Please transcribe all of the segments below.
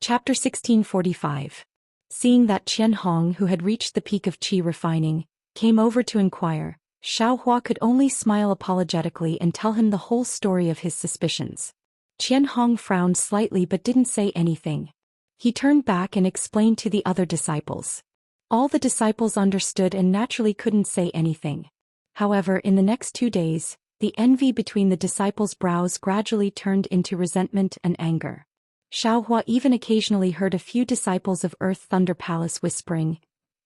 Chapter 1645. Seeing that Qian Hong, who had reached the peak of qi refining, came over to inquire, Xiaohua could only smile apologetically and tell him the whole story of his suspicions. Qian Hong frowned slightly but didn't say anything. He turned back and explained to the other disciples. All the disciples understood and naturally couldn't say anything. However, in the next 2 days, the envy between the disciples' brows gradually turned into resentment and anger. Xiaohua even occasionally heard a few disciples of Earth Thunder Palace whispering,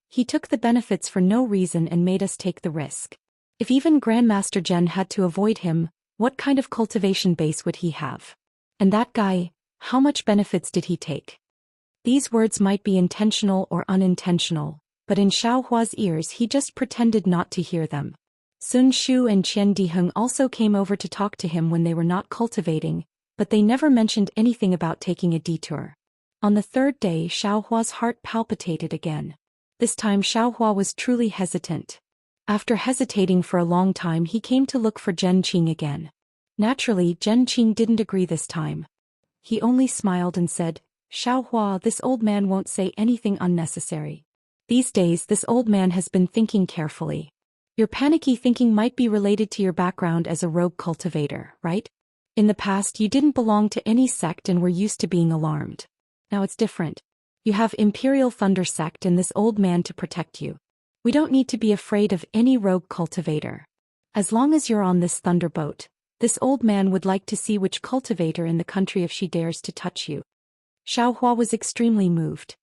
"He took the benefits for no reason and made us take the risk. If even Grandmaster Zhen had to avoid him, what kind of cultivation base would he have? And that guy, how much benefits did he take?" These words might be intentional or unintentional, but in Xiaohua's ears he just pretended not to hear them. Sun Shu and Qian Diheng also came over to talk to him when they were not cultivating, but they never mentioned anything about taking a detour. On the 3rd day, Xiaohua's heart palpitated again. This time Xiaohua was truly hesitant. After hesitating for a long time, he came to look for Zhen Qing again. Naturally, Zhen Qing didn't agree this time. He only smiled and said, "Xiaohua, this old man won't say anything unnecessary. These days this old man has been thinking carefully. Your panicky thinking might be related to your background as a rogue cultivator, right? In the past you didn't belong to any sect and were used to being alarmed. Now it's different. You have Imperial Thunder Sect and this old man to protect you. We don't need to be afraid of any rogue cultivator. As long as you're on this thunderboat, this old man would like to see which cultivator in the country if she dares to touch you." Xiaohua was extremely moved.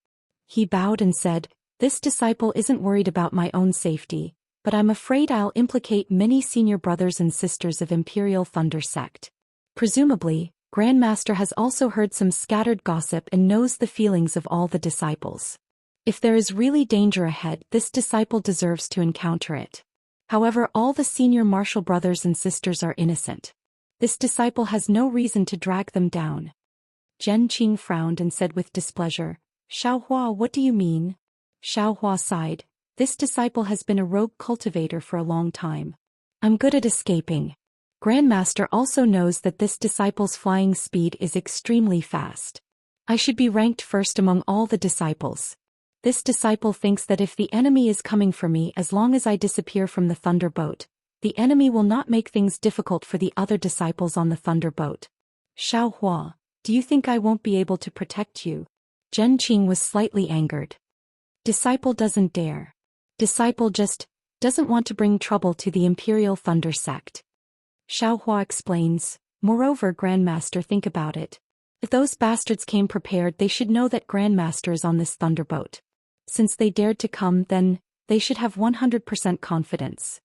He bowed and said, "This disciple isn't worried about my own safety, but I'm afraid I'll implicate many senior brothers and sisters of Imperial Thunder Sect. Presumably, Grandmaster has also heard some scattered gossip and knows the feelings of all the disciples. If there is really danger ahead, this disciple deserves to encounter it. However, all the senior martial brothers and sisters are innocent. This disciple has no reason to drag them down." Zhen Qing frowned and said with displeasure, "Xiaohua, what do you mean?" Xiaohua sighed, "This disciple has been a rogue cultivator for a long time. I'm good at escaping. Grandmaster also knows that this disciple's flying speed is extremely fast. I should be ranked first among all the disciples. This disciple thinks that if the enemy is coming for me, as long as I disappear from the thunderboat, the enemy will not make things difficult for the other disciples on the thunderboat. Xiaohua, do you think I won't be able to protect you?" Zhen Qing was slightly angered. Disciple doesn't dare. Disciple just doesn't want to bring trouble to the Imperial Thunder Sect. Xiaohua explains, "Moreover, Grandmaster, think about it. If those bastards came prepared, they should know that Grandmaster is on this thunderboat. Since they dared to come, then they should have 100% confidence."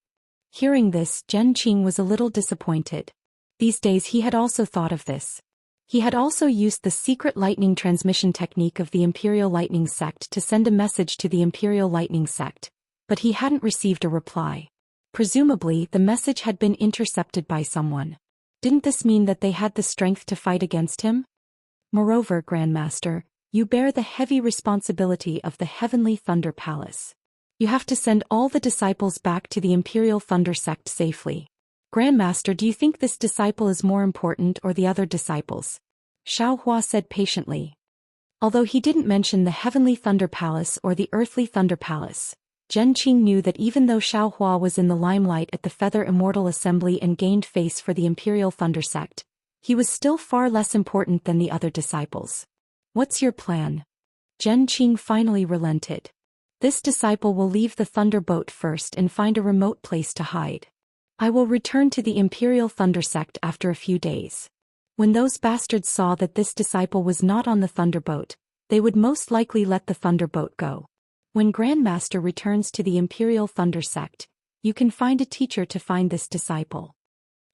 Hearing this, Zhen Qing was a little disappointed. These days he had also thought of this. He had also used the secret lightning transmission technique of the Imperial Lightning Sect to send a message to the Imperial Lightning Sect, but he hadn't received a reply. Presumably, the message had been intercepted by someone. Didn't this mean that they had the strength to fight against him? Moreover, Grandmaster, you bear the heavy responsibility of the Heavenly Thunder Palace. You have to send all the disciples back to the Imperial Thunder Sect safely. Grandmaster, do you think this disciple is more important or the other disciples?" Xiaohua said patiently. Although he didn't mention the Heavenly Thunder Palace or the Earthly Thunder Palace, Zhen Qing knew that even though Xiaohua was in the limelight at the Feather Immortal Assembly and gained face for the Imperial Thunder Sect, he was still far less important than the other disciples. "What's your plan?" Zhen Qing finally relented. "This disciple will leave the thunderboat first and find a remote place to hide. I will return to the Imperial Thunder Sect after a few days. When those bastards saw that this disciple was not on the thunderboat, they would most likely let the thunderboat go. When Grandmaster returns to the Imperial Thunder Sect, you can find a teacher to find this disciple."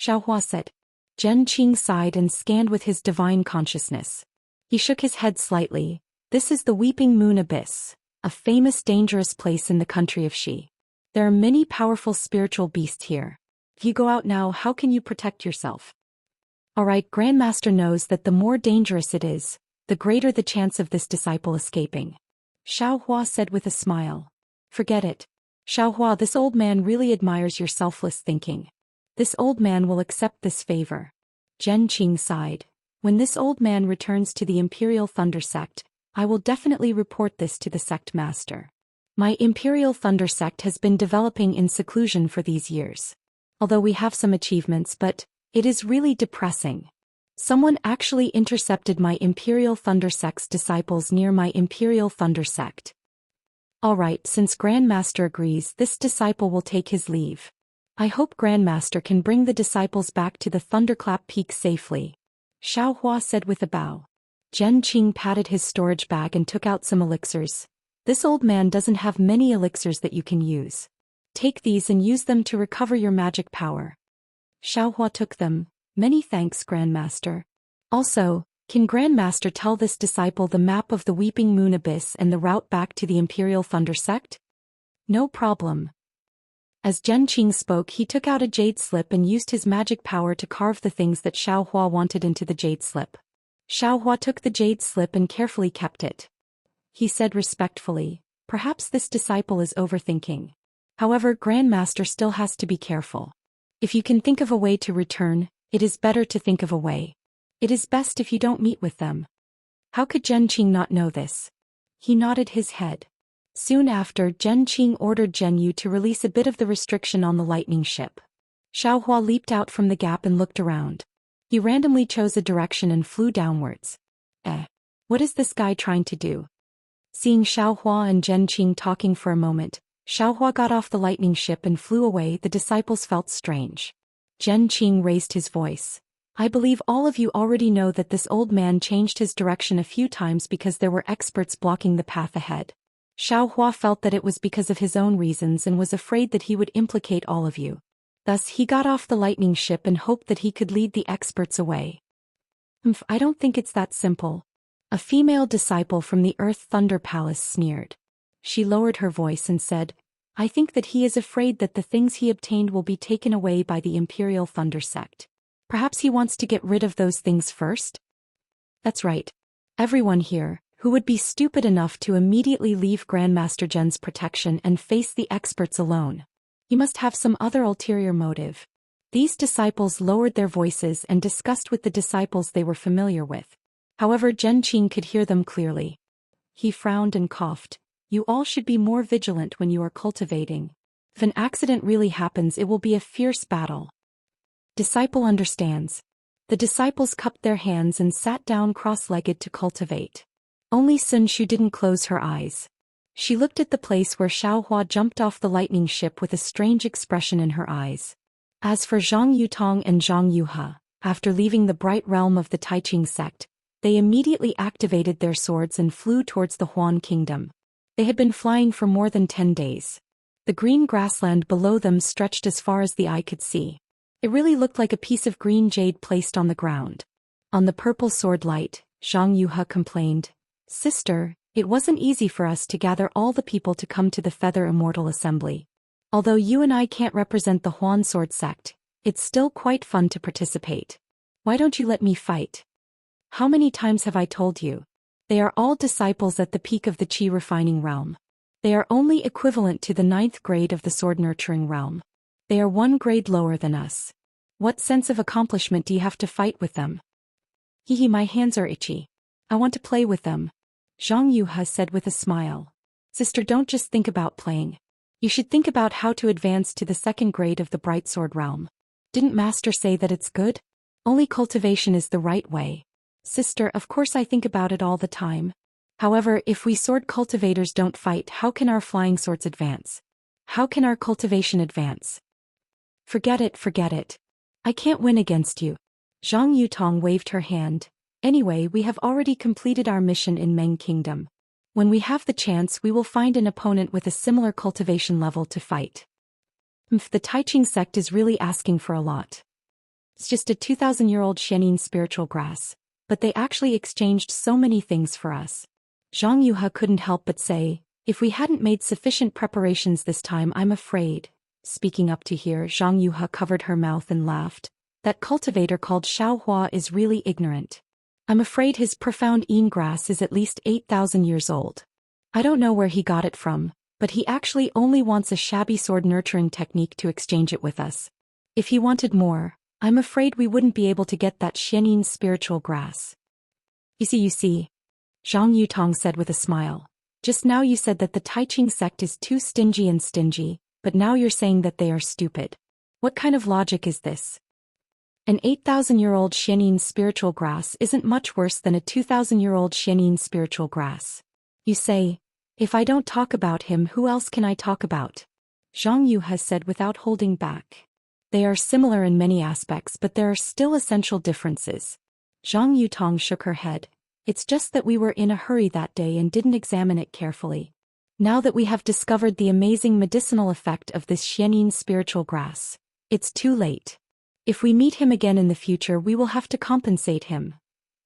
Xiaohua said. Zhen Qing sighed and scanned with his divine consciousness. He shook his head slightly. "This is the Weeping Moon Abyss, a famous dangerous place in the country of Xi. There are many powerful spiritual beasts here. If you go out now, how can you protect yourself?" "Alright, Grandmaster knows that the more dangerous it is, the greater the chance of this disciple escaping," Xiaohua said with a smile. "Forget it. Xiaohua, this old man really admires your selfless thinking. This old man will accept this favor." Zhen Qing sighed. When this old man returns to the Imperial Thunder Sect, I will definitely report this to the sect master. My Imperial Thunder Sect has been developing in seclusion for these years. Although we have some achievements, but it is really depressing. Someone actually intercepted my Imperial Thunder Sect's disciples near my Imperial Thunder Sect. Alright, since Grandmaster agrees, this disciple will take his leave. I hope Grandmaster can bring the disciples back to the Thunderclap Peak safely. Xiaohua said with a bow. Zhen Qing patted his storage bag and took out some elixirs. This old man doesn't have many elixirs that you can use. Take these and use them to recover your magic power. Xiaohua took them. Many thanks, Grandmaster. Also, can Grandmaster tell this disciple the map of the Weeping Moon Abyss and the route back to the Imperial Thunder Sect? No problem. As Zhen Qing spoke, he took out a jade slip and used his magic power to carve the things that Xiaohua wanted into the jade slip. Xiaohua took the jade slip and carefully kept it. He said respectfully, perhaps this disciple is overthinking. However, Grandmaster still has to be careful. If you can think of a way to return, it is better to think of a way. It is best if you don't meet with them. How could Zhen Qing not know this? He nodded his head. Soon after, Zhen Qing ordered Zhen Yu to release a bit of the restriction on the lightning ship. Xiaohua leaped out from the gap and looked around. He randomly chose a direction and flew downwards. What is this guy trying to do? Seeing Xiaohua and Zhen Qing talking for a moment, Xiaohua got off the lightning ship and flew away. The disciples felt strange. Zhen Qing raised his voice. I believe all of you already know that this old man changed his direction a few times because there were experts blocking the path ahead. Xiaohua felt that it was because of his own reasons and was afraid that he would implicate all of you. Thus he got off the lightning ship and hoped that he could lead the experts away. I don't think it's that simple. A female disciple from the Earth Thunder Palace sneered. She lowered her voice and said, I think that he is afraid that the things he obtained will be taken away by the Imperial Thunder Sect. Perhaps he wants to get rid of those things first? That's right. Everyone here, who would be stupid enough to immediately leave Grandmaster Zhen's protection and face the experts alone? He must have some other ulterior motive. These disciples lowered their voices and discussed with the disciples they were familiar with. However, Zhen Qing could hear them clearly. He frowned and coughed. You all should be more vigilant when you are cultivating. If an accident really happens, it will be a fierce battle. Disciple understands. The disciples cupped their hands and sat down cross-legged to cultivate. Only Sun Shu didn't close her eyes. She looked at the place where Xiaohua jumped off the lightning ship with a strange expression in her eyes. As for Zhang Yutong and Zhang Yuhe, after leaving the bright realm of the Taiqing sect, they immediately activated their swords and flew towards the Huan Kingdom. They had been flying for more than 10 days. The green grassland below them stretched as far as the eye could see. It really looked like a piece of green jade placed on the ground. On the purple sword light, Zhang Yuhe complained, Sister, it wasn't easy for us to gather all the people to come to the Feather Immortal Assembly. Although you and I can't represent the Huan Sword Sect, it's still quite fun to participate. Why don't you let me fight? How many times have I told you? They are all disciples at the peak of the Qi Refining Realm. They are only equivalent to the 9th grade of the Sword Nurturing Realm. They are 1 grade lower than us. What sense of accomplishment do you have to fight with them? Hehe, my hands are itchy. I want to play with them. Zhang Yuhe said with a smile. Sister, don't just think about playing. You should think about how to advance to the 2nd grade of the Bright Sword Realm. Didn't Master say that it's good? Only cultivation is the right way. Sister, of course I think about it all the time. However, if we sword cultivators don't fight, how can our flying swords advance? How can our cultivation advance? Forget it, forget it. I can't win against you. Zhang Yutong waved her hand. Anyway, we have already completed our mission in Meng Kingdom. When we have the chance, we will find an opponent with a similar cultivation level to fight. The Taiqing sect is really asking for a lot. It's just a 2,000-year-old Xianin spiritual grass, but they actually exchanged so many things for us. Zhang Yuhe couldn't help but say, if we hadn't made sufficient preparations this time, I'm afraid. Speaking up to here, Zhang Yuhe covered her mouth and laughed. That cultivator called Xiaohua is really ignorant. I'm afraid his profound Yin grass is at least 8,000 years old. I don't know where he got it from, but he actually only wants a shabby sword nurturing technique to exchange it with us. If he wanted more, I'm afraid we wouldn't be able to get that Xianin's spiritual grass. You see, Zhang Yutong said with a smile. Just now you said that the Taiching sect is too stingy, but now you're saying that they are stupid. What kind of logic is this? An 8,000-year-old Xianin spiritual grass isn't much worse than a 2,000-year-old Xianin spiritual grass. You say, if I don't talk about him, who else can I talk about? Zhang Yu has said without holding back. They are similar in many aspects, but there are still essential differences. Zhang Yutong shook her head. It's just that we were in a hurry that day and didn't examine it carefully. Now that we have discovered the amazing medicinal effect of this Xianin spiritual grass, it's too late. If we meet him again in the future, we will have to compensate him.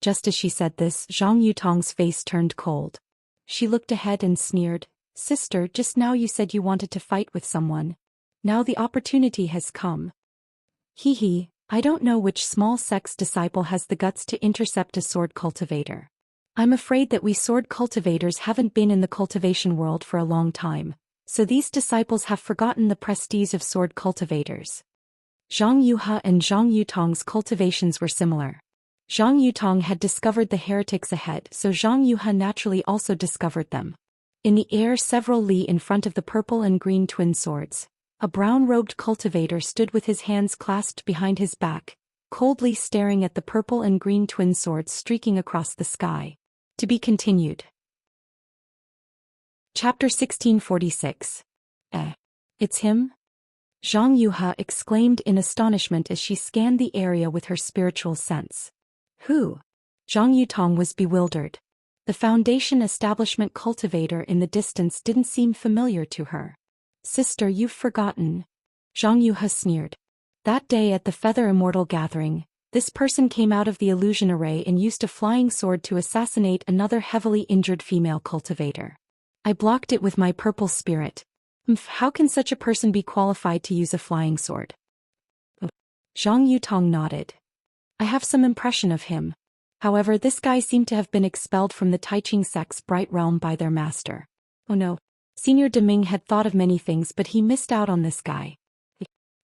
Just as she said this, Zhang Yutong's face turned cold. She looked ahead and sneered, Sister, just now you said you wanted to fight with someone. Now the opportunity has come. Hee, I don't know which small sect's disciple has the guts to intercept a sword cultivator. I'm afraid that we sword cultivators haven't been in the cultivation world for a long time, so these disciples have forgotten the prestige of sword cultivators. Zhang Yuha and Zhang Yutong's cultivations were similar. Zhang Yutong had discovered the heretics ahead, so Zhang Yuha naturally also discovered them. In the air several li in front of the purple and green twin swords, a brown-robed cultivator stood with his hands clasped behind his back, coldly staring at the purple and green twin swords streaking across the sky. To be continued. Chapter 1646. It's him? Zhang Yuha exclaimed in astonishment as she scanned the area with her spiritual sense. Who? Zhang Yutong was bewildered. The Foundation establishment cultivator in the distance didn't seem familiar to her. Sister, you've forgotten. Zhang Yuha sneered. That day at the Feather Immortal Gathering, this person came out of the illusion array and used a flying sword to assassinate another heavily injured female cultivator. I blocked it with my purple spirit. How can such a person be qualified to use a flying sword? Zhang Yutong nodded. I have some impression of him. However, this guy seemed to have been expelled from the Taiching sect's bright realm by their master. Oh no. Senior Deming had thought of many things, but he missed out on this guy.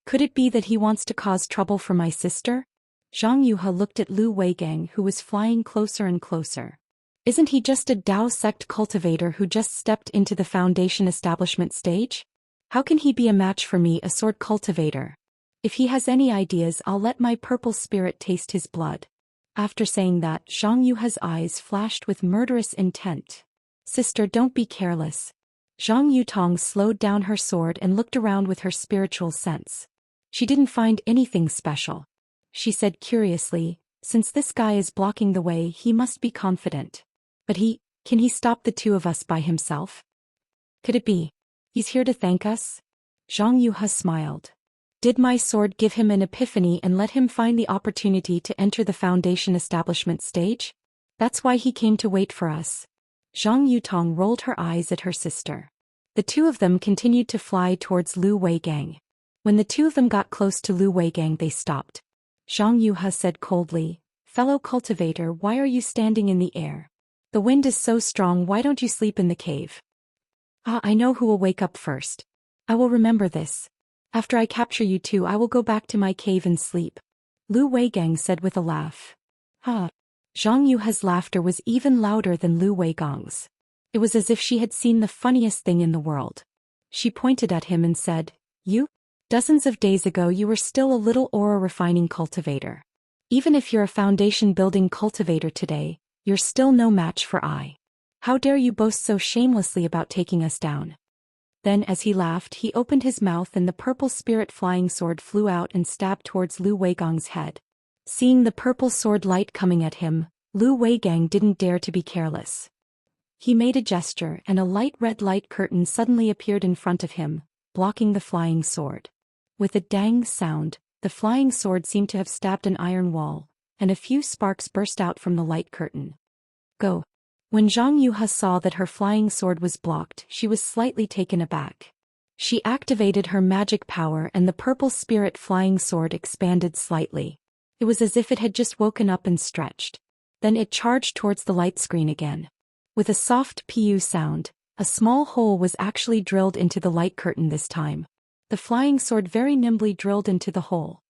Could it be that he wants to cause trouble for my sister? Zhang Yuha looked at Lu Weigang, who was flying closer and closer. Isn't he just a Dao sect cultivator who just stepped into the Foundation establishment stage? How can he be a match for me, a sword cultivator? If he has any ideas, I'll let my purple spirit taste his blood. After saying that, Zhang Yuha's eyes flashed with murderous intent. Sister, don't be careless. Zhang Yutong slowed down her sword and looked around with her spiritual sense. She didn't find anything special. She said curiously, since this guy is blocking the way, he must be confident. But can he stop the two of us by himself? Could it be he's here to thank us? Zhang Yuha smiled. Did my sword give him an epiphany and let him find the opportunity to enter the Foundation establishment stage? That's why he came to wait for us. Zhang Yutong rolled her eyes at her sister. The two of them continued to fly towards Lu Weigang. When the two of them got close to Lu Weigang, they stopped. Zhang Yuha said coldly, Fellow cultivator, why are you standing in the air? The wind is so strong, why don't you sleep in the cave? I know who will wake up first. I will remember this. After I capture you two, I will go back to my cave and sleep. Lu Weigang said with a laugh. Zhang Yuha's laughter was even louder than Lu Weigang's. It was as if she had seen the funniest thing in the world. She pointed at him and said, You? Dozens of days ago you were still a little aura refining cultivator. Even if you're a foundation building cultivator today, you're still no match for I. How dare you boast so shamelessly about taking us down? Then as he laughed, he opened his mouth and the purple spirit flying sword flew out and stabbed towards Lu Weigang's head. Seeing the purple sword light coming at him, Lu Weigang didn't dare to be careless. He made a gesture and a light red light curtain suddenly appeared in front of him, blocking the flying sword. With a dang sound, the flying sword seemed to have stabbed an iron wall, and a few sparks burst out from the light curtain. Go. When Zhang Yuha saw that her flying sword was blocked, she was slightly taken aback. She activated her magic power and the purple spirit flying sword expanded slightly. It was as if it had just woken up and stretched. Then it charged towards the light screen again. With a soft pu sound, a small hole was actually drilled into the light curtain this time. The flying sword very nimbly drilled into the hole.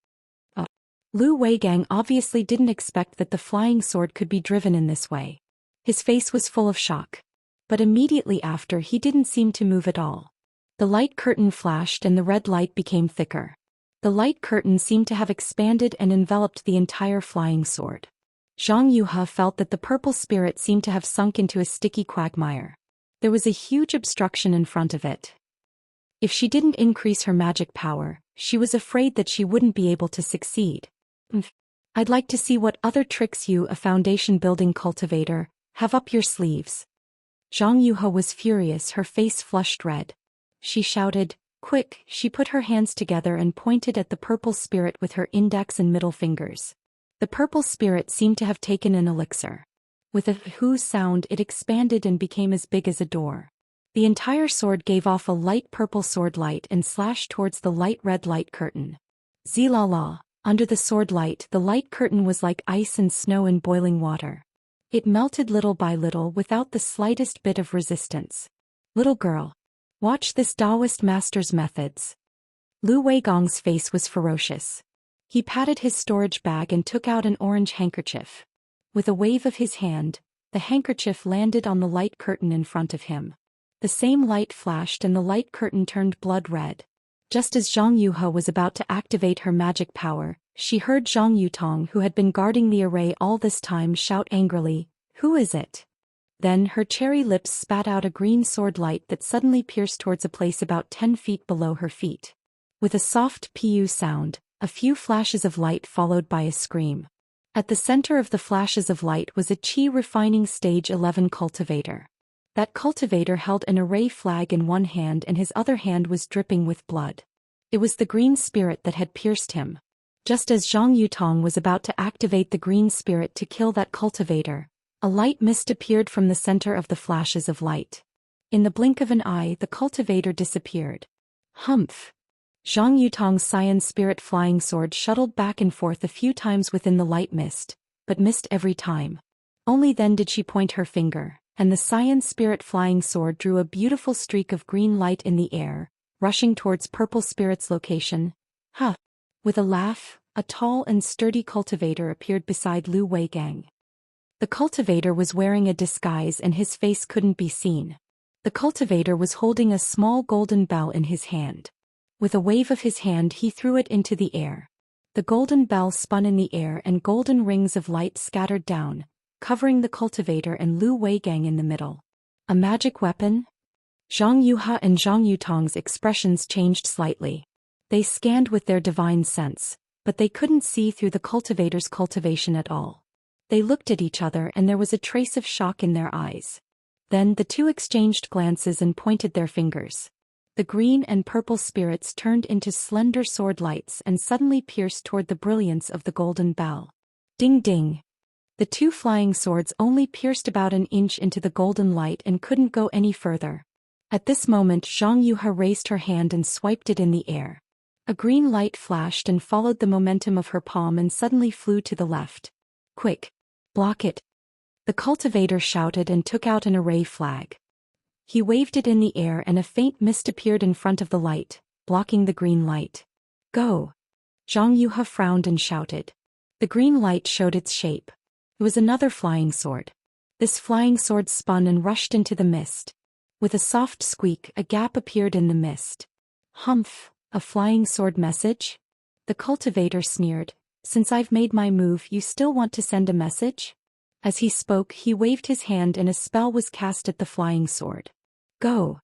Lu Weigang obviously didn't expect that the flying sword could be driven in this way. His face was full of shock. But immediately after he didn't seem to move at all. The light curtain flashed and the red light became thicker. The light curtain seemed to have expanded and enveloped the entire flying sword. Zhang Yuhe felt that the purple spirit seemed to have sunk into a sticky quagmire. There was a huge obstruction in front of it. If she didn't increase her magic power, she was afraid that she wouldn't be able to succeed. I'd like to see what other tricks you, a foundation-building cultivator, have up your sleeves. Zhang Yuhe was furious, her face flushed red. She shouted, "Quick!" She put her hands together and pointed at the purple spirit with her index and middle fingers. The purple spirit seemed to have taken an elixir. With a "hoo" sound it expanded and became as big as a door. The entire sword gave off a light purple sword light and slashed towards the light red light curtain. Zilala, under the sword light the light curtain was like ice and snow in boiling water. It melted little by little without the slightest bit of resistance. Little girl. Watch this Taoist master's methods. Lu Weigong's face was ferocious. He patted his storage bag and took out an orange handkerchief. With a wave of his hand, the handkerchief landed on the light curtain in front of him. The same light flashed and the light curtain turned blood red. Just as Zhang Yuhe was about to activate her magic power, she heard Zhang Yutong, who had been guarding the array all this time, shout angrily, "Who is it?" Then her cherry lips spat out a green sword light that suddenly pierced towards a place about 10 feet below her feet. With a soft pu sound, a few flashes of light followed by a scream. At the center of the flashes of light was a Qi refining stage 11 cultivator. That cultivator held an array flag in one hand and his other hand was dripping with blood. It was the green spirit that had pierced him. Just as Zhang Yutong was about to activate the green spirit to kill that cultivator, a light mist appeared from the center of the flashes of light. In the blink of an eye, the cultivator disappeared. Humph! Zhang Yutong's cyan spirit flying sword shuttled back and forth a few times within the light mist, but missed every time. Only then did she point her finger, and the cyan spirit flying sword drew a beautiful streak of green light in the air, rushing towards purple spirit's location. Huh! With a laugh, a tall and sturdy cultivator appeared beside Lu Weigang. The cultivator was wearing a disguise and his face couldn't be seen. The cultivator was holding a small golden bell in his hand. With a wave of his hand he threw it into the air. The golden bell spun in the air and golden rings of light scattered down, covering the cultivator and Lu Weigang in the middle. A magic weapon? Zhang Yuhe and Zhang Yutong's expressions changed slightly. They scanned with their divine sense, but they couldn't see through the cultivator's cultivation at all. They looked at each other and there was a trace of shock in their eyes. Then the two exchanged glances and pointed their fingers. The green and purple spirits turned into slender sword lights and suddenly pierced toward the brilliance of the golden bell. Ding ding! The two flying swords only pierced about an inch into the golden light and couldn't go any further. At this moment Zhang Yuhe raised her hand and swiped it in the air. A green light flashed and followed the momentum of her palm and suddenly flew to the left. Quick! Block it! The cultivator shouted and took out an array flag. He waved it in the air and a faint mist appeared in front of the light, blocking the green light. Go! Zhang Yuhe frowned and shouted. The green light showed its shape. It was another flying sword. This flying sword spun and rushed into the mist. With a soft squeak, a gap appeared in the mist. Humph! A flying sword message? The cultivator sneered. Since I've made my move, you still want to send a message? As he spoke, he waved his hand and a spell was cast at the flying sword. Go!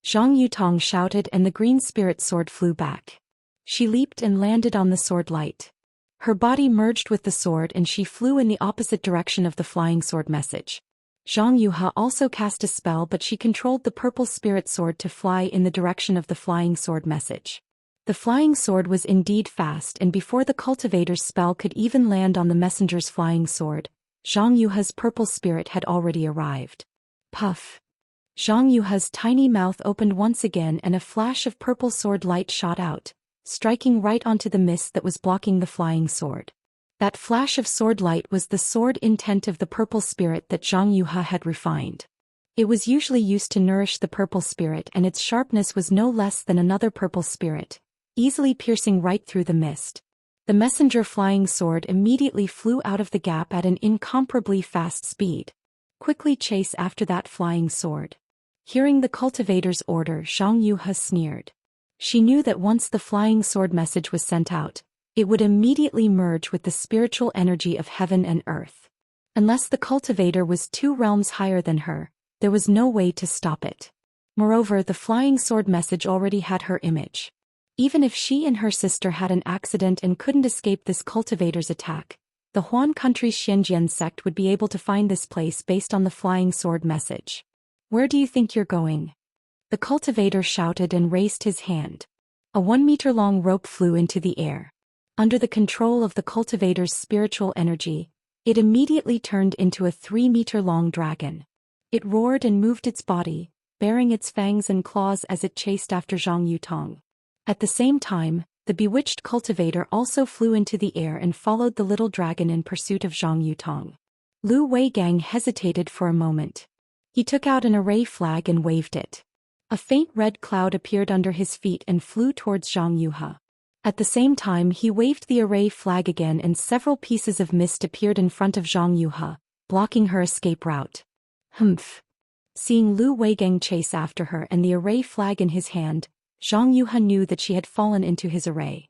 Zhang Yutong shouted and the green spirit sword flew back. She leaped and landed on the sword light. Her body merged with the sword and she flew in the opposite direction of the flying sword message. Zhang Yuhe also cast a spell but she controlled the purple spirit sword to fly in the direction of the flying sword message. The flying sword was indeed fast and before the cultivator's spell could even land on the messenger's flying sword, Zhang Yuhe's purple spirit had already arrived. Puff! Zhang Yuhe's tiny mouth opened once again and a flash of purple sword light shot out, striking right onto the mist that was blocking the flying sword. That flash of sword light was the sword intent of the purple spirit that Zhang Yuhe had refined. It was usually used to nourish the purple spirit and its sharpness was no less than another purple spirit, easily piercing right through the mist. The messenger flying sword immediately flew out of the gap at an incomparably fast speed. Quickly chase after that flying sword. Hearing the cultivator's order, Zhang Yuhe sneered. She knew that once the flying sword message was sent out, it would immediately merge with the spiritual energy of heaven and earth. Unless the cultivator was 2 realms higher than her, there was no way to stop it. Moreover, the flying sword message already had her image. Even if she and her sister had an accident and couldn't escape this cultivator's attack, the Huan country's Xianjian sect would be able to find this place based on the flying sword message. Where do you think you're going? The cultivator shouted and raised his hand. A 1-meter-long rope flew into the air. Under the control of the cultivator's spiritual energy, it immediately turned into a 3-meter-long dragon. It roared and moved its body, baring its fangs and claws as it chased after Zhang Yutong. At the same time, the bewitched cultivator also flew into the air and followed the little dragon in pursuit of Zhang Yutong. Lu Weigang hesitated for a moment. He took out an array flag and waved it. A faint red cloud appeared under his feet and flew towards Zhang Yuhe. At the same time he waved the array flag again and several pieces of mist appeared in front of Zhang Yuhe, blocking her escape route. Humph! Seeing Lu Weigang chase after her and the array flag in his hand, Zhang Yuhe knew that she had fallen into his array.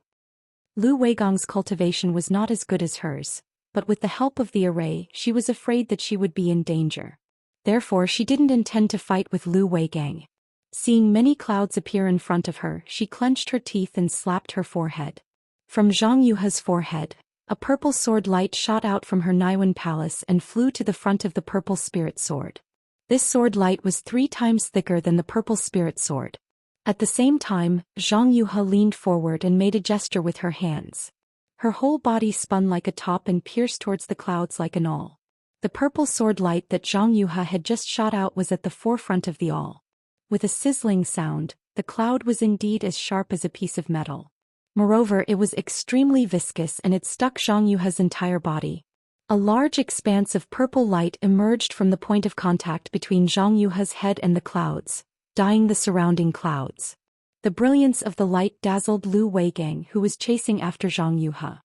Lu Weigang's cultivation was not as good as hers, but with the help of the array she was afraid that she would be in danger. Therefore she didn't intend to fight with Lu Weigang. Seeing many clouds appear in front of her, she clenched her teeth and slapped her forehead. From Zhang Yuhe's forehead, a purple sword light shot out from her Naiwan palace and flew to the front of the purple spirit sword. This sword light was 3 times thicker than the purple spirit sword. At the same time, Zhang Yuhe leaned forward and made a gesture with her hands. Her whole body spun like a top and pierced towards the clouds like an awl. The purple sword light that Zhang Yuhe had just shot out was at the forefront of the awl. With a sizzling sound, the cloud was indeed as sharp as a piece of metal. Moreover, it was extremely viscous and it stuck Zhang Yuhe's entire body. A large expanse of purple light emerged from the point of contact between Zhang Yuhe's head and the clouds, dyeing the surrounding clouds. The brilliance of the light dazzled Lu Weigang, who was chasing after Zhang Yuhe.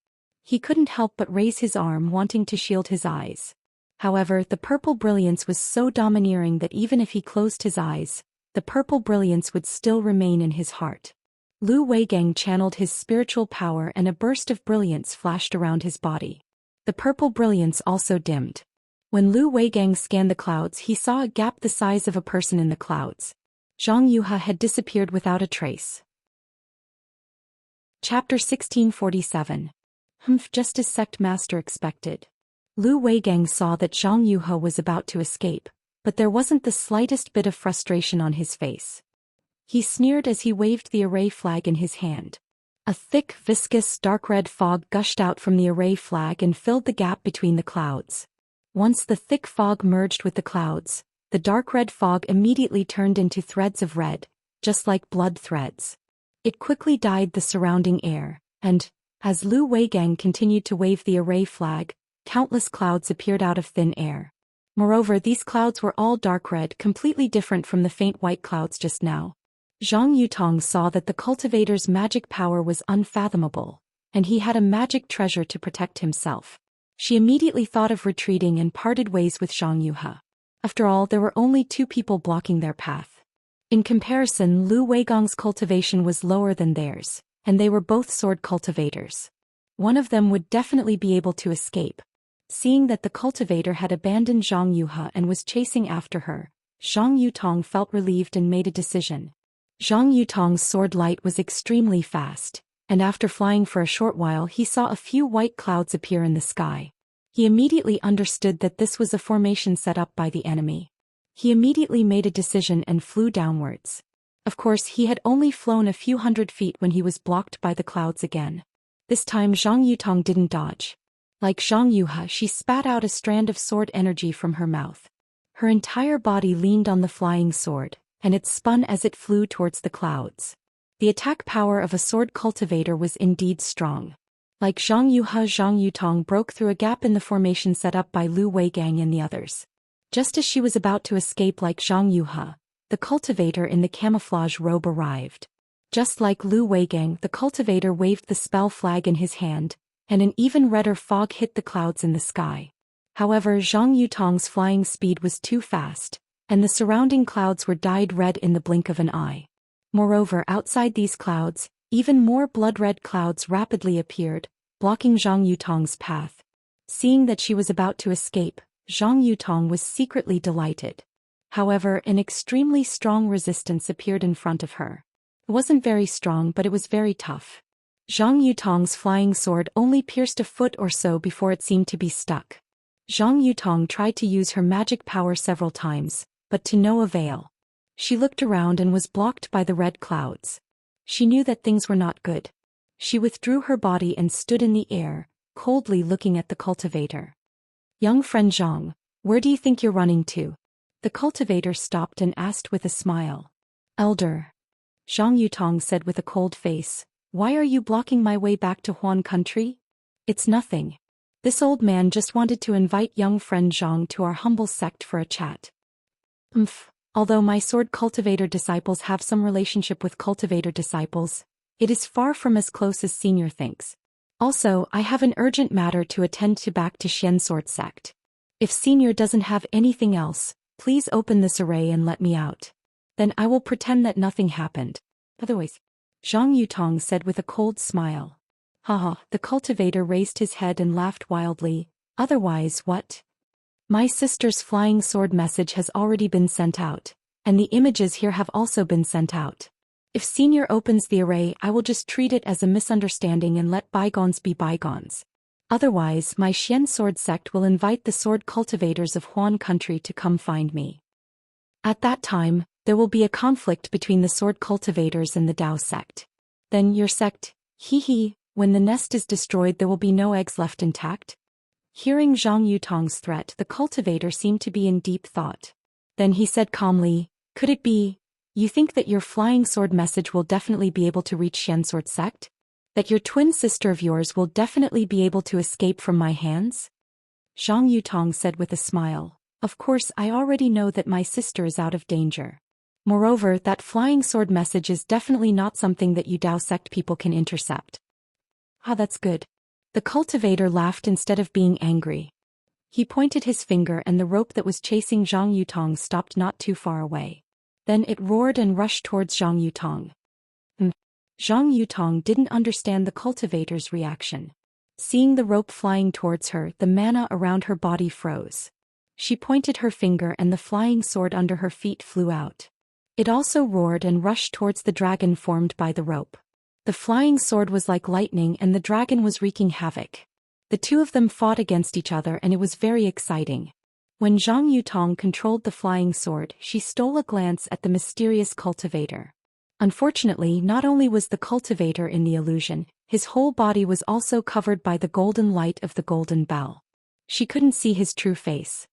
He couldn't help but raise his arm, wanting to shield his eyes. However, the purple brilliance was so domineering that even if he closed his eyes, the purple brilliance would still remain in his heart. Lu Weigang channeled his spiritual power and a burst of brilliance flashed around his body. The purple brilliance also dimmed. When Lu Weigang scanned the clouds, he saw a gap the size of a person in the clouds. Zhang Yuhe had disappeared without a trace. Chapter 1647. Just as sect master expected. Lu Weigang saw that Zhang Yuhe was about to escape, but there wasn't the slightest bit of frustration on his face. He sneered as he waved the array flag in his hand. A thick, viscous, dark red fog gushed out from the array flag and filled the gap between the clouds. Once the thick fog merged with the clouds, the dark red fog immediately turned into threads of red, just like blood threads. It quickly dyed the surrounding air, and, as Lu Weigang continued to wave the array flag, countless clouds appeared out of thin air. Moreover, these clouds were all dark red, completely different from the faint white clouds just now. Zhang Yutong saw that the cultivator's magic power was unfathomable, and he had a magic treasure to protect himself. She immediately thought of retreating and parted ways with Zhang Yuhe. After all, there were only 2 people blocking their path. In comparison, Lu Weigang's cultivation was lower than theirs, and they were both sword cultivators. One of them would definitely be able to escape. Seeing that the cultivator had abandoned Zhang Yuhe and was chasing after her, Zhang Yutong felt relieved and made a decision. Zhang Yutong's sword light was extremely fast, and after flying for a short while he saw a few white clouds appear in the sky. He immediately understood that this was a formation set up by the enemy. He immediately made a decision and flew downwards. Of course, he had only flown a few hundred feet when he was blocked by the clouds again. This time Zhang Yutong didn't dodge. Like Zhang Yuhe, she spat out a strand of sword energy from her mouth. Her entire body leaned on the flying sword, and it spun as it flew towards the clouds. The attack power of a sword cultivator was indeed strong. Like Zhang Yuhe, Zhang Yutong broke through a gap in the formation set up by Lu Weigang and the others. Just as she was about to escape like Zhang Yuhe, the cultivator in the camouflage robe arrived. Just like Lu Weigang, the cultivator waved the spell flag in his hand, and an even redder fog hit the clouds in the sky. However, Zhang Yutong's flying speed was too fast, and the surrounding clouds were dyed red in the blink of an eye. Moreover, outside these clouds, even more blood-red clouds rapidly appeared, blocking Zhang Yutong's path. Seeing that she was about to escape, Zhang Yutong was secretly delighted. However, an extremely strong resistance appeared in front of her. It wasn't very strong, but it was very tough. Zhang Yutong's flying sword only pierced a foot or so before it seemed to be stuck. Zhang Yutong tried to use her magic power several times, but to no avail. She looked around and was blocked by the red clouds. She knew that things were not good. She withdrew her body and stood in the air, coldly looking at the cultivator. "Young friend Zhang, where do you think you're running to?" The cultivator stopped and asked with a smile. "Elder," Zhang Yutong said with a cold face, "why are you blocking my way back to Huan country?" "It's nothing. This old man just wanted to invite young friend Zhang to our humble sect for a chat." Although my sword cultivator disciples have some relationship with cultivator disciples, it is far from as close as Senior thinks. Also, I have an urgent matter to attend to back to Xian Sword Sect. If Senior doesn't have anything else, please open this array and let me out. Then I will pretend that nothing happened. Otherwise, Zhang Yutong said with a cold smile. Haha, the cultivator raised his head and laughed wildly. Otherwise what? My sister's flying sword message has already been sent out, and the images here have also been sent out. If Senior opens the array, I will just treat it as a misunderstanding and let bygones be bygones. Otherwise, my Xian Sword Sect will invite the sword cultivators of Huan country to come find me. At that time, there will be a conflict between the sword cultivators and the Dao sect. Then your sect, hee, when the nest is destroyed there will be no eggs left intact? Hearing Zhang Yutong's threat, the cultivator seemed to be in deep thought. Then he said calmly, "Could it be, you think that your flying sword message will definitely be able to reach Xian Sword Sect? That your twin sister of yours will definitely be able to escape from my hands?" Zhang Yutong said with a smile, "Of course I already know that my sister is out of danger. Moreover, that flying sword message is definitely not something that you Dao sect people can intercept." "Ah, that's good." The cultivator laughed instead of being angry. He pointed his finger and the rope that was chasing Zhang Yutong stopped not too far away. Then it roared and rushed towards Zhang Yutong. Zhang Yutong didn't understand the cultivator's reaction. Seeing the rope flying towards her, the mana around her body froze. She pointed her finger and the flying sword under her feet flew out. It also roared and rushed towards the dragon formed by the rope. The flying sword was like lightning and the dragon was wreaking havoc. The two of them fought against each other and it was very exciting. When Zhang Yutong controlled the flying sword, she stole a glance at the mysterious cultivator. Unfortunately, not only was the cultivator in the illusion, his whole body was also covered by the golden light of the golden bell. She couldn't see his true face.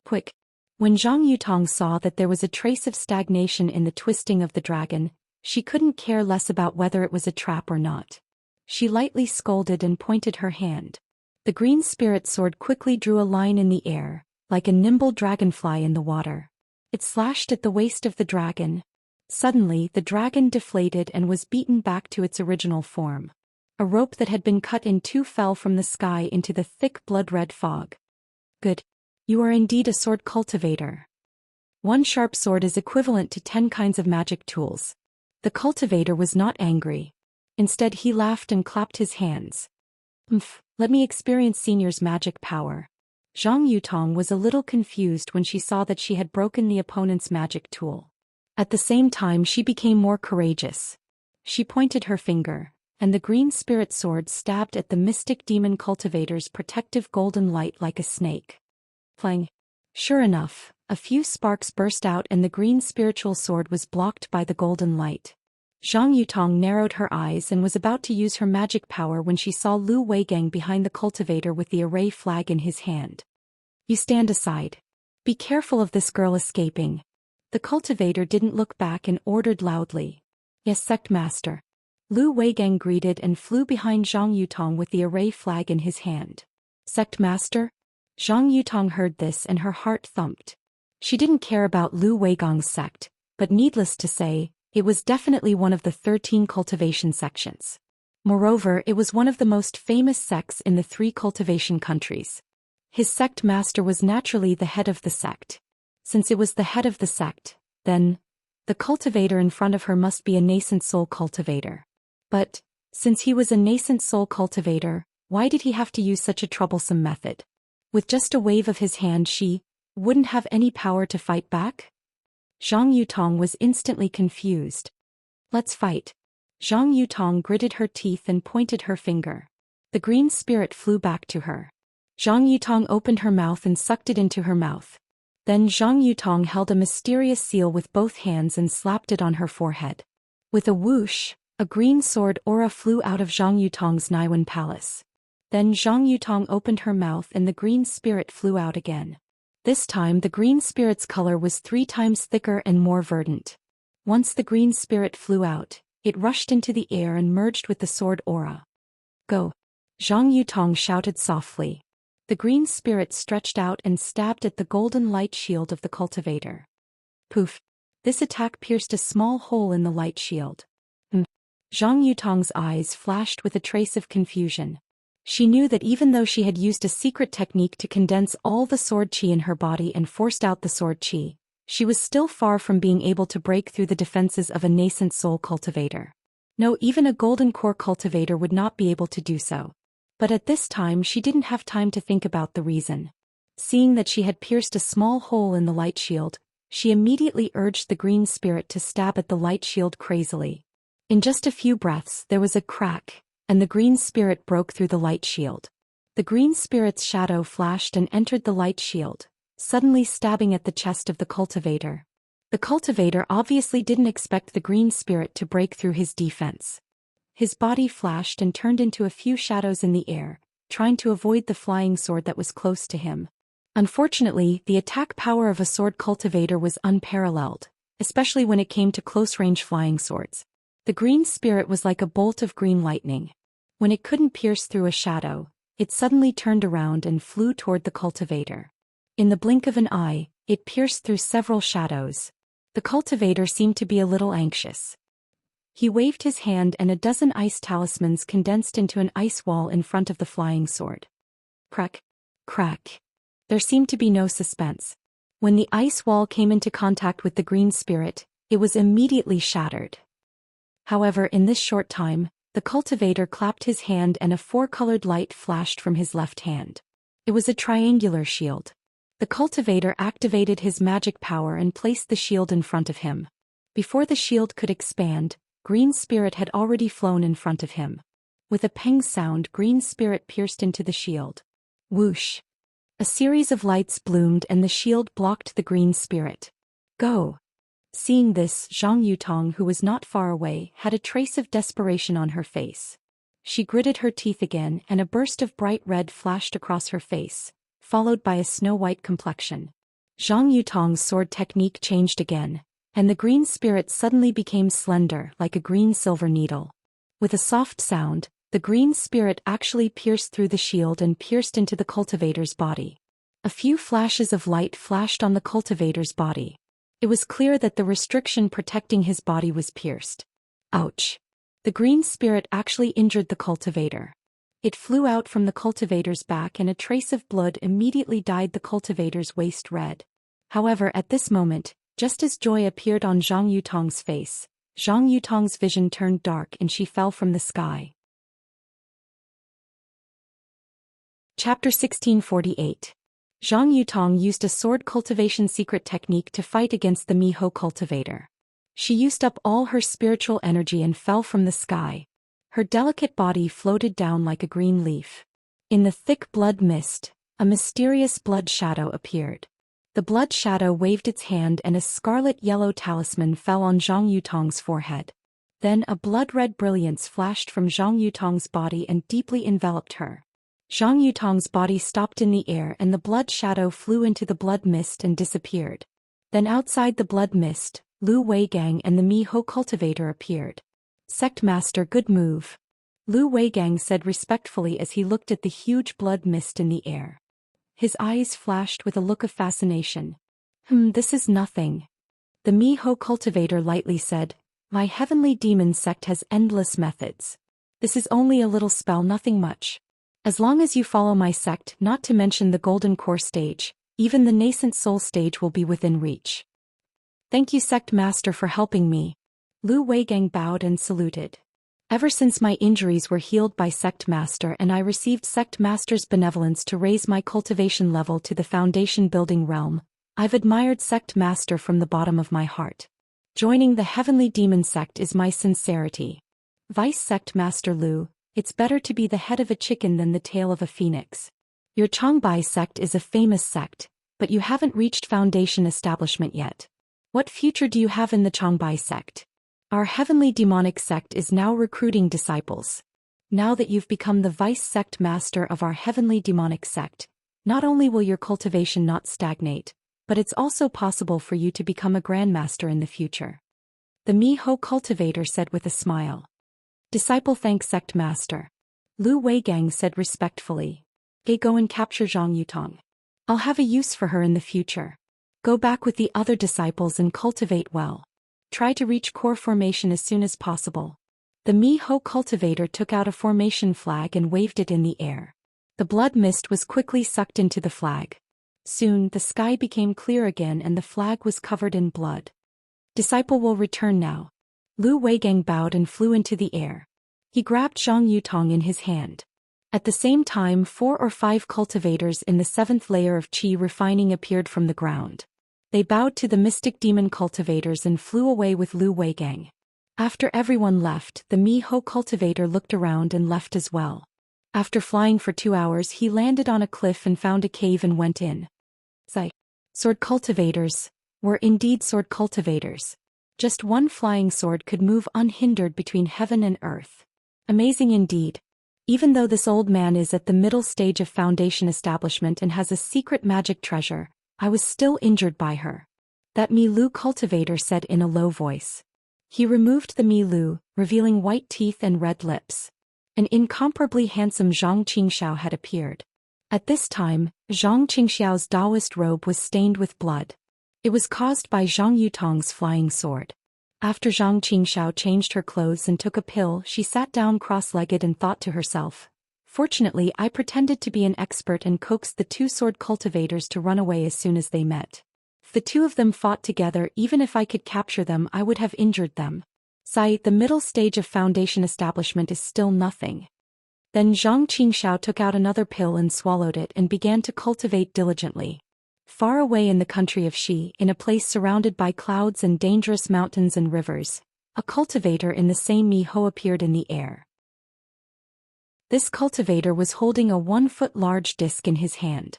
Quick! When Zhang Yutong saw that there was a trace of stagnation in the twisting of the dragon, she couldn't care less about whether it was a trap or not. She lightly scolded and pointed her hand. The green spirit sword quickly drew a line in the air, like a nimble dragonfly in the water. It slashed at the waist of the dragon. Suddenly, the dragon deflated and was beaten back to its original form. A rope that had been cut in two fell from the sky into the thick blood-red fog. Good. You are indeed a sword cultivator. One sharp sword is equivalent to 10 kinds of magic tools. The cultivator was not angry. Instead he laughed and clapped his hands. Let me experience Senior's magic power. Zhang Yutong was a little confused when she saw that she had broken the opponent's magic tool. At the same time she became more courageous. She pointed her finger, and the green spirit sword stabbed at the mystic demon cultivator's protective golden light like a snake. Clang. Sure enough, a few sparks burst out and the green spiritual sword was blocked by the golden light. Zhang Yutong narrowed her eyes and was about to use her magic power when she saw Lu Weigang behind the cultivator with the array flag in his hand. You stand aside. Be careful of this girl escaping. The cultivator didn't look back and ordered loudly. Yes, sect master. Lu Weigang greeted and flew behind Zhang Yutong with the array flag in his hand. Sect master? Zhang Yutong heard this and her heart thumped. She didn't care about Lu Weigang's sect, but needless to say, it was definitely one of the 13 cultivation sections. Moreover, it was one of the most famous sects in the 3 cultivation countries. His sect master was naturally the head of the sect. Since it was the head of the sect, then, the cultivator in front of her must be a nascent soul cultivator. But, since he was a nascent soul cultivator, why did he have to use such a troublesome method? With just a wave of his hand she wouldn't have any power to fight back? Zhang Yutong was instantly confused. Let's fight. Zhang Yutong gritted her teeth and pointed her finger. The green spirit flew back to her. Zhang Yutong opened her mouth and sucked it into her mouth. Then Zhang Yutong held a mysterious seal with both hands and slapped it on her forehead. With a whoosh, a green sword aura flew out of Zhang Yutong's Naiwan palace. Then Zhang Yutong opened her mouth and the green spirit flew out again. This time the green spirit's color was 3 times thicker and more verdant. Once the green spirit flew out, it rushed into the air and merged with the sword aura. Go! Zhang Yutong shouted softly. The green spirit stretched out and stabbed at the golden light shield of the cultivator. Poof! This attack pierced a small hole in the light shield. Zhang Yutong's eyes flashed with a trace of confusion. She knew that even though she had used a secret technique to condense all the sword chi in her body and forced out the sword chi, she was still far from being able to break through the defenses of a nascent soul cultivator. No, even a golden core cultivator would not be able to do so. But at this time she didn't have time to think about the reason. Seeing that she had pierced a small hole in the light shield, she immediately urged the green spirit to stab at the light shield crazily. In just a few breaths there was a crack, and the green spirit broke through the light shield. The green spirit's shadow flashed and entered the light shield, suddenly stabbing at the chest of the cultivator. The cultivator obviously didn't expect the green spirit to break through his defense. His body flashed and turned into a few shadows in the air, trying to avoid the flying sword that was close to him. Unfortunately, the attack power of a sword cultivator was unparalleled, especially when it came to close-range flying swords. The green spirit was like a bolt of green lightning. When it couldn't pierce through a shadow, it suddenly turned around and flew toward the cultivator. In the blink of an eye, it pierced through several shadows. The cultivator seemed to be a little anxious. He waved his hand and a dozen ice talismans condensed into an ice wall in front of the flying sword. Crack! Crack! There seemed to be no suspense. When the ice wall came into contact with the green spirit, it was immediately shattered. However, in this short time, the cultivator clapped his hand and a 4-colored light flashed from his left hand. It was a triangular shield. The cultivator activated his magic power and placed the shield in front of him. Before the shield could expand, green spirit had already flown in front of him. With a peng sound, green spirit pierced into the shield. Whoosh! A series of lights bloomed and the shield blocked the green spirit. Go! Seeing this, Zhang Yutong, who was not far away, had a trace of desperation on her face. She gritted her teeth again and a burst of bright red flashed across her face, followed by a snow-white complexion. Zhang Yutong's sword technique changed again, and the green spirit suddenly became slender like a green-silver needle. With a soft sound, the green spirit actually pierced through the shield and pierced into the cultivator's body. A few flashes of light flashed on the cultivator's body. It was clear that the restriction protecting his body was pierced. Ouch! The green spirit actually injured the cultivator. It flew out from the cultivator's back and a trace of blood immediately dyed the cultivator's waist red. However, at this moment, just as joy appeared on Zhang Yutong's face, Zhang Yutong's vision turned dark and she fell from the sky. Chapter 1648. Zhang Yutong used a sword cultivation secret technique to fight against the Miho cultivator. She used up all her spiritual energy and fell from the sky. Her delicate body floated down like a green leaf. In the thick blood mist, a mysterious blood shadow appeared. The blood shadow waved its hand and a scarlet-yellow talisman fell on Zhang Yutong's forehead. Then a blood-red brilliance flashed from Zhang Yutong's body and deeply enveloped her. Zhang Yutong's body stopped in the air and the blood shadow flew into the blood mist and disappeared. Then outside the blood mist, Lu Weigang and the Miho cultivator appeared. Sect Master, good move. Lu Weigang said respectfully as he looked at the huge blood mist in the air. His eyes flashed with a look of fascination. This is nothing. The Miho cultivator lightly said, my heavenly demon sect has endless methods. This is only a little spell, nothing much. As long as you follow my sect, not to mention the Golden Core stage, even the nascent soul stage will be within reach. Thank you, Sect Master, for helping me. Lu Weigang bowed and saluted. Ever since my injuries were healed by Sect Master and I received Sect Master's benevolence to raise my cultivation level to the foundation building realm, I've admired Sect Master from the bottom of my heart. Joining the Heavenly Demon Sect is my sincerity. Vice Sect Master Lu, it's better to be the head of a chicken than the tail of a phoenix. Your Changbai sect is a famous sect, but you haven't reached foundation establishment yet. What future do you have in the Changbai sect? Our heavenly demonic sect is now recruiting disciples. Now that you've become the vice sect master of our heavenly demonic sect, not only will your cultivation not stagnate, but it's also possible for you to become a grandmaster in the future. The Miho cultivator said with a smile. Disciple thanks Sect Master. Lu Weigang said respectfully. Go and capture Zhang Yutong. I'll have a use for her in the future. Go back with the other disciples and cultivate well. Try to reach core formation as soon as possible. The Miho cultivator took out a formation flag and waved it in the air. The blood mist was quickly sucked into the flag. Soon the sky became clear again and the flag was covered in blood. Disciple will return now. Lu Weigang bowed and flew into the air. He grabbed Zhang Yutong in his hand. At the same time 4 or 5 cultivators in the 7th layer of qi refining appeared from the ground. They bowed to the mystic demon cultivators and flew away with Lu Weigang. After everyone left, the Miho cultivator looked around and left as well. After flying for 2 hours he landed on a cliff and found a cave and went in. Sword cultivators were indeed sword cultivators. Just one flying sword could move unhindered between heaven and earth. Amazing indeed. Even though this old man is at the middle stage of foundation establishment and has a secret magic treasure, I was still injured by her. That Mi Lu cultivator said in a low voice. He removed the Mi Lu, revealing white teeth and red lips. An incomparably handsome Zhang Qingxiao had appeared. At this time, Zhang Qingxiao's Taoist robe was stained with blood. It was caused by Zhang Yutong's flying sword. After Zhang Qingxiao changed her clothes and took a pill, she sat down cross-legged and thought to herself. Fortunately, I pretended to be an expert and coaxed the 2 sword cultivators to run away as soon as they met. If the 2 of them fought together, even if I could capture them, I would have injured them. The middle stage of foundation establishment is still nothing. Then Zhang Qingxiao took out another pill and swallowed it and began to cultivate diligently. Far away in the country of Xi, in a place surrounded by clouds and dangerous mountains and rivers, a cultivator in the same Miho appeared in the air. This cultivator was holding a 1-foot large disc in his hand.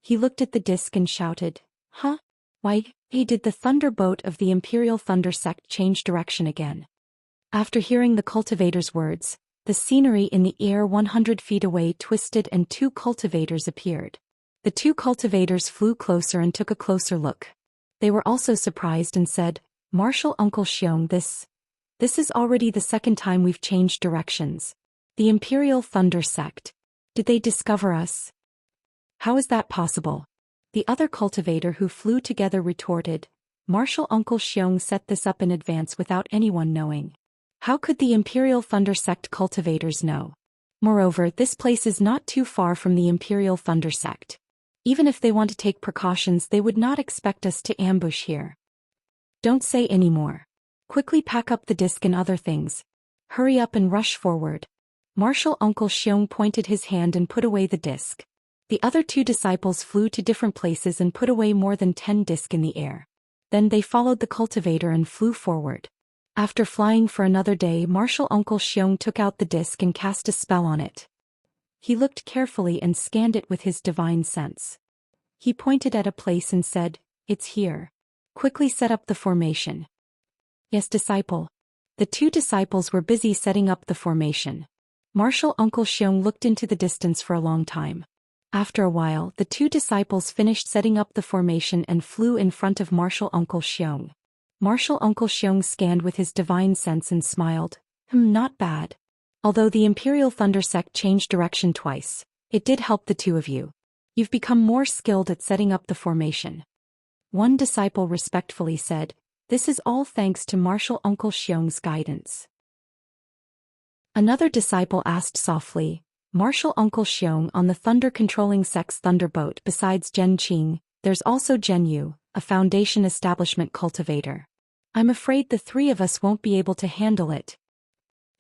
He looked at the disc and shouted, "Huh? Why, did the thunderbolt of the Imperial Thunder Sect change direction again?" After hearing the cultivator's words, the scenery in the air 100 feet away twisted and 2 cultivators appeared. The 2 cultivators flew closer and took a closer look. They were also surprised and said, "Martial Uncle Xiong, this is already the 2nd time we've changed directions. The Imperial Thunder Sect. Did they discover us? How is that possible?" The other cultivator who flew together retorted, "Martial Uncle Xiong set this up in advance without anyone knowing. How could the Imperial Thunder Sect cultivators know? Moreover, this place is not too far from the Imperial Thunder Sect. Even if they want to take precautions, they would not expect us to ambush here. Don't say any more. Quickly pack up the disc and other things. Hurry up and rush forward." Martial Uncle Xiong pointed his hand and put away the disc. The other 2 disciples flew to different places and put away more than 10 discs in the air. Then they followed the cultivator and flew forward. After flying for another day, Martial Uncle Xiong took out the disc and cast a spell on it. He looked carefully and scanned it with his divine sense. He pointed at a place and said, "It's here. Quickly set up the formation." "Yes, disciple." The 2 disciples were busy setting up the formation. Martial Uncle Xiong looked into the distance for a long time. After a while, the 2 disciples finished setting up the formation and flew in front of Martial Uncle Xiong. Martial Uncle Xiong scanned with his divine sense and smiled. Not bad. Although the Imperial Thunder Sect changed direction twice, it did help the 2 of you. You've become more skilled at setting up the formation." One disciple respectfully said, "This is all thanks to Martial Uncle Xiong's guidance." Another disciple asked softly, Martial Uncle Xiong on the thunder-controlling sex thunderboat besides Zhen Qing, there's also Zhen Yu, a foundation establishment cultivator. I'm afraid the three of us won't be able to handle it.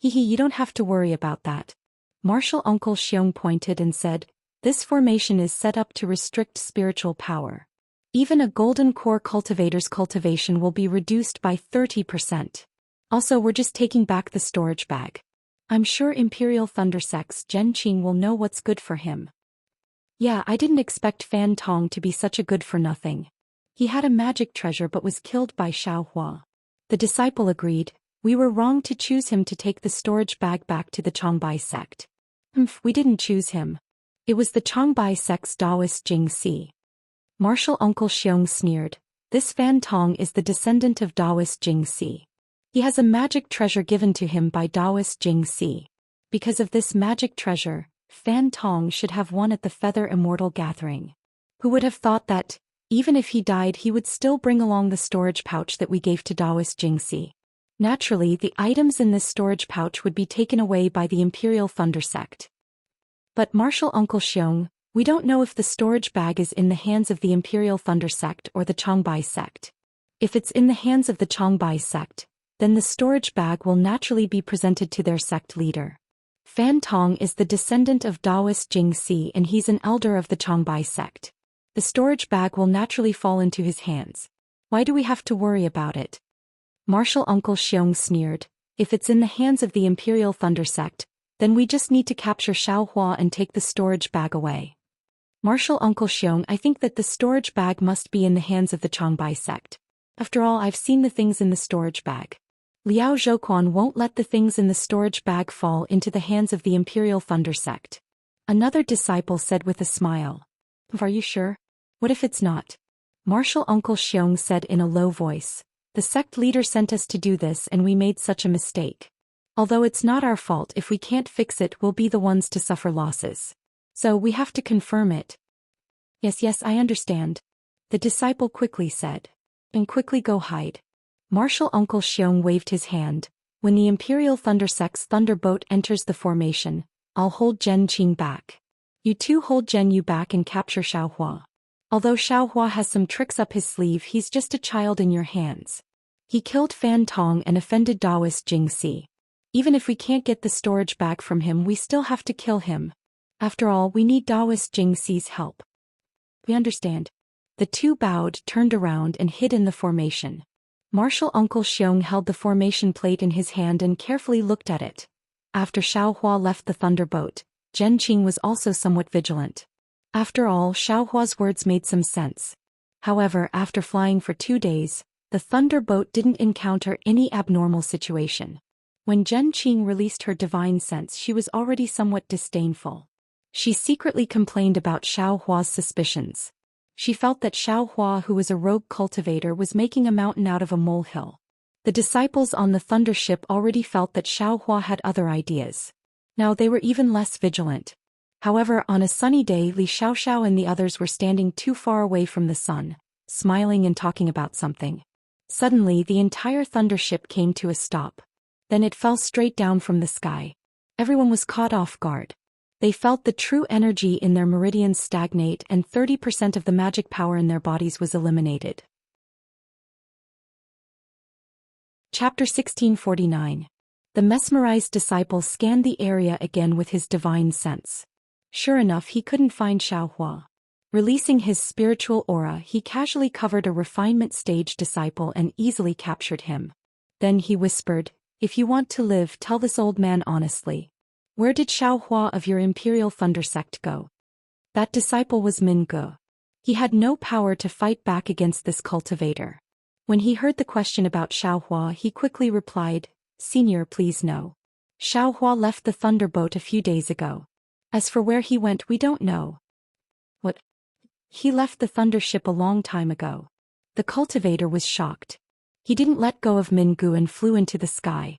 Hehe, you don't have to worry about that. Martial Uncle Xiong pointed and said, this formation is set up to restrict spiritual power. Even a golden core cultivator's cultivation will be reduced by 30%. Also, we're just taking back the storage bag. I'm sure Imperial Thundersex Zhen Qing will know what's good for him. Yeah, I didn't expect Fan Tong to be such a good-for-nothing. He had a magic treasure but was killed by Xiao Hua. The disciple agreed, we were wrong to choose him to take the storage bag back to the Changbai sect. We didn't choose him. It was the Changbai sect's Taoist Jing Si. Martial Uncle Xiong sneered, this Fan Tong is the descendant of Taoist Jing Si. He has a magic treasure given to him by Taoist Jing Si. Because of this magic treasure, Fan Tong should have won at the Feather Immortal Gathering. Who would have thought that, even if he died, he would still bring along the storage pouch that we gave to Taoist Jing Si? Naturally, the items in this storage pouch would be taken away by the Imperial Thunder Sect. But Martial Uncle Xiong, we don't know if the storage bag is in the hands of the Imperial Thunder Sect or the Changbai sect. If it's in the hands of the Changbai sect, then the storage bag will naturally be presented to their sect leader. Fan Tong is the descendant of Taoist Jing Si and he's an elder of the Changbai sect. The storage bag will naturally fall into his hands. Why do we have to worry about it? Martial Uncle Xiong sneered, if it's in the hands of the Imperial Thunder Sect, then we just need to capture Xiao Hua and take the storage bag away. Martial Uncle Xiong, I think that the storage bag must be in the hands of the Changbai sect. After all, I've seen the things in the storage bag. Liao Zhouquan won't let the things in the storage bag fall into the hands of the Imperial Thunder Sect. Another disciple said with a smile. Are you sure? What if it's not? Martial Uncle Xiong said in a low voice. The sect leader sent us to do this and we made such a mistake. Although it's not our fault, if we can't fix it, we'll be the ones to suffer losses. So we have to confirm it. Yes, I understand. The disciple quickly said. And quickly go hide. Martial Uncle Xiong waved his hand. When the Imperial Thunder Sect's thunderboat enters the formation, I'll hold Zhen Qing back. You two hold Zhen Yu back and capture Xiao Hua. Although Xiao Hua has some tricks up his sleeve, he's just a child in your hands. He killed Fan Tong and offended Taoist Jing Si. Even if we can't get the storage bag from him, we still have to kill him. After all, we need Taoist Jing Si's help. We understand. The two bowed, turned around and hid in the formation. Martial Uncle Xiong held the formation plate in his hand and carefully looked at it. After Xiao Hua left the thunderboat, Zhen Qing was also somewhat vigilant. After all, Xiao Hua's words made some sense. However, after flying for 2 days, the thunderboat didn't encounter any abnormal situation. When Zhen Qing released her divine sense, she was already somewhat disdainful. She secretly complained about Xiao Hua's suspicions. She felt that Xiao Hua, who was a rogue cultivator, was making a mountain out of a molehill. The disciples on the thunder ship already felt that Xiao Hua had other ideas. Now they were even less vigilant. However, on a sunny day, Li Xiaoxiao and the others were standing too far away from the sun, smiling and talking about something. Suddenly, the entire thunder ship came to a stop. Then it fell straight down from the sky. Everyone was caught off guard. They felt the true energy in their meridians stagnate and 30% of the magic power in their bodies was eliminated. Chapter 1649. The mesmerized disciple scanned the area again with his divine sense. Sure enough, he couldn't find Xiao Hua. Releasing his spiritual aura, he casually covered a refinement stage disciple and easily captured him. Then he whispered, if you want to live, tell this old man honestly. Where did Xiao Hua of your Imperial Thunder Sect go? That disciple was Min Ge. He had no power to fight back against this cultivator. When he heard the question about Xiao Hua, he quickly replied, Senior, please no. Xiao Hua left the thunderboat a few days ago. As for where he went, we don't know. What? He left the thunder ship a long time ago. The cultivator was shocked. He didn't let go of Min Ge and flew into the sky.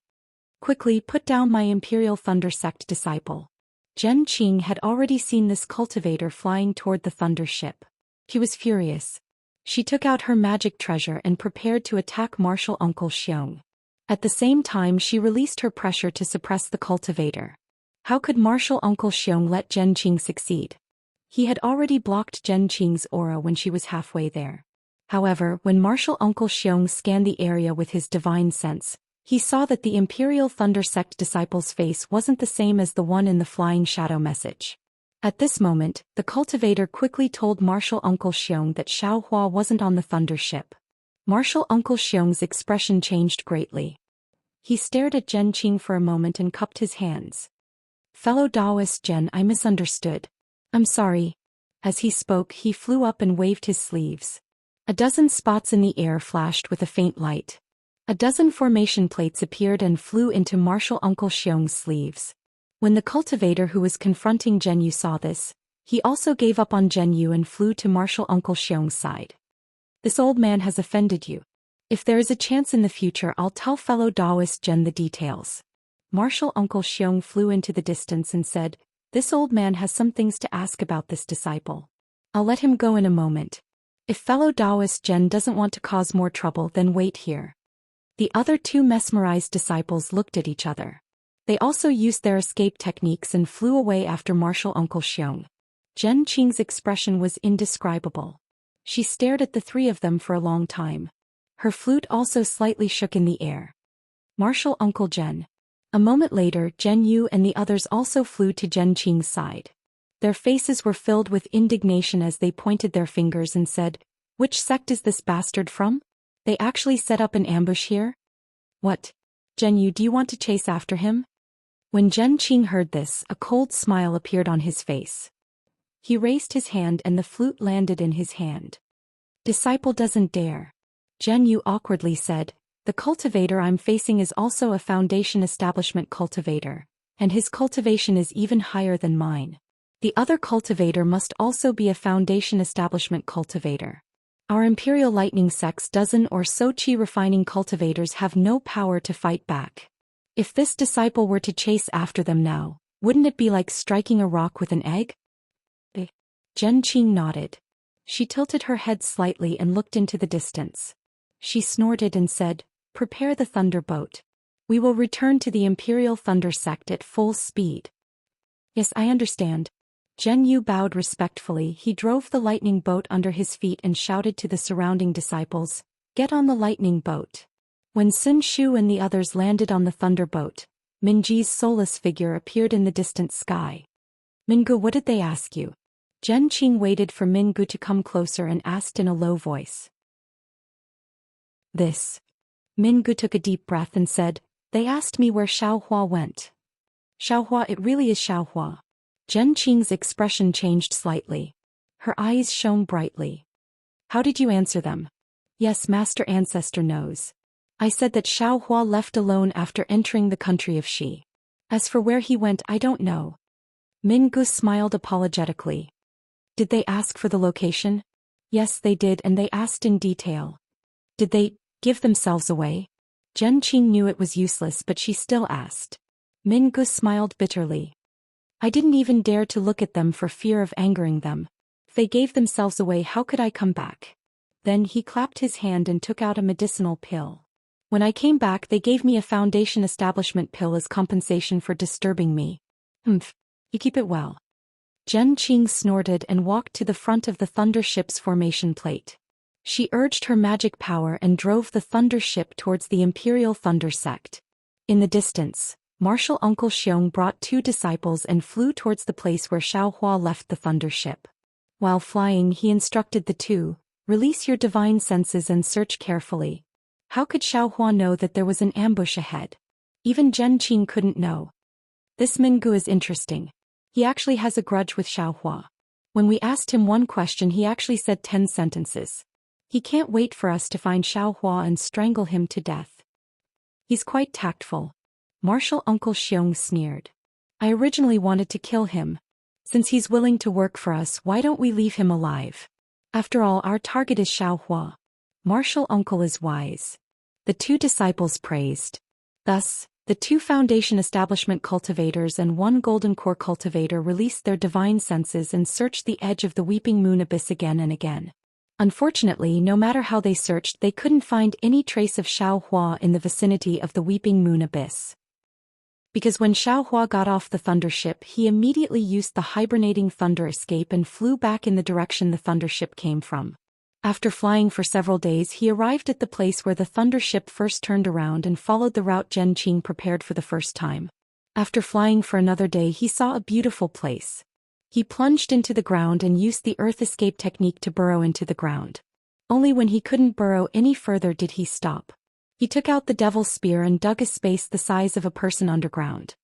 Quickly, put down my Imperial Thunder Sect disciple. Zhen Qing had already seen this cultivator flying toward the thunder ship. She was furious. She took out her magic treasure and prepared to attack Martial Uncle Xiong. At the same time she released her pressure to suppress the cultivator. How could Martial Uncle Xiong let Zhen Qing succeed? He had already blocked Zhen Qing's aura when she was halfway there. However, when Martial Uncle Xiong scanned the area with his divine sense, he saw that the Imperial Thunder Sect disciple's face wasn't the same as the one in the Flying Shadow message. At this moment, the cultivator quickly told Martial Uncle Xiong that Xiaohua wasn't on the Thunder ship. Martial Uncle Xiong's expression changed greatly. He stared at Zhen Qing for a moment and cupped his hands. Fellow Taoist Zhen, I misunderstood. I'm sorry. As he spoke, he flew up and waved his sleeves. A dozen spots in the air flashed with a faint light. A dozen formation plates appeared and flew into Martial Uncle Xiong's sleeves. When the cultivator who was confronting Zhen Yu saw this, he also gave up on Zhen Yu and flew to Martial Uncle Xiong's side. This old man has offended you. If there is a chance in the future, I'll tell fellow Taoist Zhen the details. Martial Uncle Xiong flew into the distance and said, this old man has some things to ask about this disciple. I'll let him go in a moment. If fellow Taoist Zhen doesn't want to cause more trouble, then wait here. The other two mesmerized disciples looked at each other. They also used their escape techniques and flew away after Martial Uncle Xiong. Zhen Qing's expression was indescribable. She stared at the three of them for a long time. Her flute also slightly shook in the air. Martial Uncle Zhen. A moment later, Zhen Yu and the others also flew to Zhen Qing's side. Their faces were filled with indignation as they pointed their fingers and said, which sect is this bastard from? They actually set up an ambush here? What? Zhen Yu, do you want to chase after him? When Zhen Qing heard this, a cold smile appeared on his face. He raised his hand and the flute landed in his hand. Disciple doesn't dare. Zhen Yu awkwardly said, the cultivator I'm facing is also a Foundation Establishment cultivator, and his cultivation is even higher than mine. The other cultivator must also be a Foundation Establishment cultivator. Our Imperial Lightning Sect's dozen or so chi refining cultivators have no power to fight back. If this disciple were to chase after them now, wouldn't it be like striking a rock with an egg? Zhen Qing nodded. She tilted her head slightly and looked into the distance. She snorted and said, prepare the thunderboat. We will return to the Imperial Thunder Sect at full speed. Yes, I understand. Zhen Yu bowed respectfully. He drove the lightning boat under his feet and shouted to the surrounding disciples, get on the lightning boat. When Sun Shu and the others landed on the thunderboat, Minji's soulless figure appeared in the distant sky. Mingu, what did they ask you? Zhen Qing waited for Mingu to come closer and asked in a low voice. This. Mingu took a deep breath and said, they asked me where Xiaohua went. Xiaohua, it really is Xiaohua. Zhen Qing's expression changed slightly. Her eyes shone brightly. How did you answer them? Yes, Master Ancestor knows. I said that Xiaohua left alone after entering the country of Xi. As for where he went, I don't know. Mingu smiled apologetically. Did they ask for the location? Yes, they did, and they asked in detail. Did they give themselves away? Zhen Qing knew it was useless, but she still asked. Mingu smiled bitterly. I didn't even dare to look at them for fear of angering them. If they gave themselves away, how could I come back? Then he clapped his hand and took out a medicinal pill. When I came back, they gave me a Foundation Establishment pill as compensation for disturbing me. Humph. You keep it well. Zhen Qing snorted and walked to the front of the Thunder Ship's formation plate. She urged her magic power and drove the Thunder Ship towards the Imperial Thunder Sect. In the distance, Martial Uncle Xiong brought two disciples and flew towards the place where Xiaohua left the Thunder Ship. While flying, he instructed the two, release your divine senses and search carefully. How could Xiaohua know that there was an ambush ahead? Even Zhen Qing couldn't know. This Mingu is interesting. He actually has a grudge with Xiaohua. When we asked him one question, he actually said 10 sentences. He can't wait for us to find Xiaohua and strangle him to death. He's quite tactful. Martial Uncle Xiong sneered. I originally wanted to kill him. Since he's willing to work for us, why don't we leave him alive? After all, our target is Xiaohua. Martial Uncle is wise. The two disciples praised. Thus, the two Foundation Establishment cultivators and one Golden Core cultivator released their divine senses and searched the edge of the Weeping Moon Abyss again and again. Unfortunately, no matter how they searched, they couldn't find any trace of Xiao Hua in the vicinity of the Weeping Moon Abyss. Because when Xiao Hua got off the thunder ship, he immediately used the hibernating thunder escape and flew back in the direction the thunder ship came from. After flying for several days, he arrived at the place where the thunder ship first turned around and followed the route Zhen Qing prepared for the first time. After flying for another day, he saw a beautiful place. He plunged into the ground and used the earth escape technique to burrow into the ground. Only when he couldn't burrow any further did he stop. He took out the devil's spear and dug a space the size of a person underground.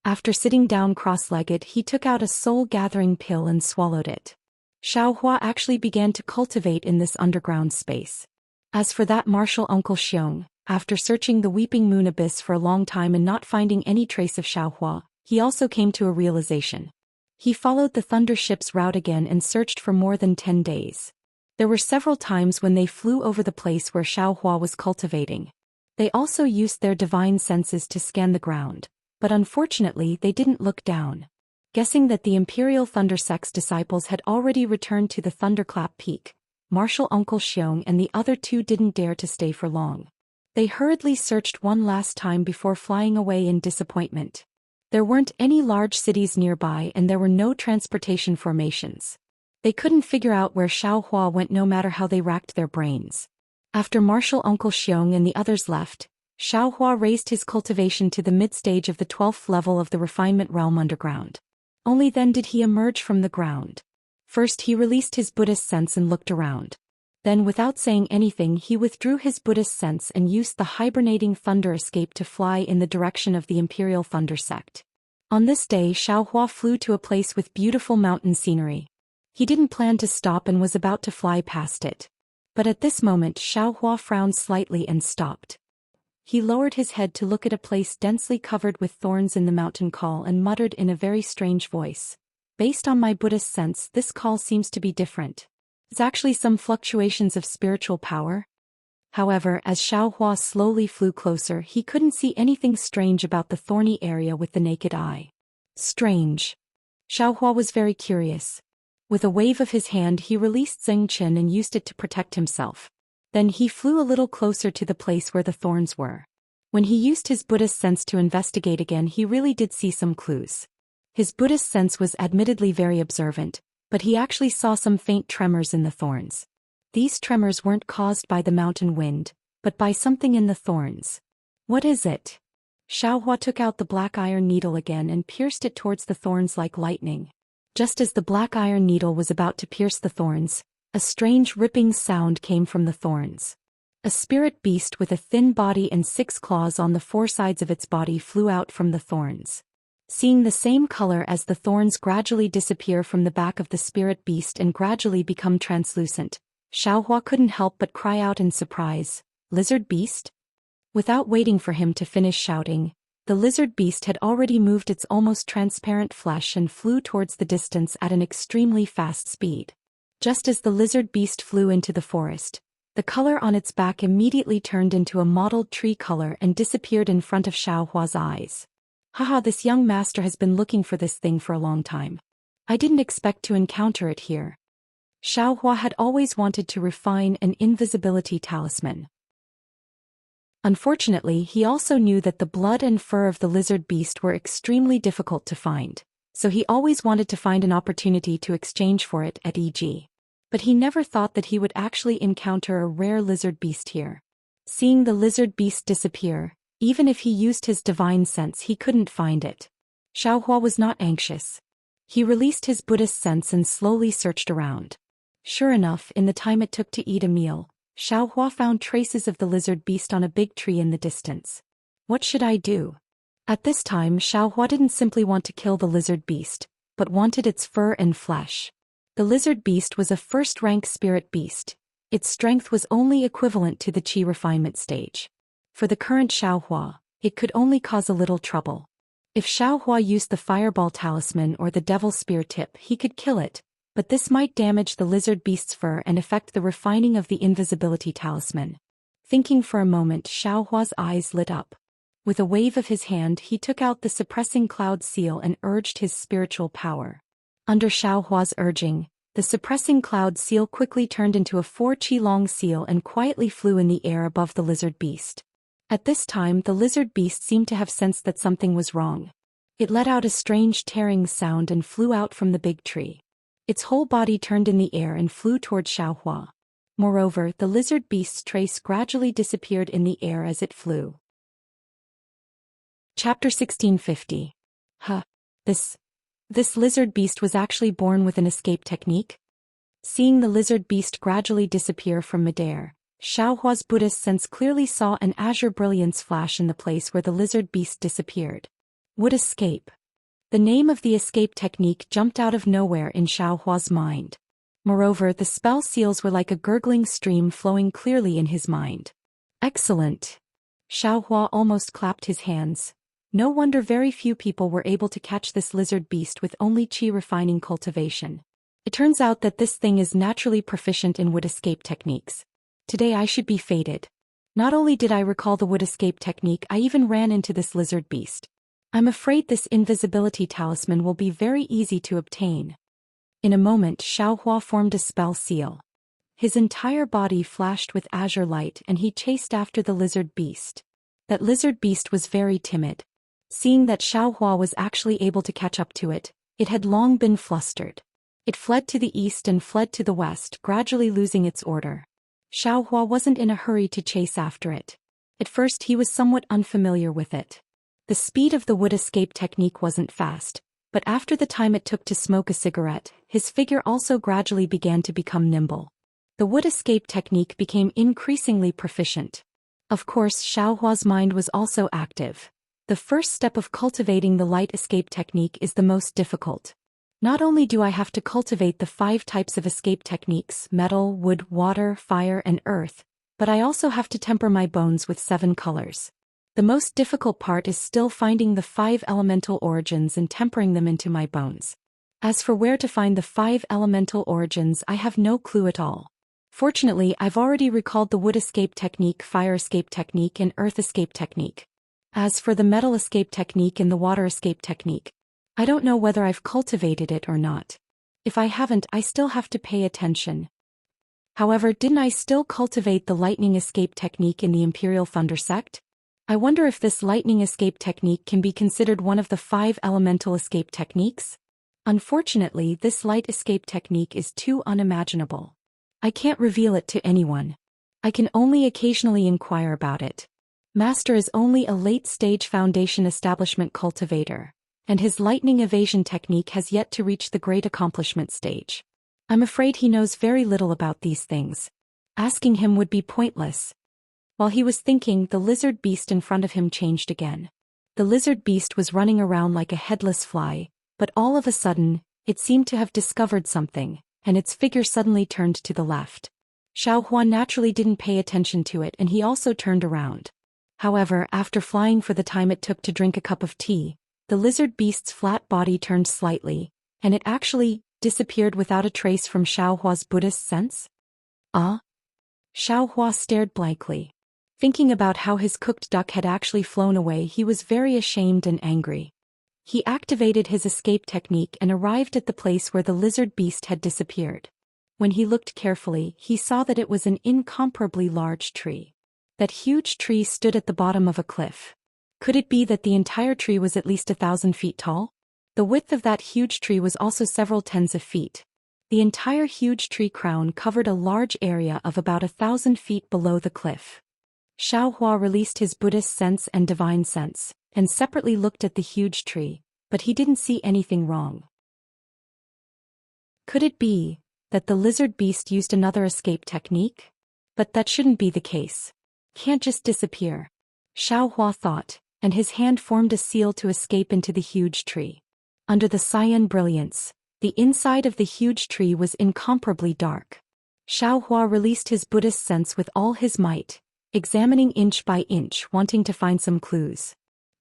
After sitting down cross-legged, he took out a soul-gathering pill and swallowed it. Xiao Hua actually began to cultivate in this underground space. As for that martial Uncle Xiong, after searching the Weeping Moon Abyss for a long time and not finding any trace of Xiao Hua, he also came to a realization. He followed the thunder ship's route again and searched for more than 10 days. There were several times when they flew over the place where Xiao Hua was cultivating. They also used their divine senses to scan the ground, but unfortunately they didn't look down. Guessing that the Imperial Thunder Sect's disciples had already returned to the Thunderclap Peak, Martial Uncle Xiong and the other two didn't dare to stay for long. They hurriedly searched one last time before flying away in disappointment. There weren't any large cities nearby and there were no transportation formations. They couldn't figure out where Xiao Hua went no matter how they racked their brains. After Martial Uncle Xiong and the others left, Xiao Hua raised his cultivation to the mid-stage of the 12th level of the refinement realm underground. Only then did he emerge from the ground. First he released his Buddhist sense and looked around. Then without saying anything he withdrew his Buddhist sense and used the hibernating thunder escape to fly in the direction of the Imperial Thunder Sect. On this day Xiao Hua flew to a place with beautiful mountain scenery. He didn't plan to stop and was about to fly past it. But at this moment Xiao Hua frowned slightly and stopped. He lowered his head to look at a place densely covered with thorns in the mountain call and muttered in a very strange voice. Based on my Buddhist sense, this call seems to be different. It's actually some fluctuations of spiritual power. However, as Xiao Hua slowly flew closer, he couldn't see anything strange about the thorny area with the naked eye. Strange. Xiao Hua was very curious. With a wave of his hand he released Zeng Qin and used it to protect himself. Then he flew a little closer to the place where the thorns were. When he used his Buddhist sense to investigate again, he really did see some clues. His Buddhist sense was admittedly very observant, but he actually saw some faint tremors in the thorns. These tremors weren't caused by the mountain wind, but by something in the thorns. What is it? Xiao Hua took out the black iron needle again and pierced it towards the thorns like lightning. Just as the black iron needle was about to pierce the thorns, a strange ripping sound came from the thorns. A spirit beast with a thin body and 6 claws on the 4 sides of its body flew out from the thorns. Seeing the same color as the thorns gradually disappear from the back of the spirit beast and gradually become translucent, Xiao Hua couldn't help but cry out in surprise, "Lizard beast?" Without waiting for him to finish shouting, the lizard beast had already moved its almost transparent flesh and flew towards the distance at an extremely fast speed. Just as the lizard beast flew into the forest, the color on its back immediately turned into a mottled tree color and disappeared in front of Xiao Hua's eyes. Haha, this young master has been looking for this thing for a long time. I didn't expect to encounter it here. Xiao Hua had always wanted to refine an invisibility talisman. Unfortunately, he also knew that the blood and fur of the lizard beast were extremely difficult to find, so he always wanted to find an opportunity to exchange for it at e.g. But he never thought that he would actually encounter a rare lizard beast here. Seeing the lizard beast disappear, even if he used his divine sense he couldn't find it. Xiao Hua was not anxious. He released his Buddhist sense and slowly searched around. Sure enough, in the time it took to eat a meal, Xiao Hua found traces of the lizard beast on a big tree in the distance. What should I do? At this time Xiao Hua didn't simply want to kill the lizard beast, but wanted its fur and flesh. The lizard beast was a first-rank spirit beast. Its strength was only equivalent to the qi refinement stage. For the current Xiao Hua, it could only cause a little trouble. If Xiao Hua used the fireball talisman or the devil spear tip, he could kill it, but this might damage the lizard beast's fur and affect the refining of the invisibility talisman. Thinking for a moment, Xiao Hua's eyes lit up. With a wave of his hand he took out the suppressing cloud seal and urged his spiritual power. Under Xiao Hua's urging, The suppressing cloud seal quickly turned into a 4-chi-long seal and quietly flew in the air above the lizard beast. At this time the lizard beast seemed to have sensed that something was wrong. It let out a strange tearing sound and flew out from the big tree. Its whole body turned in the air and flew toward Xiaohua. Moreover, the lizard beast's trace gradually disappeared in the air as it flew. Chapter 1650. This lizard beast was actually born with an escape technique? Seeing the lizard beast gradually disappear from midair, Xiaohua's Buddhist sense clearly saw an azure brilliance flash in the place where the lizard beast disappeared. Would escape. The name of the escape technique jumped out of nowhere in Xiaohua's mind. Moreover, the spell seals were like a gurgling stream flowing clearly in his mind. Excellent. Xiaohua almost clapped his hands. No wonder very few people were able to catch this lizard beast with only chi refining cultivation. It turns out that this thing is naturally proficient in wood escape techniques. Today I should be fated. Not only did I recall the wood escape technique, I even ran into this lizard beast. I'm afraid this invisibility talisman will be very easy to obtain. In a moment Xiaohua formed a spell seal. His entire body flashed with azure light and he chased after the lizard beast. That lizard beast was very timid. Seeing that Xiaohua was actually able to catch up to it, it had long been flustered. It fled to the east and fled to the west, gradually losing its order. Xiaohua wasn't in a hurry to chase after it. At first he was somewhat unfamiliar with it. The speed of the wood escape technique wasn't fast, but after the time it took to smoke a cigarette, his figure also gradually began to become nimble. The wood escape technique became increasingly proficient. Of course, Xiaohua's mind was also active. The first step of cultivating the light escape technique is the most difficult. Not only do I have to cultivate the 5 types of escape techniques, metal, wood, water, fire, and earth, but I also have to temper my bones with 7 colors. The most difficult part is still finding the 5 elemental origins and tempering them into my bones. As for where to find the 5 elemental origins, I have no clue at all. Fortunately, I've already recalled the wood escape technique, fire escape technique, and earth escape technique. As for the metal escape technique and the water escape technique, I don't know whether I've cultivated it or not. If I haven't, I still have to pay attention. However, didn't I still cultivate the lightning escape technique in the Imperial Thunder sect? I wonder if this lightning escape technique can be considered one of the 5 elemental escape techniques? Unfortunately, this light escape technique is too unimaginable. I can't reveal it to anyone. I can only occasionally inquire about it. Master is only a late-stage foundation establishment cultivator, and his lightning evasion technique has yet to reach the great accomplishment stage. I'm afraid he knows very little about these things. Asking him would be pointless. While he was thinking, the lizard beast in front of him changed again. The lizard beast was running around like a headless fly, but all of a sudden, it seemed to have discovered something, and its figure suddenly turned to the left. Xiaohua naturally didn't pay attention to it and he also turned around. However, after flying for the time it took to drink a cup of tea, the lizard beast's flat body turned slightly, and it actually disappeared without a trace from Xiaohua's Buddhist sense? Xiaohua stared blankly. Thinking about how his cooked duck had actually flown away, he was very ashamed and angry. He activated his escape technique and arrived at the place where the lizard beast had disappeared. When he looked carefully, he saw that it was an incomparably large tree. That huge tree stood at the bottom of a cliff. Could it be that the entire tree was at least 1,000 feet tall? The width of that huge tree was also several tens of feet. The entire huge tree crown covered a large area of about 1,000 feet below the cliff. Xiaohua released his Buddhist sense and divine sense, and separately looked at the huge tree, but he didn't see anything wrong. Could it be that the lizard beast used another escape technique? But that shouldn't be the case. Can't just disappear. Xiaohua thought, and his hand formed a seal to escape into the huge tree. Under the cyan brilliance, the inside of the huge tree was incomparably dark. Xiaohua released his Buddhist sense with all his might, examining inch by inch, wanting to find some clues.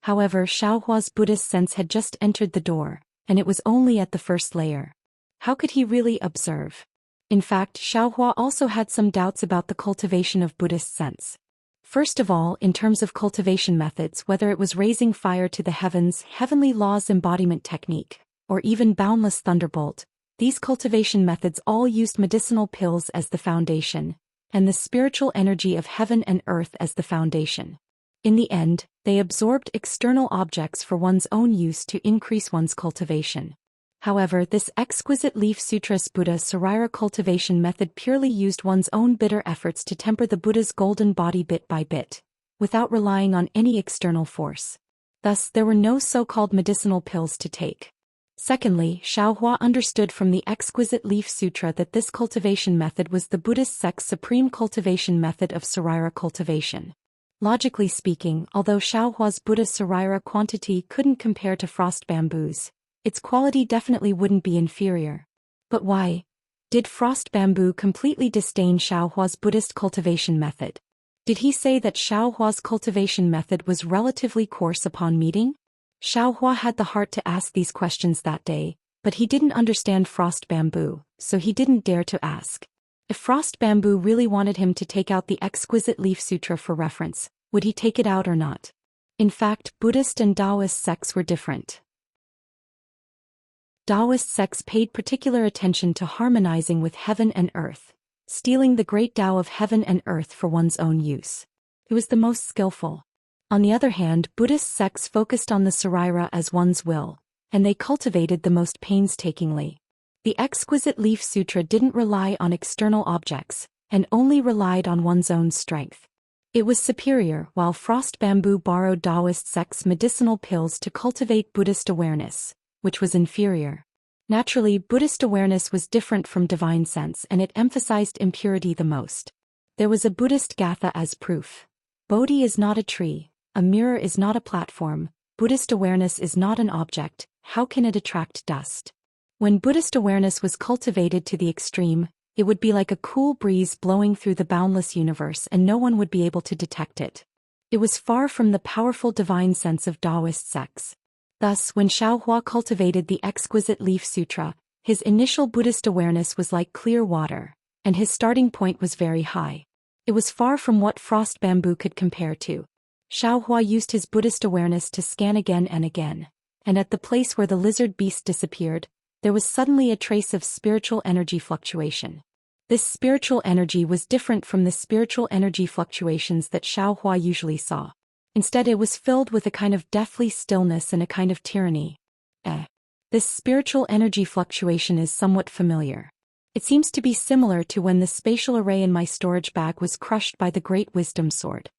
However, Xiaohua's Buddhist sense had just entered the door, and it was only at the first layer. How could he really observe? In fact, Xiaohua also had some doubts about the cultivation of Buddhist sense. First of all, in terms of cultivation methods, whether it was raising fire to the heavens, heavenly laws embodiment technique, or even boundless thunderbolt, These cultivation methods all used medicinal pills as the foundation, and the spiritual energy of heaven and earth as the foundation. In the end, they absorbed external objects for one's own use to increase one's cultivation. However, this exquisite leaf sutras Buddha Sarira cultivation method purely used one's own bitter efforts to temper the Buddha's golden body bit by bit, without relying on any external force. Thus, there were no so-called medicinal pills to take. Secondly, Xiaohua understood from the exquisite leaf sutra that this cultivation method was the Buddhist sect's supreme cultivation method of Sarira cultivation. Logically speaking, although Xiaohua's Buddha Sarira quantity couldn't compare to frost bamboos, its quality definitely wouldn't be inferior. But why? Did frost bamboo completely disdain Xiaohua's Buddhist cultivation method? Did he say that Xiaohua's cultivation method was relatively coarse upon meeting? Xiaohua had the heart to ask these questions that day, but he didn't understand frost bamboo, so he didn't dare to ask. If frost bamboo really wanted him to take out the exquisite leaf sutra for reference, would he take it out or not? In fact, Buddhist and Taoist sects were different. Taoist sects paid particular attention to harmonizing with heaven and earth, stealing the great Tao of heaven and earth for one's own use. It was the most skillful. On the other hand, Buddhist sects focused on the Sarira as one's will, and they cultivated the most painstakingly. The exquisite leaf sutra didn't rely on external objects, and only relied on one's own strength. It was superior, while frost bamboo borrowed Taoist sects' medicinal pills to cultivate Buddhist awareness, which was inferior. Naturally, Buddhist awareness was different from divine sense and it emphasized impurity the most. There was a Buddhist gatha as proof. Bodhi is not a tree, a mirror is not a platform, Buddhist awareness is not an object, how can it attract dust? When Buddhist awareness was cultivated to the extreme, it would be like a cool breeze blowing through the boundless universe and no one would be able to detect it. It was far from the powerful divine sense of Taoist sects. Thus, when Xiaohua cultivated the exquisite leaf sutra, his initial Buddhist awareness was like clear water, and his starting point was very high. It was far from what frost bamboo could compare to. Xiaohua used his Buddhist awareness to scan again and again, and at the place where the lizard beast disappeared, there was suddenly a trace of spiritual energy fluctuation. This spiritual energy was different from the spiritual energy fluctuations that Xiaohua usually saw. Instead, it was filled with a kind of deathly stillness and a kind of tyranny. This spiritual energy fluctuation is somewhat familiar. It seems to be similar to when the spatial array in my storage bag was crushed by the great wisdom sword.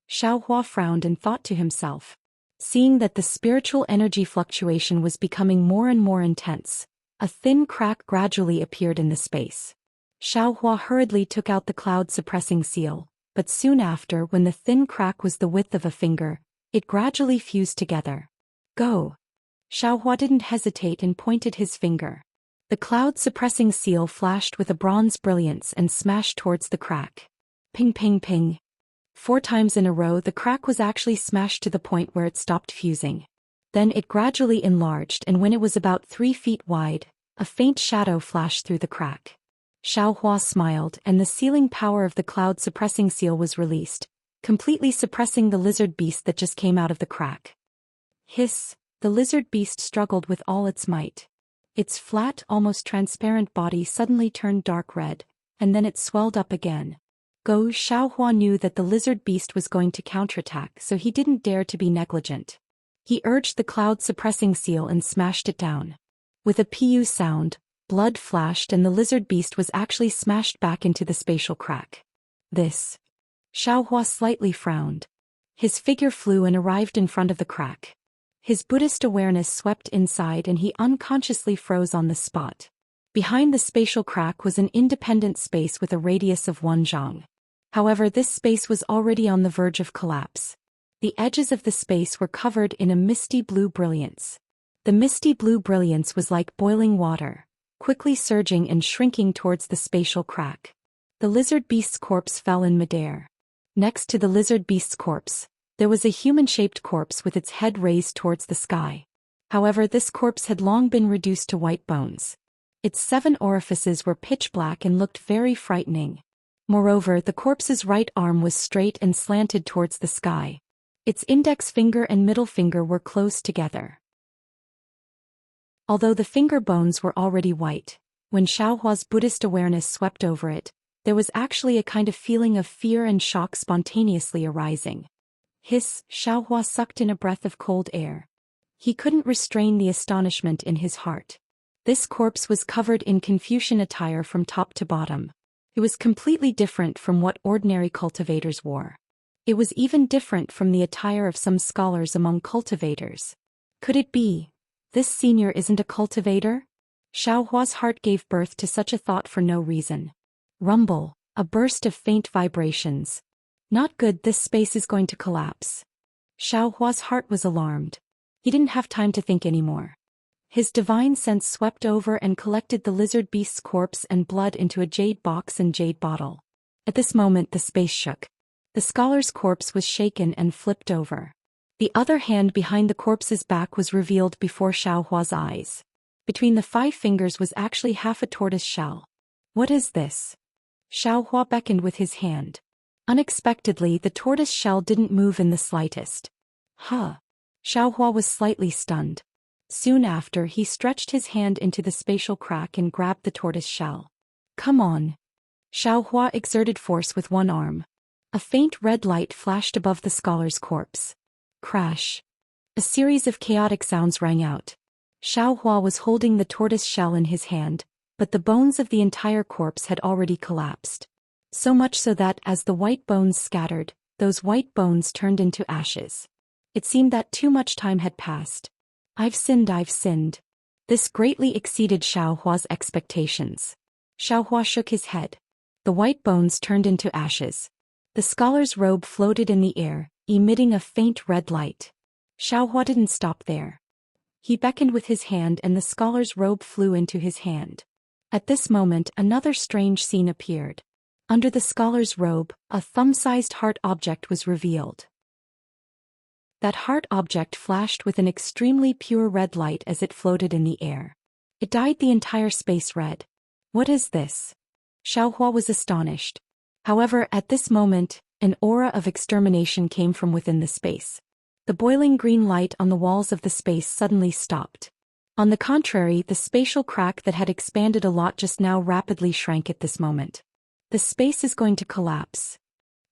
Xiaohua frowned and thought to himself. Seeing that the spiritual energy fluctuation was becoming more and more intense, a thin crack gradually appeared in the space. Xiaohua hurriedly took out the cloud-suppressing seal, but soon after, when the thin crack was the width of a finger, it gradually fused together. Go! Xiaohua didn't hesitate and pointed his finger. The cloud-suppressing seal flashed with a bronze brilliance and smashed towards the crack. Ping ping ping. 4 times in a row the crack was actually smashed to the point where it stopped fusing. Then it gradually enlarged and when it was about 3 feet wide, a faint shadow flashed through the crack. Xiaohua smiled and the sealing power of the cloud-suppressing seal was released, completely suppressing the lizard beast that just came out of the crack. Hiss! The lizard beast struggled with all its might. Its flat, almost transparent body suddenly turned dark red, and then it swelled up again. Xiaohua knew that the lizard beast was going to counterattack, so he didn't dare to be negligent. He urged the cloud-suppressing seal and smashed it down. With a pu sound, blood flashed and the lizard beast was actually smashed back into the spatial crack. This. Xiaohua slightly frowned. His figure flew and arrived in front of the crack. His Buddhist awareness swept inside and he unconsciously froze on the spot. Behind the spatial crack was an independent space with a radius of 1 zhang. However, this space was already on the verge of collapse. The edges of the space were covered in a misty blue brilliance. The misty blue brilliance was like boiling water, quickly surging and shrinking towards the spatial crack. The lizard beast's corpse fell in midair. Next to the lizard beast's corpse, there was a human-shaped corpse with its head raised towards the sky. However, this corpse had long been reduced to white bones. Its 7 orifices were pitch black and looked very frightening. Moreover, the corpse's right arm was straight and slanted towards the sky. Its index finger and middle finger were close together. Although the finger bones were already white, when Xiaohua's Buddhist awareness swept over it, there was actually a kind of feeling of fear and shock spontaneously arising. Hiss, Xiaohua sucked in a breath of cold air. He couldn't restrain the astonishment in his heart. This corpse was covered in Confucian attire from top to bottom. It was completely different from what ordinary cultivators wore. It was even different from the attire of some scholars among cultivators. Could it be? This senior isn't a cultivator? Xiaohua's heart gave birth to such a thought for no reason. Rumble, a burst of faint vibrations. Not good, this space is going to collapse. Xiaohua's heart was alarmed. He didn't have time to think anymore. His divine sense swept over and collected the lizard beast's corpse and blood into a jade box and jade bottle. At this moment the space shook. The scholar's corpse was shaken and flipped over. The other hand behind the corpse's back was revealed before Xiaohua's eyes. Between the 5 fingers was actually half a tortoise shell. What is this? Xiaohua beckoned with his hand. Unexpectedly, the tortoise shell didn't move in the slightest. Huh. Xiaohua was slightly stunned. Soon after, he stretched his hand into the spatial crack and grabbed the tortoise shell. Come on. Xiaohua exerted force with one arm. A faint red light flashed above the scholar's corpse. Crash. A series of chaotic sounds rang out. Xiaohua was holding the tortoise shell in his hand, but the bones of the entire corpse had already collapsed. So much so that as the white bones scattered, those white bones turned into ashes. It seemed that too much time had passed. I've sinned. This greatly exceeded Xiaohua's expectations. Xiaohua shook his head. The white bones turned into ashes. The scholar's robe floated in the air, emitting a faint red light. Xiaohua didn't stop there. He beckoned with his hand and the scholar's robe flew into his hand. At this moment another strange scene appeared. Under the scholar's robe, a thumb-sized heart object was revealed. That heart object flashed with an extremely pure red light as it floated in the air. It dyed the entire space red. What is this? Xiaohua was astonished. However, at this moment, an aura of extermination came from within the space. The boiling green light on the walls of the space suddenly stopped. On the contrary, the spatial crack that had expanded a lot just now rapidly shrank at this moment. The space is going to collapse.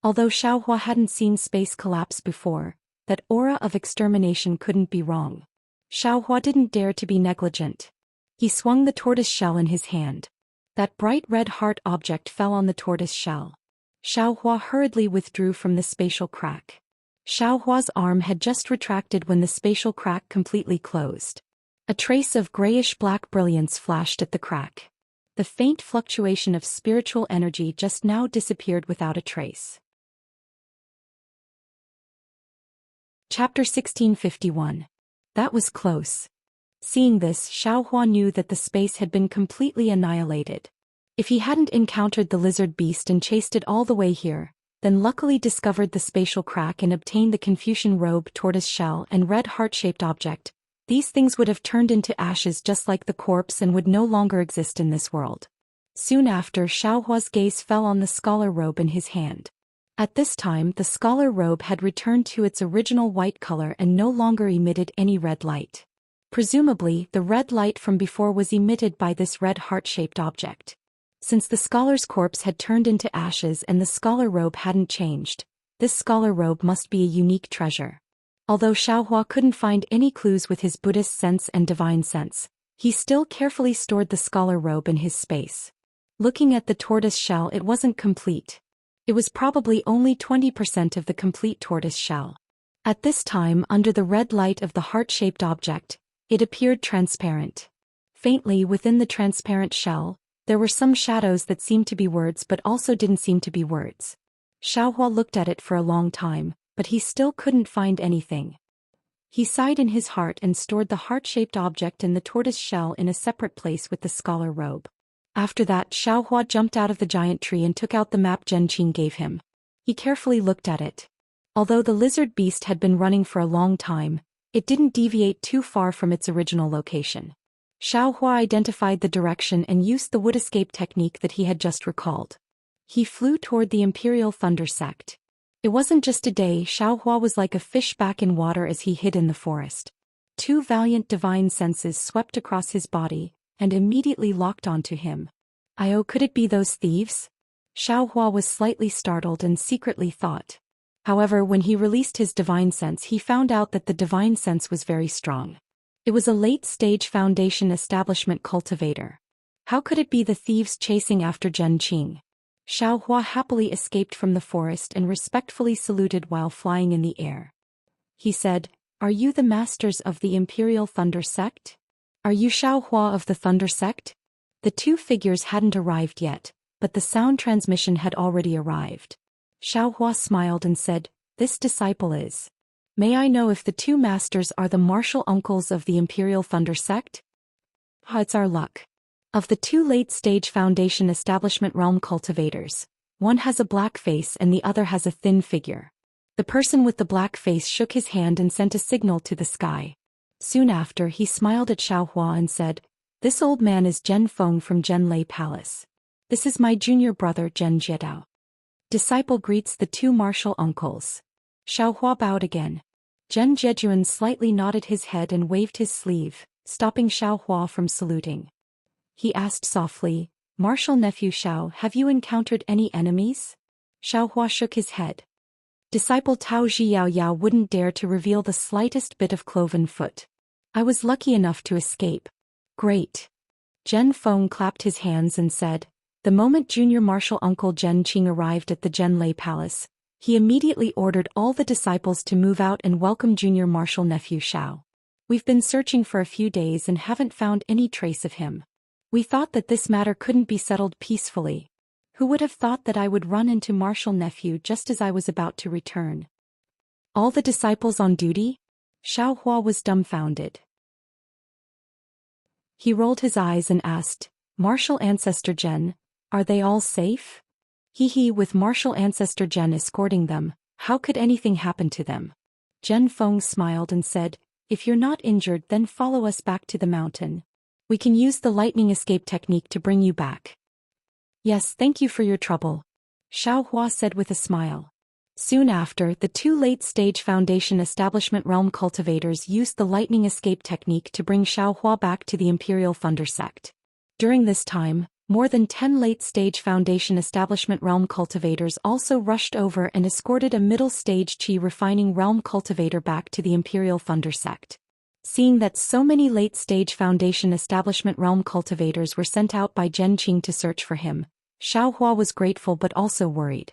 Although Xiaohua hadn't seen space collapse before, that aura of extermination couldn't be wrong. Xiaohua didn't dare to be negligent. He swung the tortoise shell in his hand. That bright red heart object fell on the tortoise shell. Xiaohua hurriedly withdrew from the spatial crack. Xiaohua's arm had just retracted when the spatial crack completely closed. A trace of grayish-black brilliance flashed at the crack. The faint fluctuation of spiritual energy just now disappeared without a trace. Chapter 1651. That was close. Seeing this, Xiaohua knew that the space had been completely annihilated. If he hadn't encountered the lizard beast and chased it all the way here, then luckily discovered the spatial crack and obtained the Confucian robe, tortoise shell, and red heart-shaped object, these things would have turned into ashes just like the corpse and would no longer exist in this world. Soon after, Xiaohua's gaze fell on the scholar robe in his hand. At this time, the scholar robe had returned to its original white color and no longer emitted any red light. Presumably, the red light from before was emitted by this red heart-shaped object. Since the scholar's corpse had turned into ashes and the scholar robe hadn't changed, this scholar robe must be a unique treasure. Although Xiaohua couldn't find any clues with his Buddhist sense and divine sense, he still carefully stored the scholar robe in his space. Looking at the tortoise shell, it wasn't complete. It was probably only 20% of the complete tortoise shell. At this time, under the red light of the heart-shaped object, it appeared transparent. Faintly within the transparent shell, there were some shadows that seemed to be words but also didn't seem to be words. Xiaohua looked at it for a long time, but he still couldn't find anything. He sighed in his heart and stored the heart-shaped object in the tortoise shell in a separate place with the scholar robe. After that, Xiaohua jumped out of the giant tree and took out the map Zhenqing gave him. He carefully looked at it. Although the lizard beast had been running for a long time, it didn't deviate too far from its original location. Xiaohua identified the direction and used the wood escape technique that he had just recalled. He flew toward the Imperial Thunder Sect. It wasn't just a day, Xiaohua was like a fish back in water as he hid in the forest. Two valiant divine senses swept across his body, and immediately locked onto him. Could it be those thieves? Xiaohua was slightly startled and secretly thought. However, when he released his divine sense, he found out that the divine sense was very strong. It was a late-stage Foundation establishment cultivator. How could it be the thieves chasing after Zhen Qing? Xiaohua happily escaped from the forest and respectfully saluted while flying in the air. He said, "Are you the masters of the Imperial Thunder Sect? Are you Xiaohua of the Thunder Sect?" The two figures hadn't arrived yet, but the sound transmission had already arrived. Xiaohua smiled and said, "This disciple is. May I know if the two masters are the martial uncles of the Imperial Thunder Sect?" It's our luck. Of the two late-stage Foundation establishment realm cultivators, one has a black face and the other has a thin figure. The person with the black face shook his hand and sent a signal to the sky. Soon after, he smiled at Xiaohua and said, "This old man is Zhen Feng from Zhenlei Palace. This is my junior brother Zhen Jiedao." Disciple greets the two martial uncles. Xiaohua bowed again. Zhen Jiejuan slightly nodded his head and waved his sleeve, stopping Xiaohua from saluting. He asked softly, "Martial nephew Xiao, have you encountered any enemies?" Xiaohua shook his head. Disciple Tao Zhiyao wouldn't dare to reveal the slightest bit of cloven foot. "I was lucky enough to escape." "Great." Zhen Feng clapped his hands and said, "The moment junior martial uncle Zhen Qing arrived at the Zhenlei Palace, he immediately ordered all the disciples to move out and welcome junior martial nephew Xiao. We've been searching for a few days and haven't found any trace of him. We thought that this matter couldn't be settled peacefully. Who would have thought that I would run into martial nephew just as I was about to return?" "All the disciples on duty?" Xiaohua was dumbfounded. He rolled his eyes and asked, "Martial Ancestor Zhen, are they all safe?" With Martial Ancestor Zhen escorting them, how could anything happen to them?" Zhen Feng smiled and said, "If you're not injured, then follow us back to the mountain. We can use the lightning escape technique to bring you back." "Yes, thank you for your trouble," Xiaohua said with a smile. Soon after, the two late-stage Foundation establishment realm cultivators used the lightning escape technique to bring Xiaohua back to the Imperial Thunder Sect. During this time, more than 10 late-stage Foundation establishment realm cultivators also rushed over and escorted a middle-stage Qi refining realm cultivator back to the Imperial Thunder Sect. Seeing that so many late-stage Foundation establishment realm cultivators were sent out by Zhen Qing to search for him, Xiaohua was grateful but also worried.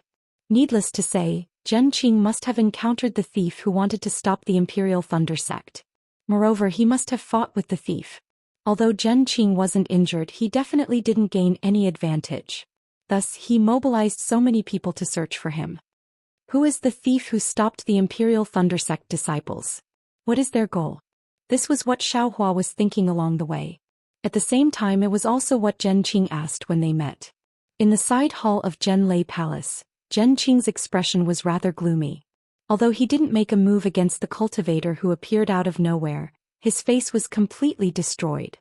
Needless to say, Zhen Qing must have encountered the thief who wanted to stop the Imperial Thunder Sect. Moreover, he must have fought with the thief. Although Zhen Qing wasn't injured, he definitely didn't gain any advantage. Thus, he mobilized so many people to search for him. Who is the thief who stopped the Imperial Thunder Sect disciples? What is their goal? This was what Xiaohua was thinking along the way. At the same time, it was also what Zhen Qing asked when they met. In the side hall of Zhenlei Palace, Zhen Qing's expression was rather gloomy. Although he didn't make a move against the cultivator who appeared out of nowhere, his face was completely destroyed.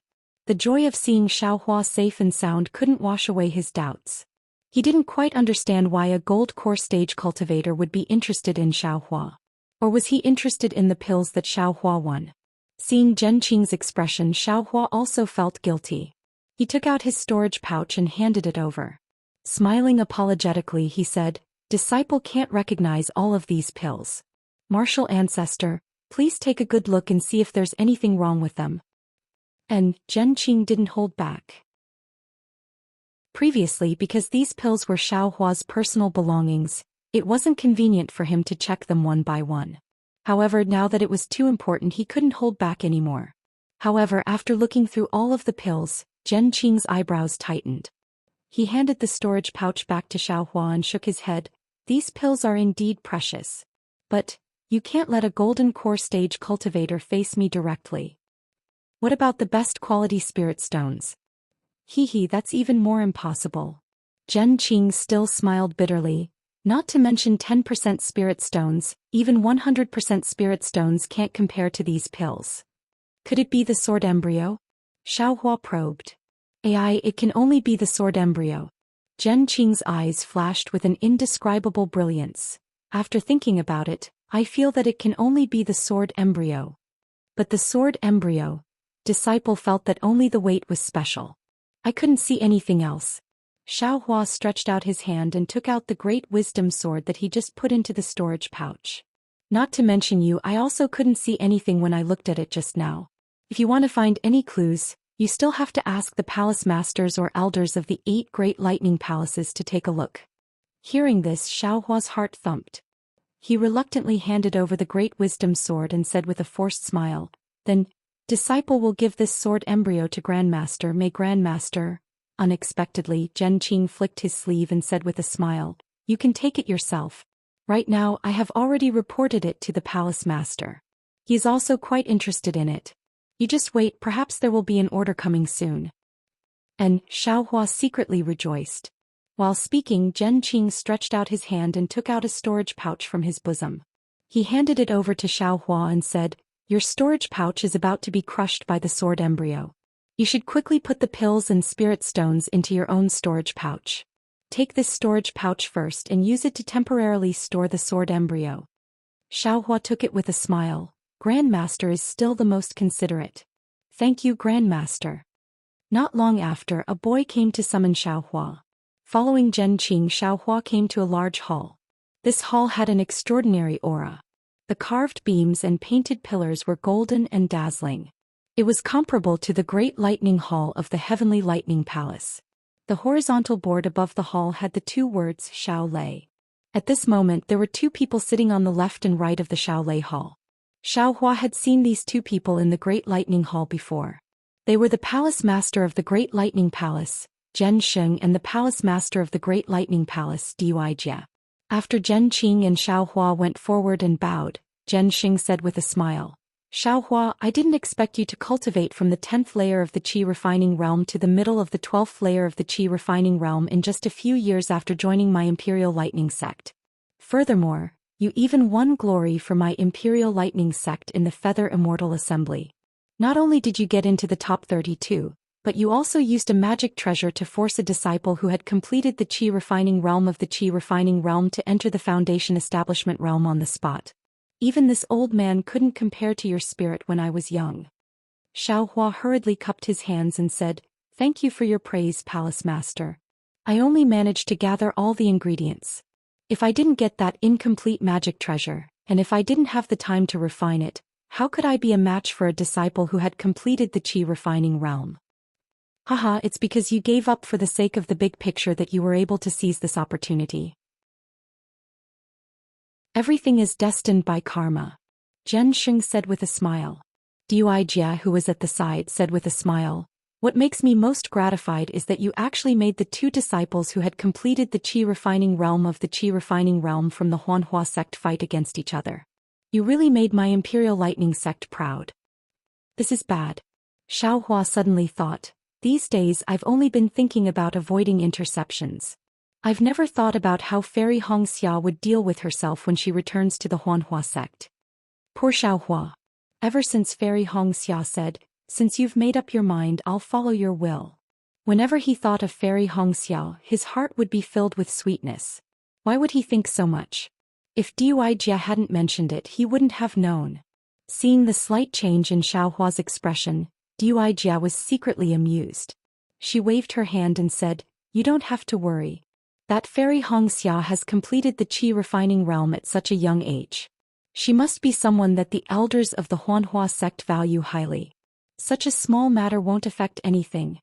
The joy of seeing Xiaohua safe and sound couldn't wash away his doubts. He didn't quite understand why a gold core stage cultivator would be interested in Xiaohua. Or was he interested in the pills that Xiaohua won? Seeing Zhen Qing's expression, Xiaohua also felt guilty. He took out his storage pouch and handed it over. Smiling apologetically, he said, "Disciple can't recognize all of these pills. Martial Ancestor, please take a good look and see if there's anything wrong with them." And Zhen Qing didn't hold back. Previously, because these pills were Xiaohua's personal belongings, it wasn't convenient for him to check them one by one. However, now that it was too important, he couldn't hold back anymore. However, after looking through all of the pills, Zhen Qing's eyebrows tightened. He handed the storage pouch back to Xiaohua and shook his head. "These pills are indeed precious. But you can't let a golden core stage cultivator face me directly. What about the best quality spirit stones?" That's even more impossible." Zhen Qing still smiled bitterly. "Not to mention 10% spirit stones, even 100% spirit stones can't compare to these pills. Could it be the sword embryo?" Xiaohua probed. It can only be the sword embryo." Zhen Qing's eyes flashed with an indescribable brilliance. "After thinking about it, I feel that it can only be the sword embryo." But the sword embryo disciple felt that only the weight was special. I couldn't see anything else. Xiaohua stretched out his hand and took out the great wisdom sword that he just put into the storage pouch. Not to mention you, I also couldn't see anything when I looked at it just now. If you want to find any clues, you still have to ask the palace masters or elders of the 8 great lightning palaces to take a look. Hearing this, Xiaohua's heart thumped. He reluctantly handed over the great wisdom sword and said with a forced smile, "Then, disciple will give this sword embryo to Grandmaster. May Grandmaster..." Unexpectedly, Zhenqing flicked his sleeve and said with a smile, "You can take it yourself. Right now I have already reported it to the palace master. He is also quite interested in it. You just wait, perhaps there will be an order coming soon." And Xiaohua secretly rejoiced. While speaking, Zhenqing stretched out his hand and took out a storage pouch from his bosom. He handed it over to Xiaohua and said, "Your storage pouch is about to be crushed by the sword embryo. You should quickly put the pills and spirit stones into your own storage pouch. Take this storage pouch first and use it to temporarily store the sword embryo." Xiaohua took it with a smile. "Grandmaster is still the most considerate. Thank you, Grandmaster." Not long after, a boy came to summon Xiaohua. Following Zhenqing, Xiaohua came to a large hall. This hall had an extraordinary aura. The carved beams and painted pillars were golden and dazzling. It was comparable to the Great Lightning Hall of the Heavenly Lightning Palace. The horizontal board above the hall had the 2 words Xiao Lei. At this moment there were 2 people sitting on the left and right of the Xiao Lei Hall. Xiaohua had seen these 2 people in the Great Lightning Hall before. They were the Palace Master of the Great Lightning Palace, Zhensheng, and the Palace Master of the Great Lightning Palace, Duijie. After Zhenqing and Xiaohua went forward and bowed, Zhensheng said with a smile, "Xiaohua, I didn't expect you to cultivate from the 10th layer of the Qi refining realm to the middle of the 12th layer of the Qi refining realm in just a few years after joining my Imperial Lightning Sect. Furthermore, you even won glory for my Imperial Lightning Sect in the Feather Immortal Assembly. Not only did you get into the top 32, but you also used a magic treasure to force a disciple who had completed the Qi refining realm of the Qi refining realm to enter the Foundation Establishment realm on the spot. Even this old man couldn't compare to your spirit when I was young." Xiaohua hurriedly cupped his hands and said, "Thank you for your praise, Palace Master. I only managed to gather all the ingredients. If I didn't get that incomplete magic treasure, and if I didn't have the time to refine it, how could I be a match for a disciple who had completed the Qi refining realm? Haha, it's because you gave up for the sake of the big picture that you were able to seize this opportunity. Everything is destined by karma," Zhensheng said with a smile. Duijie, who was at the side, said with a smile, "What makes me most gratified is that you actually made the 2 disciples who had completed the Qi refining realm of the Qi refining realm from the Huanhua sect fight against each other. You really made my Imperial Lightning Sect proud." "This is bad," Xiaohua suddenly thought. "These days I've only been thinking about avoiding interceptions. I've never thought about how Fairy Hongxia would deal with herself when she returns to the Huanhua sect. Poor Xiaohua. Ever since Fairy Hongxia said, 'Since you've made up your mind, I'll follow your will.' Whenever he thought of Fairy Hongxia, his heart would be filled with sweetness. Why would he think so much? If Duijie hadn't mentioned it, he wouldn't have known." Seeing the slight change in Xiaohua's expression, Duijie was secretly amused. She waved her hand and said, "You don't have to worry. That Fairy Hongxia has completed the Qi refining realm at such a young age. She must be someone that the elders of the Huanhua sect value highly. Such a small matter won't affect anything."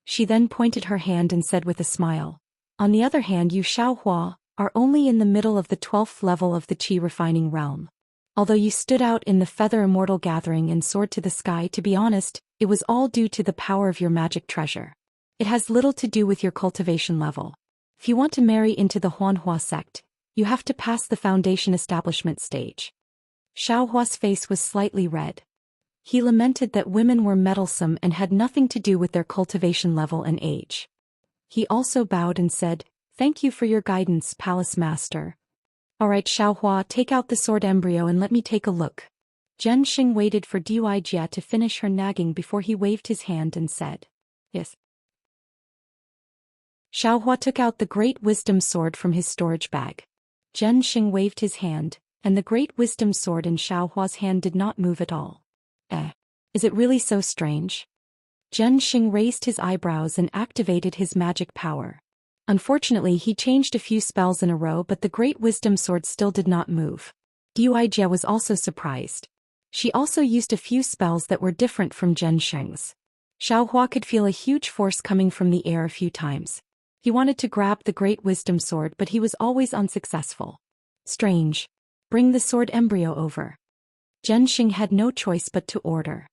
She then pointed her hand and said with a smile, "On the other hand, you Xiaohua are only in the middle of the 12th level of the Qi refining realm. Although you stood out in the Feather Immortal Gathering and soared to the sky, to be honest, it was all due to the power of your magic treasure. It has little to do with your cultivation level. If you want to marry into the Huanhua sect, you have to pass the Foundation Establishment stage." Xiaohua's face was slightly red. He lamented that women were meddlesome and had nothing to do with their cultivation level and age. He also bowed and said, "Thank you for your guidance, Palace Master. Alright Xiaohua, take out the sword embryo and let me take a look." Zhensheng waited for Duijie to finish her nagging before he waved his hand and said, "Yes." Xiaohua took out the Great Wisdom Sword from his storage bag. Zhensheng waved his hand, and the Great Wisdom Sword in Xiaohua's hand did not move at all. Eh. Is it really so strange? Zhenxing raised his eyebrows and activated his magic power. Unfortunately, he changed a few spells in a row, but the Great Wisdom Sword still did not move. Duijie was also surprised. She also used a few spells that were different from Zhenxing's. Xiaohua could feel a huge force coming from the air a few times. He wanted to grab the Great Wisdom Sword, but he was always unsuccessful. Strange. Bring the sword embryo over. Zhenxing had no choice but to order.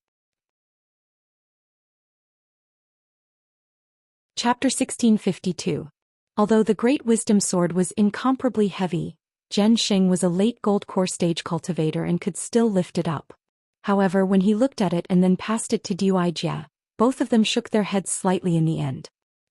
Chapter 1652. Although the Great Wisdom Sword was incomparably heavy, Zhenxing was a late gold core stage cultivator and could still lift it up. However, when he looked at it and then passed it to Duijie, both of them shook their heads slightly in the end.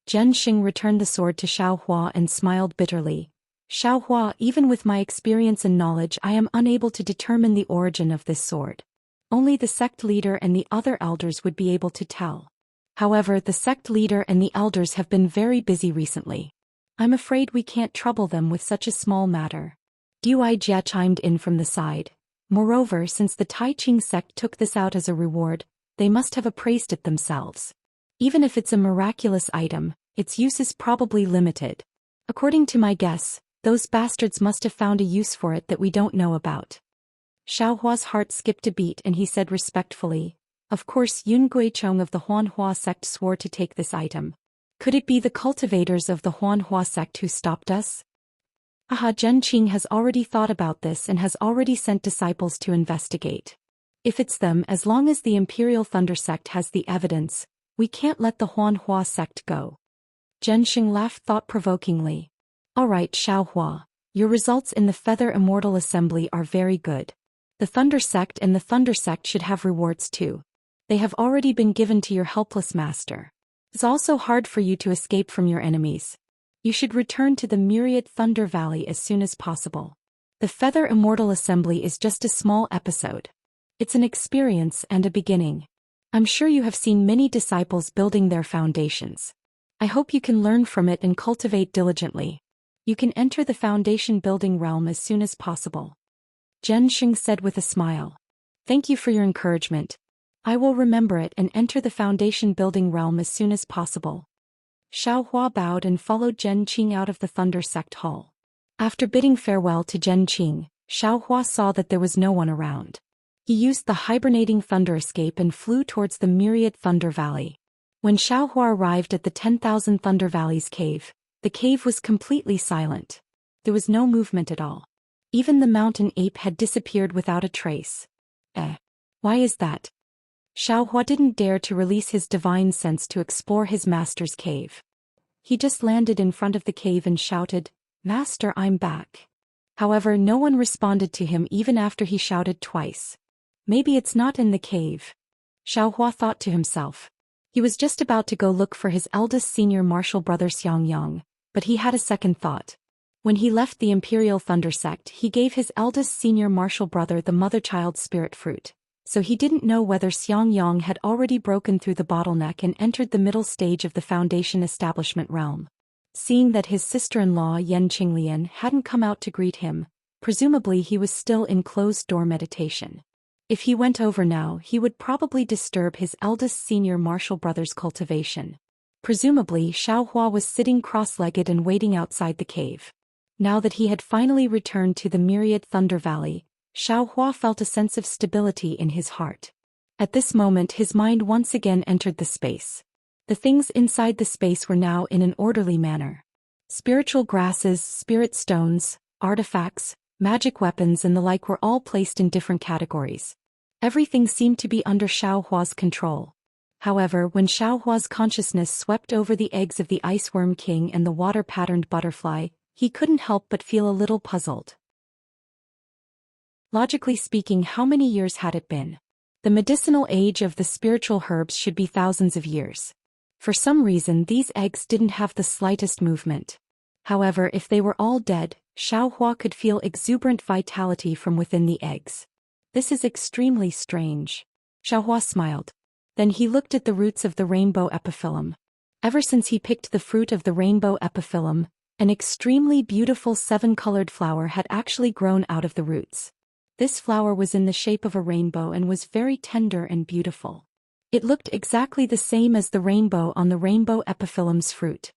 Zhenxing returned the sword to Xiaohua and smiled bitterly. Xiaohua, even with my experience and knowledge, I am unable to determine the origin of this sword. Only the sect leader and the other elders would be able to tell. However, the sect leader and the elders have been very busy recently. I'm afraid we can't trouble them with such a small matter. Duijie chimed in from the side. Moreover, since the Tai Ching sect took this out as a reward, they must have appraised it themselves. Even if it's a miraculous item, its use is probably limited. According to my guess, those bastards must have found a use for it that we don't know about. Xiaohua's heart skipped a beat and he said respectfully, "Of course Yun Guichong of the Huanhua sect swore to take this item. Could it be the cultivators of the Huanhua sect who stopped us?" Aha, Zhenxing has already thought about this and has already sent disciples to investigate. If it's them, as long as the Imperial Thunder sect has the evidence, we can't let the Huanhua sect go. Zhenxing laughed thought-provokingly. All right, Xiaohua, your results in the Feather Immortal Assembly are very good. The Thunder sect and the Thunder sect should have rewards too. They have already been given to your helpless master. It's also hard for you to escape from your enemies. You should return to the Myriad Thunder Valley as soon as possible. The Feather Immortal Assembly is just a small episode. It's an experience and a beginning. I'm sure you have seen many disciples building their foundations. I hope you can learn from it and cultivate diligently. You can enter the foundation building realm as soon as possible. Zhenxing said with a smile. Thank you for your encouragement. I will remember it and enter the foundation building realm as soon as possible. Xiaohua bowed and followed Zhenxing out of the Thunder Sect Hall. After bidding farewell to Zhenxing, Xiaohua saw that there was no one around. He used the hibernating thunder escape and flew towards the Myriad Thunder Valley. When Xiaohua arrived at the 10,000 Thunder Valleys cave, the cave was completely silent. There was no movement at all. Even the mountain ape had disappeared without a trace. Why is that? Xiaohua didn't dare to release his divine sense to explore his master's cave. He just landed in front of the cave and shouted, "Master, I'm back." However, no one responded to him even after he shouted twice. Maybe it's not in the cave. Xiaohua thought to himself. He was just about to go look for his eldest senior martial brother Xiangyang, but he had a second thought. When he left the Imperial Thunder sect, he gave his eldest senior martial brother the mother-child spirit fruit. So he didn't know whether Xiangyang had already broken through the bottleneck and entered the middle stage of the foundation establishment realm. Seeing that his sister-in-law Yan Qinglian hadn't come out to greet him, presumably he was still in closed-door meditation. If he went over now, he would probably disturb his eldest senior martial brother's cultivation. Presumably, Xiaohua was sitting cross-legged and waiting outside the cave. Now that he had finally returned to the Myriad Thunder Valley, Xiaohua felt a sense of stability in his heart. At this moment his mind once again entered the space. The things inside the space were now in an orderly manner. Spiritual grasses, spirit stones, artifacts, magic weapons and the like were all placed in different categories. Everything seemed to be under Xiaohua's control. However, when Xiaohua's consciousness swept over the eggs of the Iceworm King and the water-patterned butterfly, he couldn't help but feel a little puzzled. Logically speaking, how many years had it been? The medicinal age of the spiritual herbs should be thousands of years. For some reason these eggs didn't have the slightest movement. However, if they were all dead, Xiaohua could feel exuberant vitality from within the eggs. This is extremely strange. Xiaohua smiled. Then he looked at the roots of the rainbow epiphyllum. Ever since he picked the fruit of the rainbow epiphyllum, an extremely beautiful seven-colored flower had actually grown out of the roots. This flower was in the shape of a rainbow and was very tender and beautiful. It looked exactly the same as the rainbow on the rainbow epiphyllum's fruit.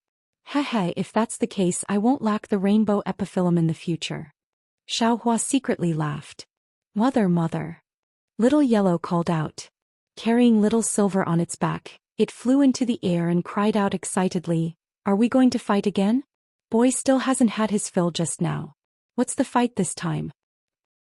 Hehe, if that's the case I won't lack the rainbow epiphyllum in the future. Xiaohua secretly laughed. Mother. Little Yellow called out. Carrying Little Silver on its back, it flew into the air and cried out excitedly, "Are we going to fight again? Boy still hasn't had his fill just now. What's the fight this time?"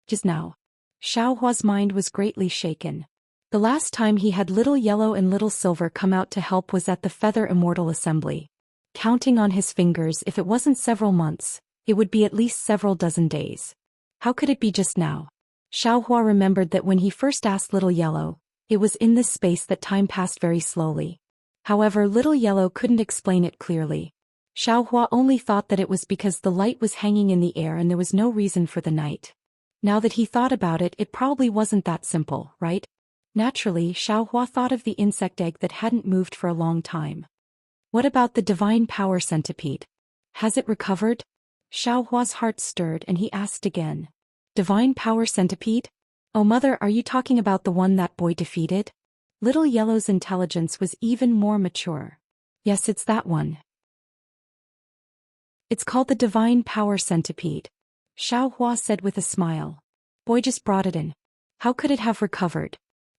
Just now. Xiaohua's mind was greatly shaken. The last time he had Little Yellow and Little Silver come out to help was at the Feather Immortal Assembly. Counting on his fingers, if it wasn't several months, it would be at least several dozen days. How could it be just now? Xiaohua remembered that when he first asked Little Yellow, it was in this space that time passed very slowly. However, Little Yellow couldn't explain it clearly. Xiaohua only thought that it was because the light was hanging in the air and there was no reason for the night. Now that he thought about it, it probably wasn't that simple, right? Naturally, Xiaohua thought of the insect egg that hadn't moved for a long time. What about the divine power centipede? Has it recovered? Xiaohua's heart stirred and he asked again. Divine power centipede? Oh mother, are you talking about the one that boy defeated? Little Yellow's intelligence was even more mature. Yes, it's that one. It's called the divine power centipede. Xiaohua said with a smile. Boy just brought it in. How could it have recovered?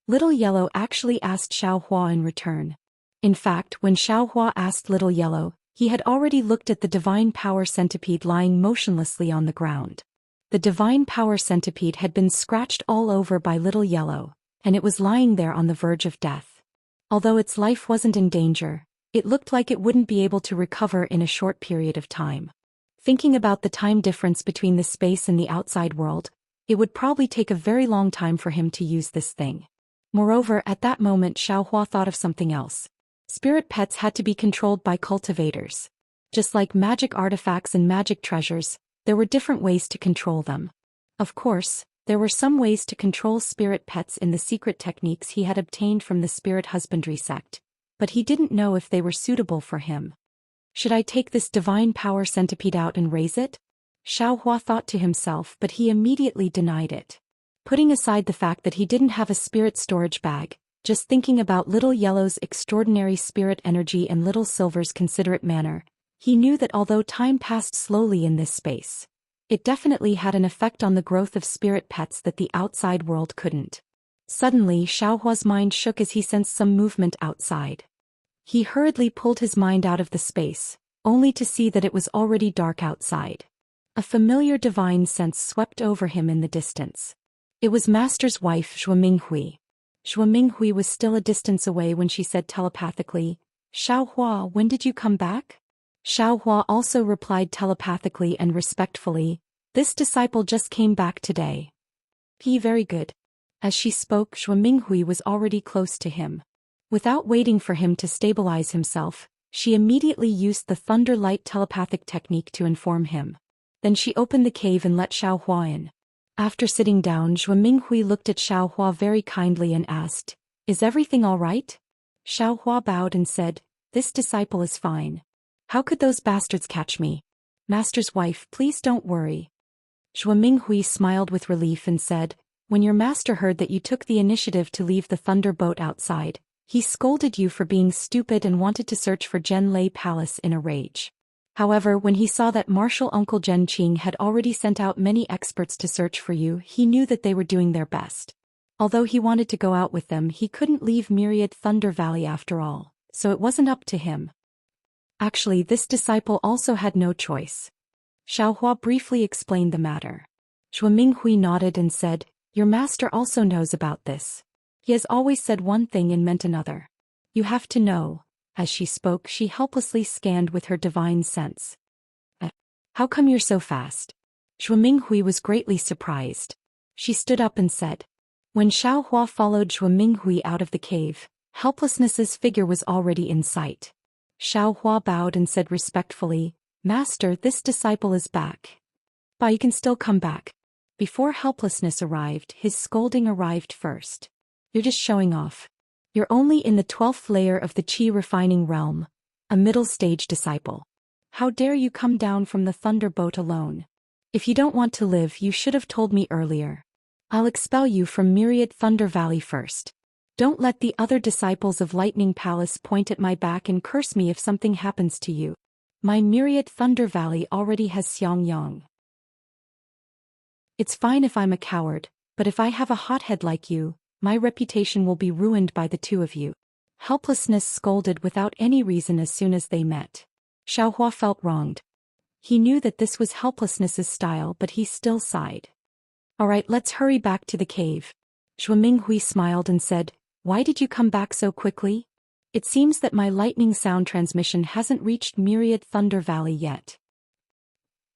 Little Yellow actually asked Xiaohua in return. In fact, when Xiaohua asked Little Yellow, he had already looked at the divine power centipede lying motionlessly on the ground. The divine power centipede had been scratched all over by Little Yellow, and it was lying there on the verge of death. Although its life wasn't in danger, it looked like it wouldn't be able to recover in a short period of time. Thinking about the time difference between the space and the outside world, it would probably take a very long time for him to use this thing. Moreover, at that moment Xiaohua thought of something else. Spirit pets had to be controlled by cultivators. Just like magic artifacts and magic treasures, there were different ways to control them. Of course, there were some ways to control spirit pets in the secret techniques he had obtained from the spirit husbandry sect, but he didn't know if they were suitable for him. Should I take this divine power centipede out and raise it? Xiaohua thought to himself, but he immediately denied it. Putting aside the fact that he didn't have a spirit storage bag, just thinking about Little Yellow's extraordinary spirit energy and Little Silver's considerate manner, he knew that although time passed slowly in this space, it definitely had an effect on the growth of spirit pets that the outside world couldn't. Suddenly, Xiaohua's mind shook as he sensed some movement outside. He hurriedly pulled his mind out of the space, only to see that it was already dark outside. A familiar divine sense swept over him in the distance. It was Master's wife, Zhuo Minghui. Zhuo Minghui was still a distance away when she said telepathically, "Xiaohua, when did you come back?" Xiaohua also replied telepathically and respectfully, "This disciple just came back today." Very good. As she spoke, Zhuo Minghui was already close to him. Without waiting for him to stabilize himself, she immediately used the thunder light telepathic technique to inform him. Then she opened the cave and let Xiaohua in. After sitting down, Zhuo Minghui looked at Xiaohua very kindly and asked, "Is everything all right?" Xiaohua bowed and said, "This disciple is fine. How could those bastards catch me? Master's wife, please don't worry." Zhuo Minghui smiled with relief and said, "When your master heard that you took the initiative to leave the thunder boat outside, he scolded you for being stupid and wanted to search for Zhenlei Palace in a rage. However, when he saw that martial uncle Zhen Qing had already sent out many experts to search for you, he knew that they were doing their best. Although he wanted to go out with them, he couldn't leave Myriad Thunder Valley after all, so it wasn't up to him." Actually, this disciple also had no choice. Xiaohua briefly explained the matter. Zhuo Minghui nodded and said, "Your master also knows about this. He has always said one thing and meant another. You have to know." As she spoke, she helplessly scanned with her divine sense. "How come you're so fast?" Zhuo Minghui was greatly surprised. She stood up and said. When Xiaohua followed Zhuo Minghui out of the cave, Helplessness's figure was already in sight. Xiaohua bowed and said respectfully, "Master, this disciple is back. But you can still come back." Before Helplessness arrived, his scolding arrived first. "You're just showing off. You're only in the 12th layer of the Qi refining realm, a middle-stage disciple. How dare you come down from the thunder boat alone? If you don't want to live, you should have told me earlier." I'll expel you from Myriad Thunder Valley first. Don't let the other disciples of Lightning Palace point at my back and curse me if something happens to you. My Myriad Thunder Valley already has Xiang Yang. It's fine if I'm a coward, but if I have a hothead like you, my reputation will be ruined by the two of you. Helplessness scolded without any reason as soon as they met. Xiaohua felt wronged. He knew that this was Helplessness's style, but he still sighed. All right, let's hurry back to the cave. Zhuo Minghui smiled and said, Why did you come back so quickly? It seems that my lightning sound transmission hasn't reached Myriad Thunder Valley yet.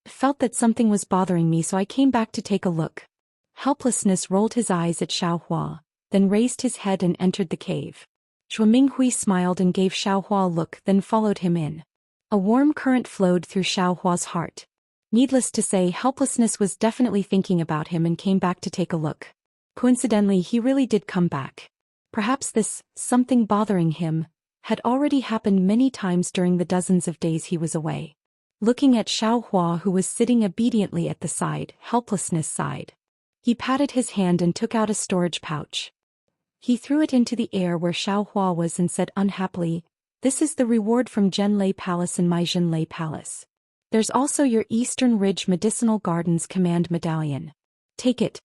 Felt that something was bothering me, so I came back to take a look. Helplessness rolled his eyes at Xiaohua, then raised his head and entered the cave. Zhuo Minghui smiled and gave Xiaohua a look, then followed him in. A warm current flowed through Xiaohua's heart. Needless to say, Helplessness was definitely thinking about him and came back to take a look. Coincidentally, he really did come back. Perhaps this something bothering him had already happened many times during the dozens of days he was away. Looking at Xiaohua, who was sitting obediently at the side, Helplessness sighed. He patted his hand and took out a storage pouch. He threw it into the air where Xiaohua was and said unhappily, This is the reward from Zhenlei Palace and my Zhenlei Palace. There's also your Eastern Ridge Medicinal Gardens Command Medallion. Take it.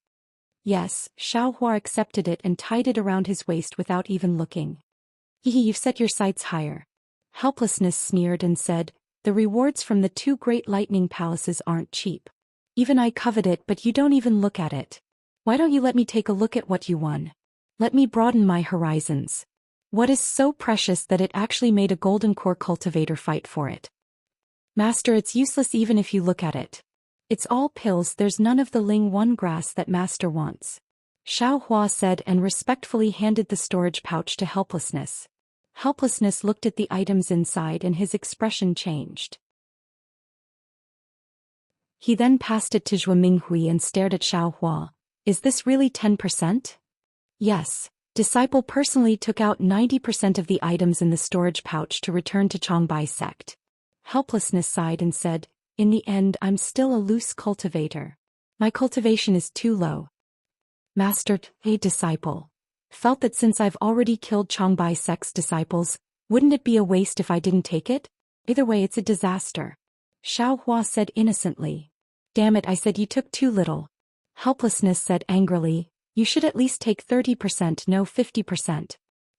Yes, Xiaohua accepted it and tied it around his waist without even looking. You've set your sights higher. Helplessness sneered and said, The rewards from the two great lightning palaces aren't cheap. Even I covet it, but you don't even look at it. Why don't you let me take a look at what you won? Let me broaden my horizons. What is so precious that it actually made a golden core cultivator fight for it? Master, it's useless even if you look at it. It's all pills, there's none of the Ling 1 grass that Master wants. Xiaohua said and respectfully handed the storage pouch to Helplessness. Helplessness looked at the items inside and his expression changed. He then passed it to Zhuo Minghui and stared at Xiaohua. Is this really 10%? Yes. Disciple personally took out 90% of the items in the storage pouch to return to Changbai sect. Helplessness sighed and said, In the end, I'm still a loose cultivator. My cultivation is too low. Master, a disciple. Felt that since I've already killed Changbai sect's disciples, wouldn't it be a waste if I didn't take it? Either way, it's a disaster. Xiaohua said innocently. Damn it, I said you took too little. Helplessness said angrily, You should at least take 30%, no 50%.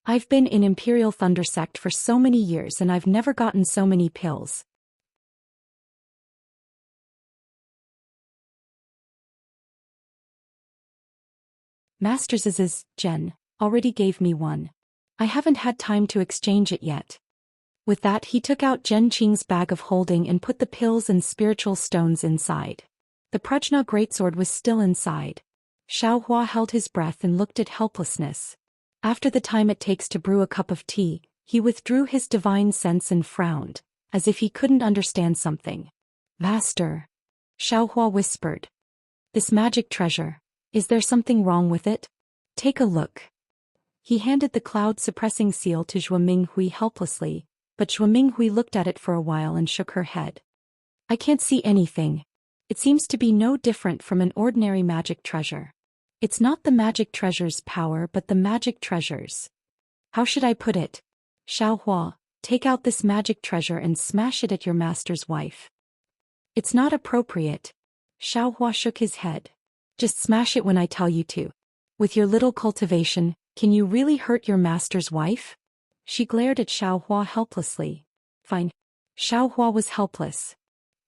I've been in Imperial Thunder Sect for so many years and I've never gotten so many pills. Master's Jen already gave me one. I haven't had time to exchange it yet. With that, he took out Zhen Qing's bag of holding and put the pills and spiritual stones inside. The Prajna greatsword was still inside. Xiaohua held his breath and looked at Helplessness. After the time it takes to brew a cup of tea, he withdrew his divine sense and frowned, as if he couldn't understand something. Master. Xiaohua whispered. This magic treasure. Is there something wrong with it? Take a look. He handed the cloud-suppressing seal to Zhuo Minghui helplessly, but Zhuo Minghui looked at it for a while and shook her head. I can't see anything. It seems to be no different from an ordinary magic treasure. It's not the magic treasure's power but the magic treasure's. How should I put it? Xiaohua, take out this magic treasure and smash it at your master's wife. It's not appropriate. Xiaohua shook his head. Just smash it when I tell you to. With your little cultivation, can you really hurt your master's wife? She glared at Xiaohua helplessly. Fine. Xiaohua was helpless.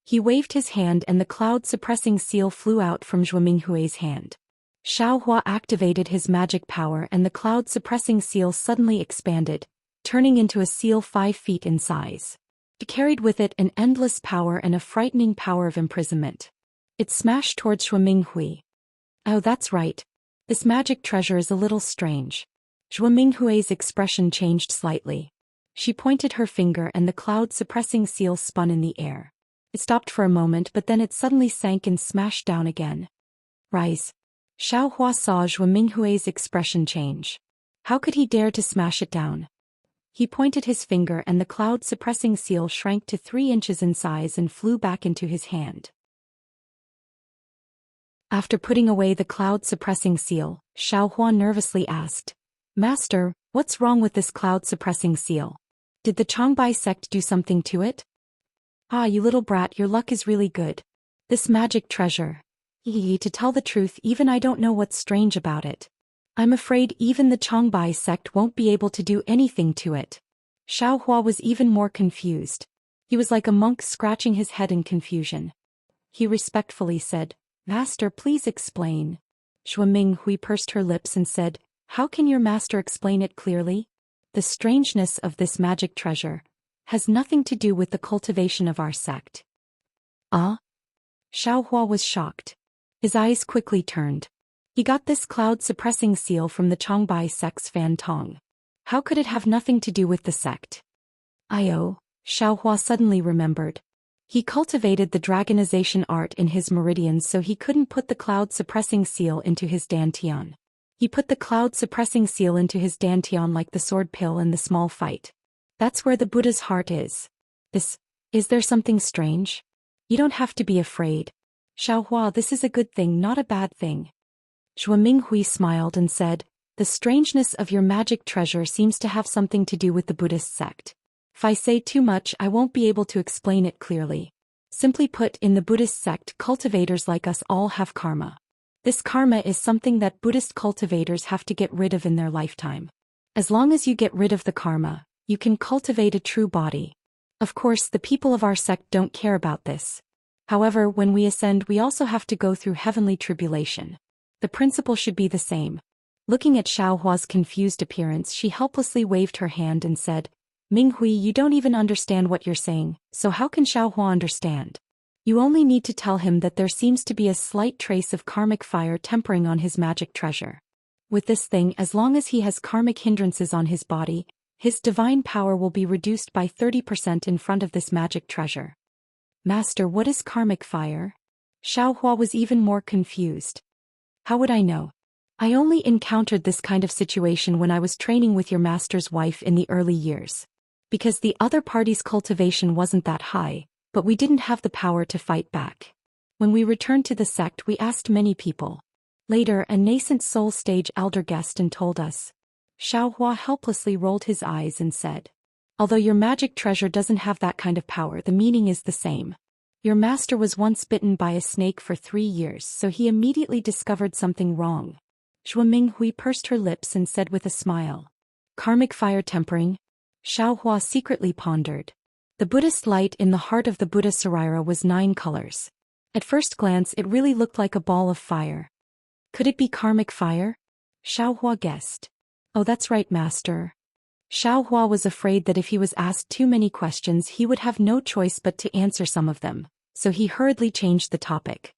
He waved his hand and the cloud-suppressing seal flew out from Zhuo Minghui's hand. Xiaohua activated his magic power and the cloud-suppressing seal suddenly expanded, turning into a seal 5 feet in size. It carried with it an endless power and a frightening power of imprisonment. It smashed towards Zhuo Minghui. Oh, that's right. This magic treasure is a little strange. Zhuo Minghui's expression changed slightly. She pointed her finger and the cloud-suppressing seal spun in the air. It stopped for a moment but then it suddenly sank and smashed down again. Rise. Xiaohua saw Zhuo Minghui's expression change. How could he dare to smash it down? He pointed his finger and the cloud-suppressing seal shrank to 3 inches in size and flew back into his hand. After putting away the cloud-suppressing seal, Xiaohua nervously asked, Master, what's wrong with this cloud-suppressing seal? Did the Changbai sect do something to it? Ah, you little brat, your luck is really good. This magic treasure. To tell the truth, even I don't know what's strange about it. I'm afraid even the Changbai sect won't be able to do anything to it. Xiaohua was even more confused. He was like a monk scratching his head in confusion. He respectfully said, Master, please explain. Xue Minghui pursed her lips and said, How can your master explain it clearly? The strangeness of this magic treasure has nothing to do with the cultivation of our sect. Ah? Xiaohua was shocked. His eyes quickly turned. He got this cloud-suppressing seal from the Changbai sect's Fan Tong. How could it have nothing to do with the sect? Xiaohua suddenly remembered. He cultivated the dragonization art in his meridians, so he couldn't put the cloud-suppressing seal into his dantian. He put the cloud-suppressing seal into his dantian like the sword pill in the small fight. That's where the Buddha's heart is. Is there something strange? You don't have to be afraid. Xiaohua, this is a good thing, not a bad thing. Xue Minghui smiled and said, The strangeness of your magic treasure seems to have something to do with the Buddhist sect. If I say too much, I won't be able to explain it clearly. Simply put, in the Buddhist sect, cultivators like us all have karma. This karma is something that Buddhist cultivators have to get rid of in their lifetime. As long as you get rid of the karma, you can cultivate a true body. Of course, the people of our sect don't care about this. However, when we ascend, we also have to go through heavenly tribulation. The principle should be the same. Looking at Xiaohua's confused appearance, she helplessly waved her hand and said, Minghui, you don't even understand what you're saying, so how can Xiaohua understand? You only need to tell him that there seems to be a slight trace of karmic fire tempering on his magic treasure. With this thing, as long as he has karmic hindrances on his body, his divine power will be reduced by 30% in front of this magic treasure. Master, what is karmic fire? Xiaohua was even more confused. How would I know? I only encountered this kind of situation when I was training with your master's wife in the early years. Because the other party's cultivation wasn't that high, but we didn't have the power to fight back. When we returned to the sect, we asked many people. Later, a nascent soul stage elder guessed and told us. Xiaohua helplessly rolled his eyes and said, Although your magic treasure doesn't have that kind of power, the meaning is the same. Your master was once bitten by a snake for 3 years, so he immediately discovered something wrong. Xue Minghui pursed her lips and said with a smile. Karmic fire tempering? Xiaohua secretly pondered. The Buddhist light in the heart of the Buddha Sarira was 9 colors. At first glance, it really looked like a ball of fire. Could it be karmic fire? Xiaohua guessed. Oh, that's right, master. Xiaohua was afraid that if he was asked too many questions, he would have no choice but to answer some of them, so he hurriedly changed the topic.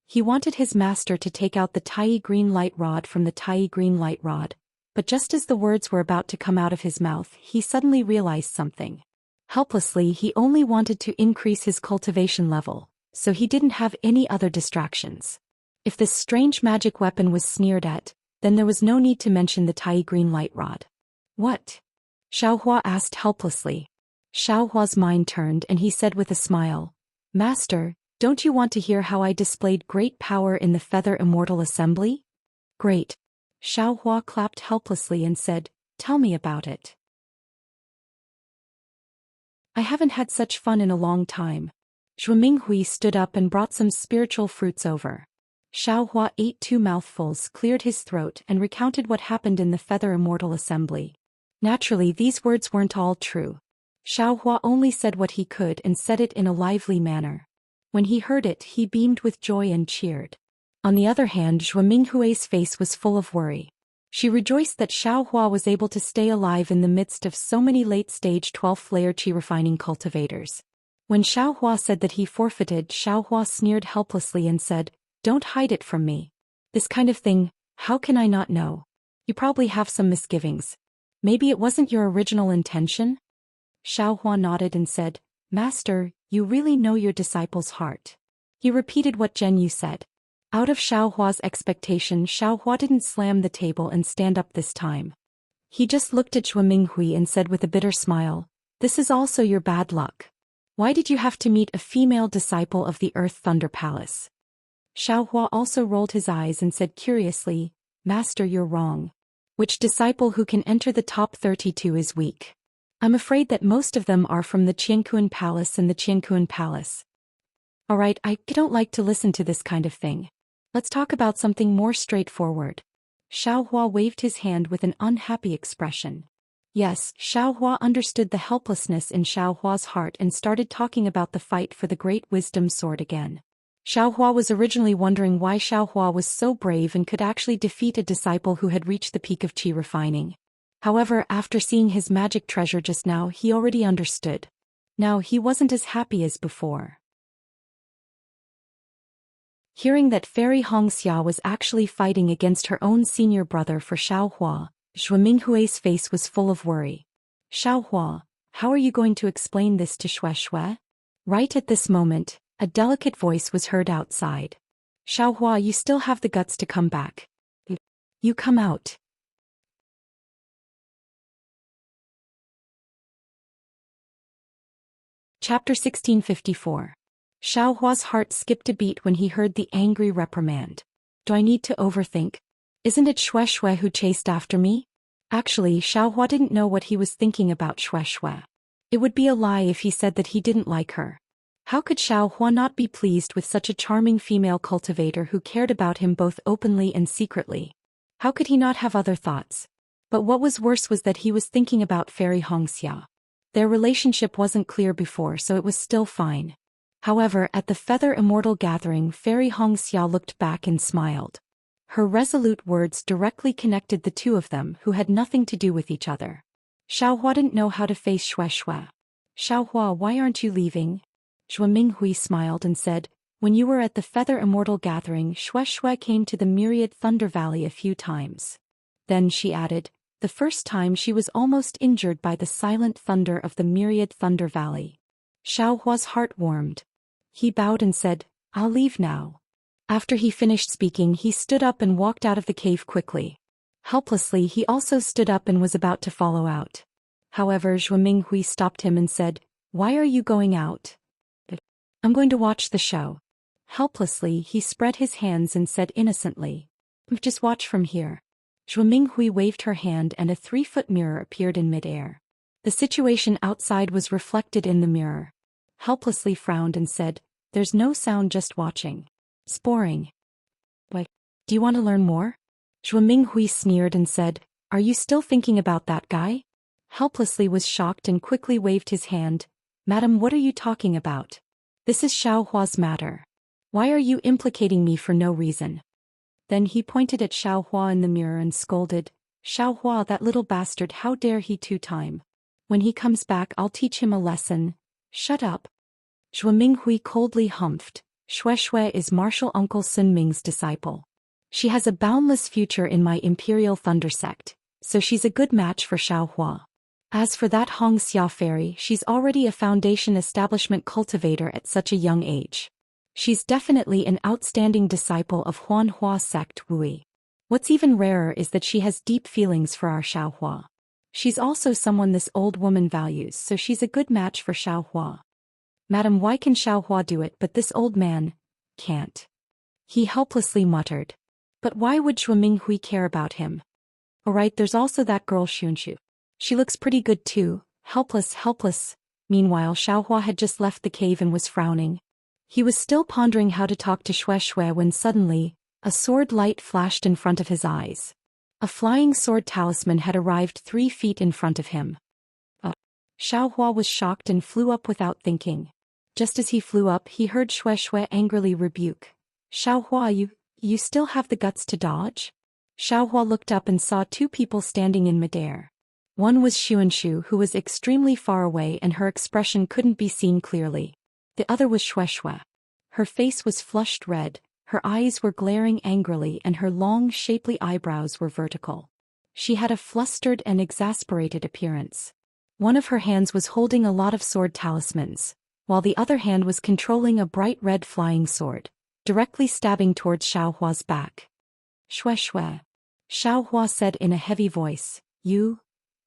He wanted his master to take out the Tai green light rod from the Tai green light rod, but just as the words were about to come out of his mouth, he suddenly realized something. Helplessly, he only wanted to increase his cultivation level, so he didn't have any other distractions. If this strange magic weapon was sneered at, then there was no need to mention the Tai green light rod. What? Xiaohua asked helplessly. Xiaohua's mind turned and he said with a smile, Master, don't you want to hear how I displayed great power in the Feather Immortal Assembly? Great. Xiaohua clapped helplessly and said, Tell me about it. I haven't had such fun in a long time. Xue Minghui stood up and brought some spiritual fruits over. Xiaohua ate 2 mouthfuls, cleared his throat, and recounted what happened in the Feather Immortal Assembly. Naturally, these words weren't all true. Xiaohua only said what he could and said it in a lively manner. When he heard it, he beamed with joy and cheered. On the other hand, Xue Minghui's face was full of worry. She rejoiced that Xiaohua was able to stay alive in the midst of so many late-stage 12th-layer qi refining cultivators. When Xiaohua said that he forfeited, Xiaohua sneered helplessly and said, Don't hide it from me. This kind of thing, how can I not know? You probably have some misgivings. Maybe it wasn't your original intention? Xiaohua nodded and said, Master, you really know your disciple's heart. He repeated what Zhen Yu said. Out of Xiaohua's expectation, Xiaohua didn't slam the table and stand up this time. He just looked at Xue Minghui and said with a bitter smile, This is also your bad luck. Why did you have to meet a female disciple of the Earth Thunder Palace? Xiao Hua also rolled his eyes and said curiously, Master, you're wrong. Which disciple who can enter the top 32 is weak? I'm afraid that most of them are from the Qiankuan Palace and the Qiankuan Palace. Alright, I don't like to listen to this kind of thing. Let's talk about something more straightforward. Xiao Hua waved his hand with an unhappy expression. Yes, Xiao Hua understood the helplessness in Xiao Hua's heart and started talking about the fight for the Great Wisdom Sword again. Xiao Hua was originally wondering why Xiao Hua was so brave and could actually defeat a disciple who had reached the peak of qi refining. However, after seeing his magic treasure just now, he already understood. Now he wasn't as happy as before. Hearing that Fairy Hongxia was actually fighting against her own senior brother for Xiao Hua, Zhuo Minghui's face was full of worry. Xiao Hua, how are you going to explain this to Xue Xue? Right at this moment, a delicate voice was heard outside. Xiao Hua, you still have the guts to come back. You come out. Chapter 1654. Xiao Hua's heart skipped a beat when he heard the angry reprimand. Do I need to overthink? Isn't it Xue Xue who chased after me? Actually, Xiao Hua didn't know what he was thinking about Xue Xue. It would be a lie if he said that he didn't like her. How could Xiao Hua not be pleased with such a charming female cultivator who cared about him both openly and secretly? How could he not have other thoughts? But what was worse was that he was thinking about Fairy Hongxia. Their relationship wasn't clear before, so it was still fine. However, at the Feather Immortal gathering, Fairy Hongxia looked back and smiled. Her resolute words directly connected the two of them who had nothing to do with each other. Xiao Hua didn't know how to face Xue Xue. Xiao Hua, why aren't you leaving? Zhuo Minghui smiled and said, when you were at the Feather Immortal gathering, Xue Xue came to the Myriad Thunder Valley a few times. Then she added, the first time she was almost injured by the silent thunder of the Myriad Thunder Valley. Xiao Hua's heart warmed. He bowed and said, I'll leave now. After he finished speaking, he stood up and walked out of the cave quickly. Helplessly, he also stood up and was about to follow out. However, Zhuo Minghui stopped him and said, why are you going out? I'm going to watch the show. Helplessly, he spread his hands and said innocently, just watch from here. Zhuo Minghui waved her hand and a 3-foot mirror appeared in midair. The situation outside was reflected in the mirror. Helplessly frowned and said, there's no sound, just watching. It's boring. What? Do you want to learn more? Zhuo Minghui sneered and said, are you still thinking about that guy? Helplessly was shocked and quickly waved his hand. Madam, what are you talking about? This is Xiao Hua's matter. Why are you implicating me for no reason? Then he pointed at Xiao Hua in the mirror and scolded, Xiao Hua, that little bastard, how dare he 2 times. When he comes back, I'll teach him a lesson. Shut up. Zhuo Minghui coldly humphed. Xue Xue is Martial Uncle Sun Ming's disciple. She has a boundless future in my Imperial Thunder Sect, so she's a good match for Xiao Hua. As for that Hongxia fairy, she's already a foundation establishment cultivator at such a young age. She's definitely an outstanding disciple of Huan Hua sect Wui. What's even rarer is that she has deep feelings for our Xiao Hua. She's also someone this old woman values, so she's a good match for Xiao Hua. Madam, why can Xiao Hua do it but this old man can't? He helplessly muttered. But why would Zhuo Minghui care about him? Alright, there's also that girl Xunshu. She looks pretty good too. Helpless. Meanwhile, Xiao Hua had just left the cave and was frowning. He was still pondering how to talk to Xue Xue when suddenly, a sword light flashed in front of his eyes. A flying sword talisman had arrived 3 feet in front of him. Xiao Hua was shocked and flew up without thinking. Just as he flew up, he heard Xue Xue angrily rebuke. Xiao Hua, you still have the guts to dodge? Xiao Hua looked up and saw 2 people standing in midair. One was Xuanshu, who was extremely far away and her expression couldn't be seen clearly. The other was Xue Xue. Her face was flushed red, her eyes were glaring angrily and her long, shapely eyebrows were vertical. She had a flustered and exasperated appearance. One of her hands was holding a lot of sword talismans, while the other hand was controlling a bright red flying sword, directly stabbing towards Xiao Hua's back. Xue Xue. Xiao Hua said in a heavy voice, you?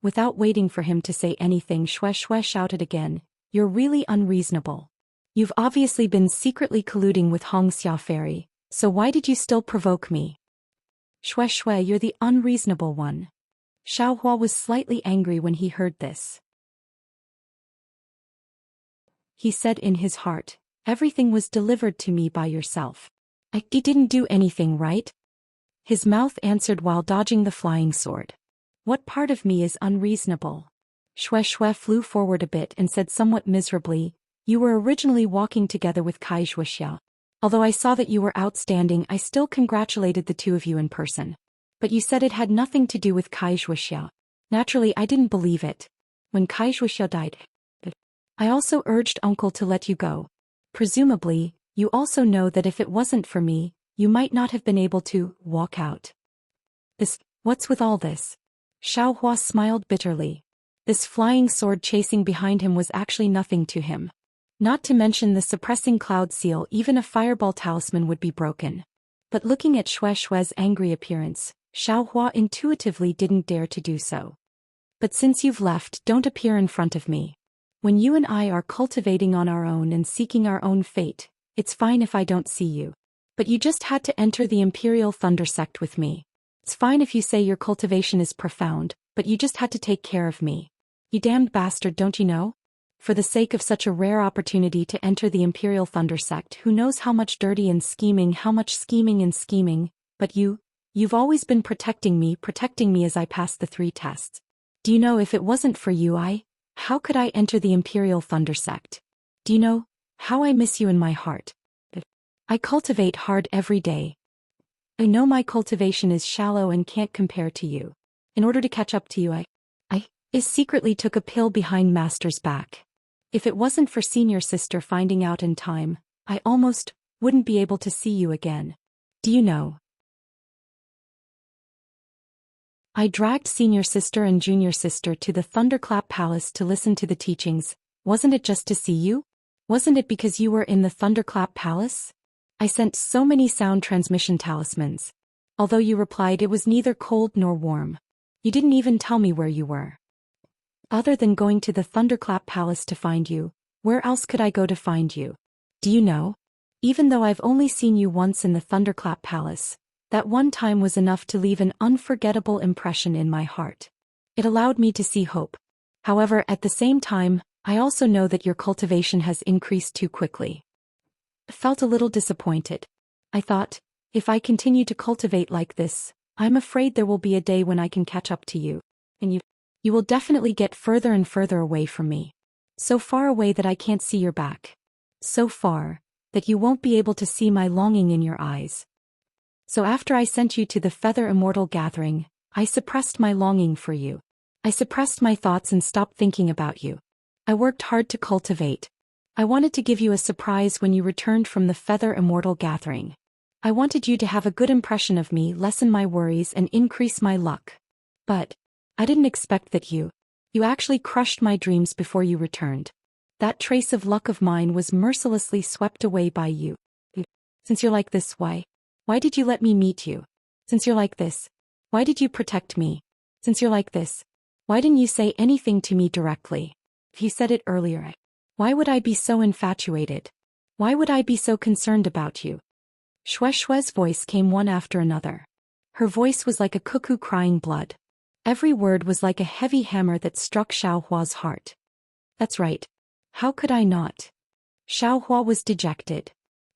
Without waiting for him to say anything, Xue Xue shouted again, you're really unreasonable. You've obviously been secretly colluding with Hongxia Fairy, So why did you still provoke me? Shui Shui, you're the unreasonable one. Xiaohua was slightly angry when he heard this. He said in his heart, everything was delivered to me by yourself. I didn't do anything, right? His mouth answered while dodging the flying sword. What part of me is unreasonable? Shui Shui flew forward a bit and said somewhat miserably, you were originally walking together with Kai Zhuoxia. Although I saw that you were outstanding, I still congratulated the two of you in person. But you said it had nothing to do with Kai Zhuoxia. Naturally, I didn't believe it. When Kai Zhuoxia died, I also urged Uncle to let you go. Presumably, you also know that if it wasn't for me, you might not have been able to walk out. What's with all this? Xiaohua smiled bitterly. This flying sword chasing behind him was actually nothing to him. Not to mention the suppressing cloud seal, even a fireball talisman would be broken. But looking at Shui Shui's angry appearance, Xiaohua intuitively didn't dare to do so. But since you've left, don't appear in front of me. When you and I are cultivating on our own and seeking our own fate, it's fine if I don't see you. But you just had to enter the Imperial Thunder Sect with me. It's fine if you say your cultivation is profound, but you just had to take care of me. You damned bastard, don't you know? For the sake of such a rare opportunity to enter the Imperial Thunder Sect, who knows how much dirty and scheming, but you've always been protecting me as I passed the 3 tests. Do you know if it wasn't for you how could I enter the Imperial Thunder Sect? Do you know how I miss you in my heart? I cultivate hard every day. I know my cultivation is shallow and can't compare to you. In order to catch up to you, I secretly took a pill behind Master's back. If it wasn't for senior sister finding out in time, I almost wouldn't be able to see you again. Do you know? I dragged senior sister and junior sister to the Thunderclap Palace to listen to the teachings. Wasn't it just to see you? Wasn't it because you were in the Thunderclap Palace? I sent so many sound transmission talismans. Although you replied it was neither cold nor warm. You didn't even tell me where you were. Other than going to the Thunderclap Palace to find you, where else could I go to find you? Do you know? Even though I've only seen you once in the Thunderclap Palace, that one time was enough to leave an unforgettable impression in my heart. It allowed me to see hope. However, at the same time, I also know that your cultivation has increased too quickly. I felt a little disappointed. I thought, if I continue to cultivate like this, I'm afraid there will be a day when I can catch up to you. And you will definitely get further and further away from me. So far away that I can't see your back. So far, that you won't be able to see my longing in your eyes. So after I sent you to the Feather Immortal Gathering, I suppressed my longing for you. I suppressed my thoughts and stopped thinking about you. I worked hard to cultivate. I wanted to give you a surprise when you returned from the Feather Immortal Gathering. I wanted you to have a good impression of me, lessen my worries and increase my luck. But I didn't expect that you actually crushed my dreams before you returned. That trace of luck of mine was mercilessly swept away by you. Since you're like this, why did you let me meet you? Since you're like this, why did you protect me? Since you're like this, why didn't you say anything to me directly? If you said it earlier, why would I be so infatuated? Why would I be so concerned about you? Shui Shui's voice came one after another. Her voice was like a cuckoo crying blood. Every word was like a heavy hammer that struck Xiaohua's heart. That's right. How could I not? Xiaohua was dejected.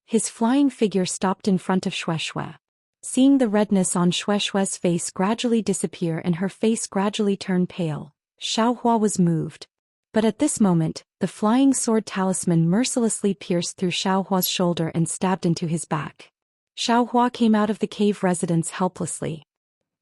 His flying figure stopped in front of Shui Shui. Seeing the redness on Shui Shui's face gradually disappear and her face gradually turn pale, Xiaohua was moved. But at this moment, the flying sword talisman mercilessly pierced through Xiaohua's shoulder and stabbed into his back. Xiaohua came out of the cave residence helplessly.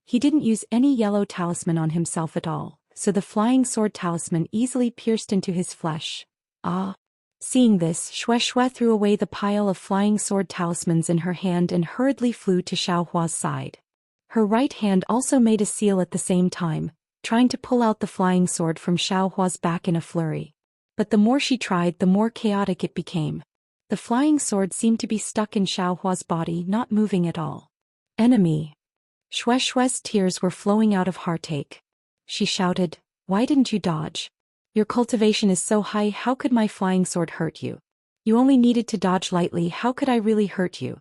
He didn't use any yellow talisman on himself at all, so the flying sword talisman easily pierced into his flesh. Ah! Seeing this, Shui Shui threw away the pile of flying sword talismans in her hand and hurriedly flew to Xiaohua's side. Her right hand also made a seal at the same time, trying to pull out the flying sword from Xiaohua's back in a flurry. But the more she tried, the more chaotic it became. The flying sword seemed to be stuck in Xiaohua's body, not moving at all. Enemy! Shui Shui's tears were flowing out of heartache. She shouted, "Why didn't you dodge? Your cultivation is so high, how could my flying sword hurt you? You only needed to dodge lightly, how could I really hurt you?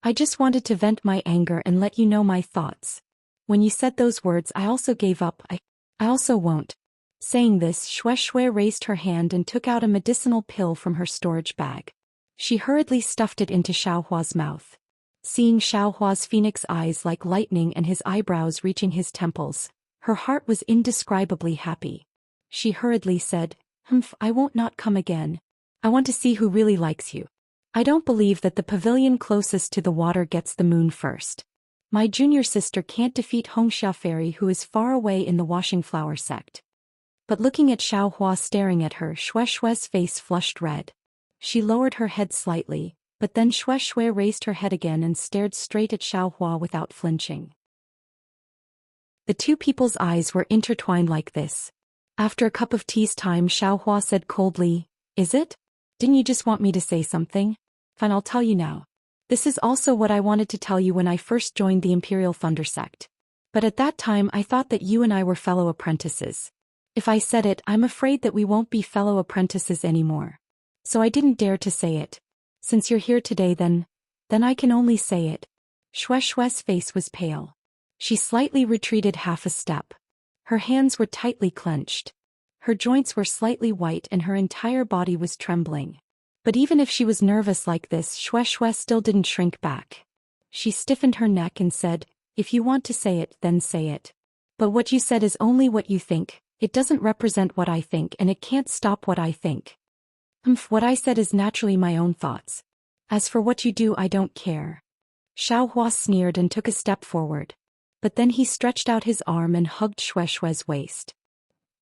I just wanted to vent my anger and let you know my thoughts. When you said those words I also gave up, I also won't. Saying this, Xue Xue raised her hand and took out a medicinal pill from her storage bag. She hurriedly stuffed it into Xiaohua's mouth. Seeing Xiaohua's phoenix eyes like lightning and his eyebrows reaching his temples, her heart was indescribably happy. She hurriedly said, "Humph, I won't not come again. I want to see who really likes you. I don't believe that the pavilion closest to the water gets the moon first. My junior sister can't defeat Hongxia Fairy, who is far away in the washing flower sect." But looking at Xiaohua staring at her, Xue Xue's face flushed red. She lowered her head slightly, but then Xue Xue raised her head again and stared straight at Xiaohua without flinching. The two people's eyes were intertwined like this. After a cup of tea's time, Xiaohua said coldly, "Is it? Didn't you just want me to say something? Fine, I'll tell you now. This is also what I wanted to tell you when I first joined the Imperial Thunder Sect. But at that time I thought that you and I were fellow apprentices. If I said it, I'm afraid that we won't be fellow apprentices anymore. So I didn't dare to say it. Since you're here today then I can only say it." Xue Xue's face was pale. She slightly retreated half a step. Her hands were tightly clenched. Her joints were slightly white and her entire body was trembling. But even if she was nervous like this, Xue Xue still didn't shrink back. She stiffened her neck and said, "If you want to say it, then say it. But what you said is only what you think. It doesn't represent what I think and it can't stop what I think. What I said is naturally my own thoughts. As for what you do, I don't care." Xiaohua sneered and took a step forward. But then he stretched out his arm and hugged Xue Xue's waist.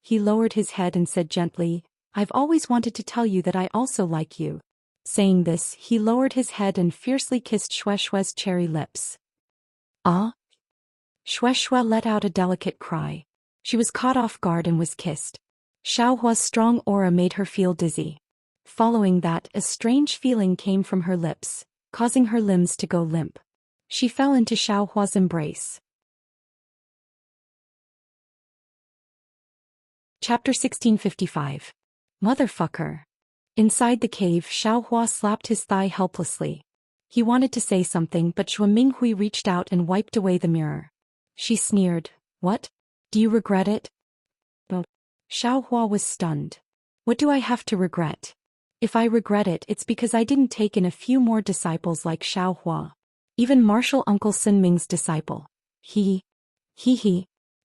He lowered his head and said gently, "I've always wanted to tell you that I also like you." Saying this, he lowered his head and fiercely kissed Xue Xue's cherry lips. "Ah?" Xue Xue let out a delicate cry. She was caught off guard and was kissed. Xiaohua's strong aura made her feel dizzy. Following that, a strange feeling came from her lips, causing her limbs to go limp. She fell into Xiaohua's embrace. Chapter 1655. Motherfucker. Inside the cave, Xiaohua slapped his thigh helplessly. He wanted to say something, but Xue Minghui reached out and wiped away the mirror. She sneered, "What? Do you regret it?" No. Xiaohua was stunned. "What do I have to regret? If I regret it, it's because I didn't take in a few more disciples like Xiaohua. Even Martial Uncle Sun Ming's disciple. He.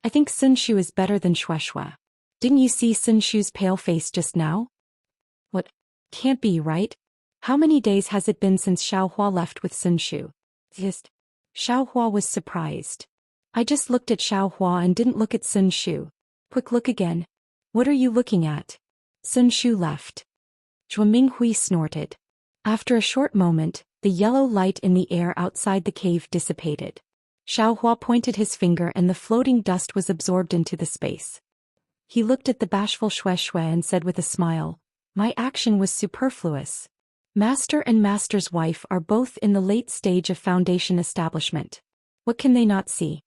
I think Sun Shu is better than Xue Xue. Didn't you see Sun Shu's pale face just now?" "What? Can't be, right? How many days has it been since Xiaohua left with Sun Shu?" "Just." Xiaohua was surprised. "I just looked at Xiaohua and didn't look at Sun Shu. Quick, look again." "What are you looking at?" "Sun Shu left." Xue Minghui snorted. After a short moment, the yellow light in the air outside the cave dissipated. Xiaohua pointed his finger and the floating dust was absorbed into the space. He looked at the bashful Xue Xue and said with a smile, "My action was superfluous. Master and Master's wife are both in the late stage of foundation establishment. What can they not see?"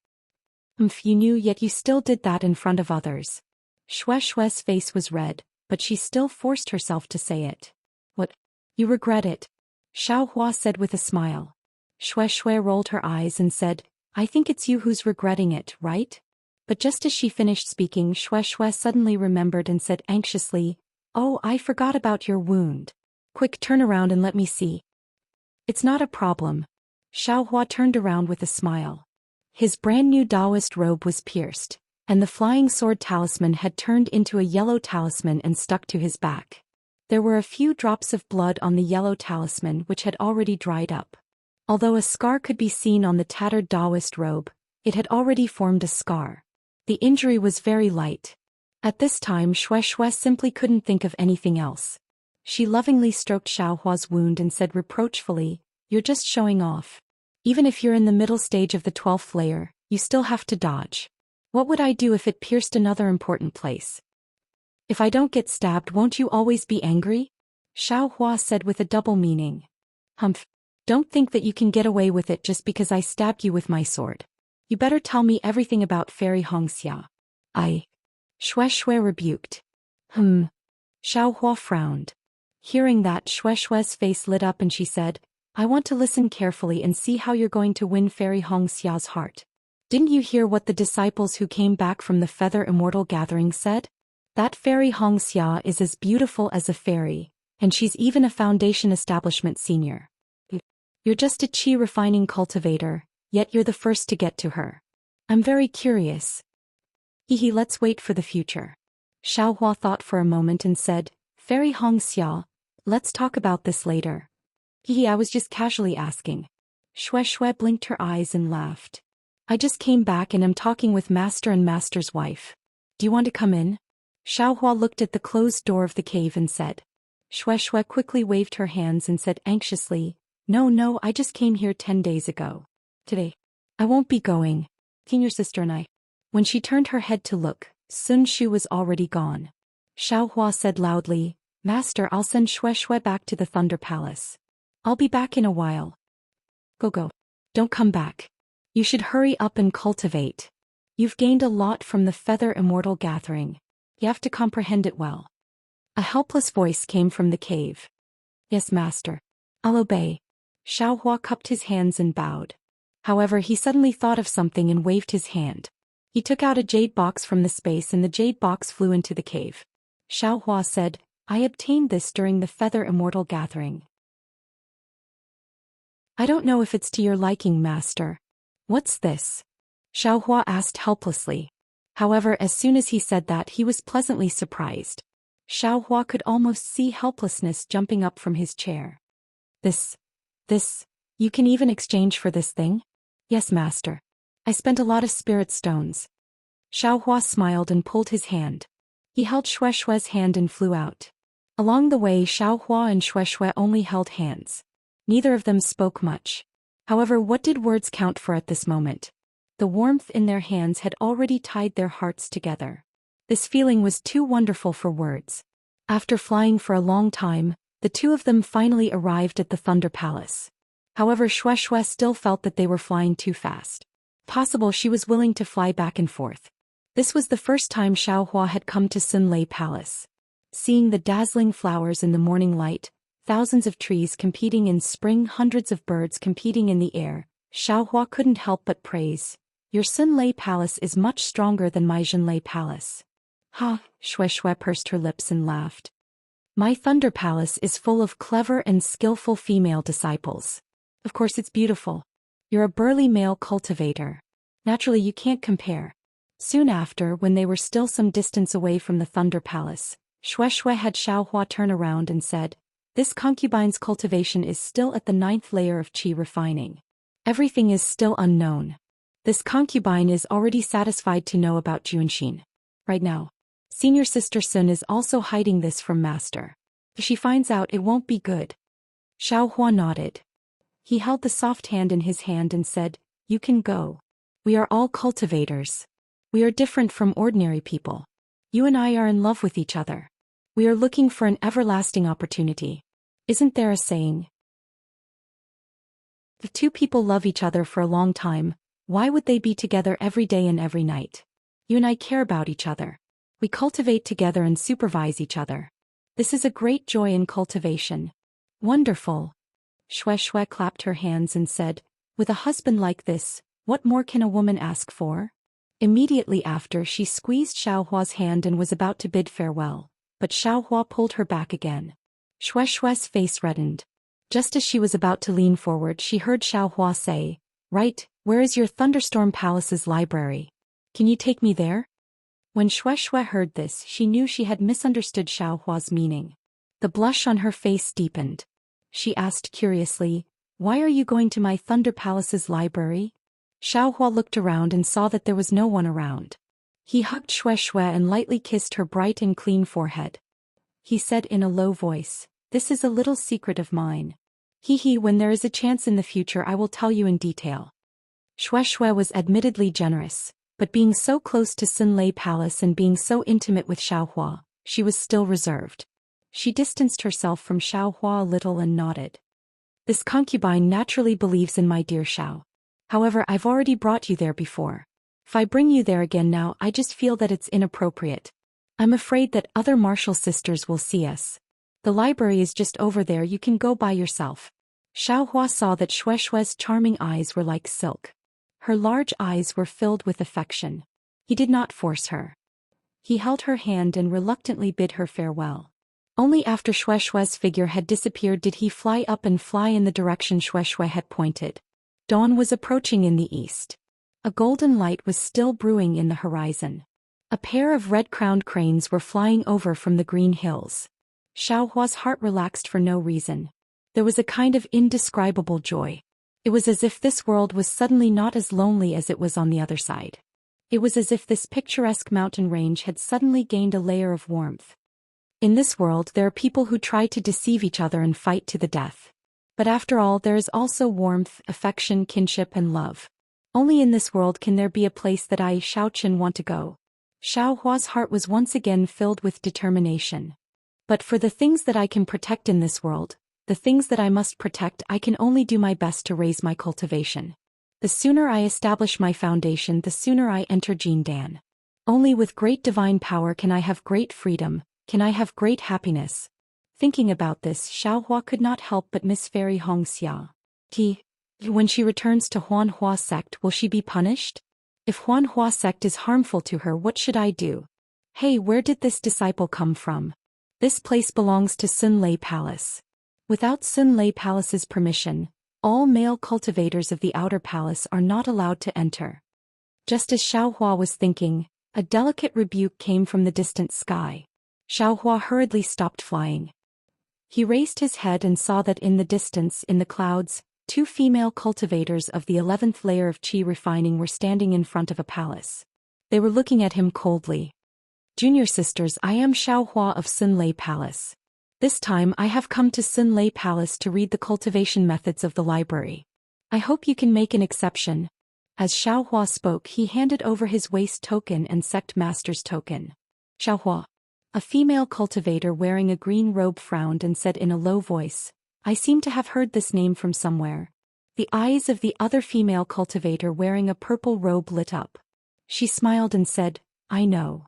You knew, yet you still did that in front of others." Xue Xue's face was red, but she still forced herself to say it. "What? You regret it?" Xiaohua said with a smile. Xue Xue rolled her eyes and said, "I think it's you who's regretting it, right?" But just as she finished speaking, Xue Xue suddenly remembered and said anxiously, "Oh, I forgot about your wound. Quick, turn around and let me see." "It's not a problem." Xiaohua turned around with a smile. His brand new Taoist robe was pierced, and the flying sword talisman had turned into a yellow talisman and stuck to his back. There were a few drops of blood on the yellow talisman which had already dried up. Although a scar could be seen on the tattered Taoist robe, it had already formed a scar. The injury was very light. At this time Xue Xue simply couldn't think of anything else. She lovingly stroked Xiaohua's wound and said reproachfully, "You're just showing off. Even if you're in the middle stage of the 12th layer, you still have to dodge. What would I do if it pierced another important place? If I don't get stabbed, won't you always be angry?" Xiaohua said with a double meaning. "Humph. Don't think that you can get away with it just because I stabbed you with my sword. You better tell me everything about Fairy Hongxia." "I." Xue Xue rebuked. Xiaohua frowned. Hearing that, Xue Xue's face lit up and she said, I want to listen carefully and see how you're going to win Fairy Hong Xia's heart. Didn't you hear what the disciples who came back from the Feather Immortal gathering said? That Fairy Hong Xia is as beautiful as a fairy, and she's even a foundation establishment senior. You're just a chi refining cultivator, yet you're the first to get to her. I'm very curious. Let's wait for the future. Xiaohua thought for a moment and said, Fairy Hong Xia, let's talk about this later. I was just casually asking. Shui blinked her eyes and laughed. I just came back and am talking with Master and Master's wife. Do you want to come in? Xiaohua looked at the closed door of the cave and said. Shui quickly waved her hands and said anxiously, No, I just came here 10 days ago. Today. I won't be going. Your sister and I. When she turned her head to look, Sun Shu was already gone. Xiaohua said loudly, Master, I'll send Shui back to the Thunder Palace. I'll be back in a while. Go. Don't come back. You should hurry up and cultivate. You've gained a lot from the Feather Immortal gathering. You have to comprehend it well. A helpless voice came from the cave. Yes, Master. I'll obey. Xiaohua cupped his hands and bowed. However, he suddenly thought of something and waved his hand. He took out a jade box from the space and the jade box flew into the cave. Xiaohua said, I obtained this during the Feather Immortal gathering. I don't know if it's to your liking, Master. What's this? Xiaohua asked helplessly. However, as soon as he said that, he was pleasantly surprised. Xiaohua could almost see helplessness jumping up from his chair. This, you can even exchange for this thing? Yes, Master. I spent a lot of spirit stones. Xiaohua smiled and pulled his hand. He held Shui's hand and flew out. Along the way, Xiaohua and Shui only held hands. Neither of them spoke much. However, what did words count for at this moment? The warmth in their hands had already tied their hearts together. This feeling was too wonderful for words. After flying for a long time, the two of them finally arrived at the Thunder Palace. However, Shui still felt that they were flying too fast. Possible she was willing to fly back and forth. This was the first time Xiaohua had come to Sunlei Palace. Seeing the dazzling flowers in the morning light, thousands of trees competing in spring, hundreds of birds competing in the air, Xiaohua couldn't help but praise. Your Sunlei Palace is much stronger than my Zhenlei Palace. Ha, Shui pursed her lips and laughed. My Thunder Palace is full of clever and skillful female disciples. Of course it's beautiful. You're a burly male cultivator. Naturally you can't compare. Soon after, when they were still some distance away from the Thunder Palace, Shui had Xiaohua turn around and said, This concubine's cultivation is still at the 9th layer of qi refining. Everything is still unknown. This concubine is already satisfied to know about Juanxin. Right now, senior sister Sun is also hiding this from Master. If she finds out, it won't be good. Xiaohua nodded. He held the soft hand in his hand and said, You can go. We are all cultivators. We are different from ordinary people. You and I are in love with each other. We are looking for an everlasting opportunity. Isn't there a saying? If two people love each other for a long time, why would they be together every day and every night? You and I care about each other. We cultivate together and supervise each other. This is a great joy in cultivation. Wonderful. Shui clapped her hands and said, With a husband like this, what more can a woman ask for? Immediately after, she squeezed Xiaohua's hand and was about to bid farewell, but Xiaohua pulled her back again. Shui's face reddened. Just as she was about to lean forward, she heard Xiaohua say, Right, where is your Thunderstorm Palace's library? Can you take me there? When Shui heard this, she knew she had misunderstood Xiaohua's meaning. The blush on her face deepened. She asked curiously, Why are you going to my Thunder Palace's library? Xiaohua looked around and saw that there was no one around. He hugged Shui and lightly kissed her bright and clean forehead. He said in a low voice, This is a little secret of mine. When there is a chance in the future I will tell you in detail. Shui was admittedly generous, but being so close to Sunlei Palace and being so intimate with Xiaohua, she was still reserved. She distanced herself from Xiaohua a little and nodded. This concubine naturally believes in my dear Xiao. However, I've already brought you there before. If I bring you there again now, I just feel that it's inappropriate. I'm afraid that other martial sisters will see us. The library is just over there, you can go by yourself. Xiaohua saw that Shueishue's charming eyes were like silk. Her large eyes were filled with affection. He did not force her. He held her hand and reluctantly bid her farewell. Only after Shueishue's figure had disappeared did he fly up and fly in the direction Shueishue had pointed. Dawn was approaching in the east. A golden light was still brewing in the horizon. A pair of red-crowned cranes were flying over from the green hills. Xiaohua's heart relaxed for no reason. There was a kind of indescribable joy. It was as if this world was suddenly not as lonely as it was on the other side. It was as if this picturesque mountain range had suddenly gained a layer of warmth. In this world there are people who try to deceive each other and fight to the death. But after all there is also warmth, affection, kinship and love. Only in this world can there be a place that I, Xiaoqin, want to go. Xiaohua's heart was once again filled with determination. But for the things that I can protect in this world, the things that I must protect, I can only do my best to raise my cultivation. The sooner I establish my foundation, the sooner I enter Jindan. Only with great divine power can I have great freedom, can I have great happiness. Thinking about this, Xiaohua could not help but miss Fairy Hongxia. When she returns to Huanhua sect, will she be punished? If Huanhua sect is harmful to her, what should I do? Hey, where did this disciple come from? This place belongs to Sun Lei Palace. Without Sun Lei Palace's permission, all male cultivators of the outer palace are not allowed to enter. Just as Xiaohua was thinking, a delicate rebuke came from the distant sky. Xiaohua hurriedly stopped flying. He raised his head and saw that in the distance, in the clouds, 2 female cultivators of the 11th layer of qi refining were standing in front of a palace. They were looking at him coldly. Junior sisters, I am Xiaohua of Sun Lei Palace. This time I have come to Sun Lei Palace to read the cultivation methods of the library. I hope you can make an exception. As Xiaohua spoke, he handed over his waist token and sect master's token. Xiaohua. A female cultivator wearing a green robe frowned and said in a low voice, I seem to have heard this name from somewhere. The eyes of the other female cultivator wearing a purple robe lit up. She smiled and said, I know.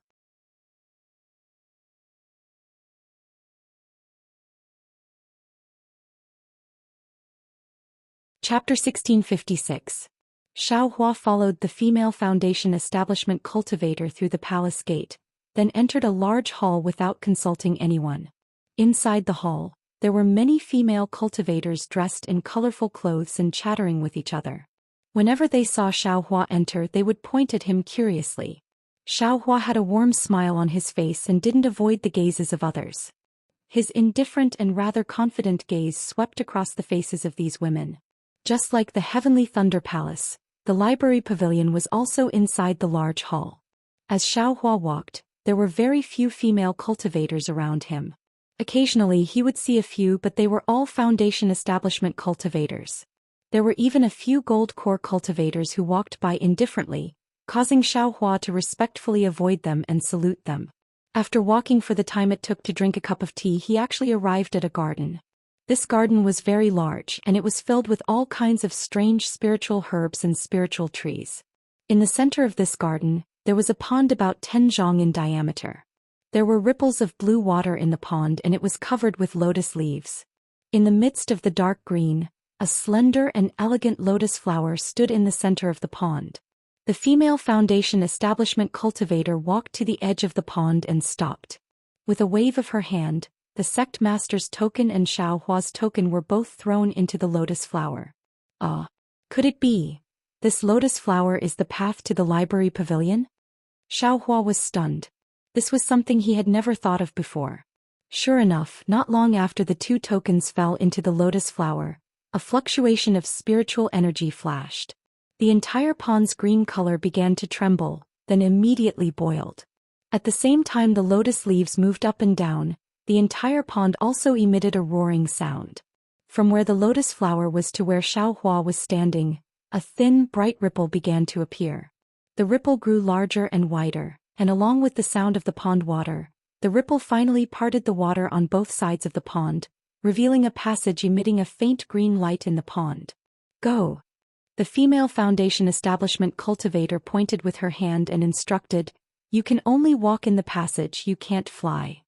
Chapter 1656. Xiaohua followed the female foundation establishment cultivator through the palace gate, then entered a large hall without consulting anyone. Inside the hall, there were many female cultivators dressed in colorful clothes and chattering with each other. Whenever they saw Xiaohua enter, they would point at him curiously. Xiaohua had a warm smile on his face and didn't avoid the gazes of others. His indifferent and rather confident gaze swept across the faces of these women. Just like the Heavenly Thunder Palace, the library pavilion was also inside the large hall. As Xiaohua walked, there were very few female cultivators around him. Occasionally he would see a few, but they were all foundation establishment cultivators. There were even a few gold core cultivators who walked by indifferently, causing Xiaohua to respectfully avoid them and salute them. After walking for the time it took to drink a cup of tea, he actually arrived at a garden. This garden was very large, and it was filled with all kinds of strange spiritual herbs and spiritual trees. In the center of this garden, there was a pond about 10 zhang in diameter. There were ripples of blue water in the pond and it was covered with lotus leaves. In the midst of the dark green, a slender and elegant lotus flower stood in the center of the pond. The female foundation establishment cultivator walked to the edge of the pond and stopped. With a wave of her hand, the sect master's token and Xiaohua's token were both thrown into the lotus flower. Ah! Could it be? This lotus flower is the path to the library pavilion? Xiaohua was stunned. This was something he had never thought of before. Sure enough, not long after the 2 tokens fell into the lotus flower, a fluctuation of spiritual energy flashed. The entire pond's green color began to tremble, then immediately boiled. At the same time the lotus leaves moved up and down, the entire pond also emitted a roaring sound. From where the lotus flower was to where Xiaohua was standing, a thin, bright ripple began to appear. The ripple grew larger and wider, and along with the sound of the pond water, the ripple finally parted the water on both sides of the pond, revealing a passage emitting a faint green light in the pond. Go! The female foundation establishment cultivator pointed with her hand and instructed, You can only walk in the passage, you can't fly.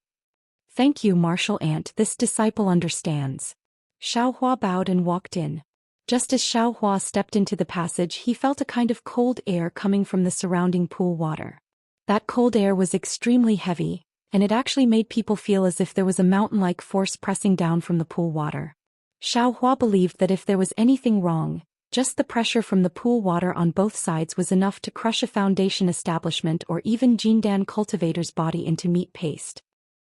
Thank you, Martial Ant, this disciple understands. Xiaohua bowed and walked in. Just as Xiaohua stepped into the passage, he felt a kind of cold air coming from the surrounding pool water. That cold air was extremely heavy, and it actually made people feel as if there was a mountain-like force pressing down from the pool water. Xiaohua believed that if there was anything wrong, just the pressure from the pool water on both sides was enough to crush a foundation establishment or even Jindan cultivator's body into meat paste.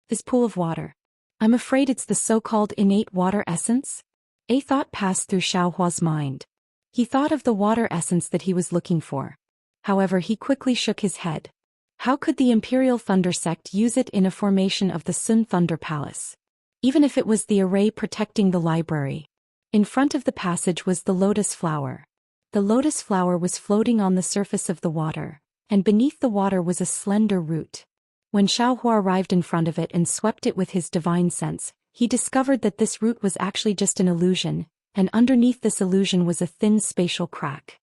This pool of water. I'm afraid it's the so-called innate water essence? A thought passed through Xiaohua's mind. He thought of the water essence that he was looking for. However, he quickly shook his head. How could the Imperial Thunder Sect use it in a formation of the Sun Thunder Palace? Even if it was the array protecting the library. In front of the passage was the lotus flower. The lotus flower was floating on the surface of the water, and beneath the water was a slender root. When Xiaohua arrived in front of it and swept it with his divine sense, he discovered that this root was actually just an illusion, and underneath this illusion was a thin spatial crack.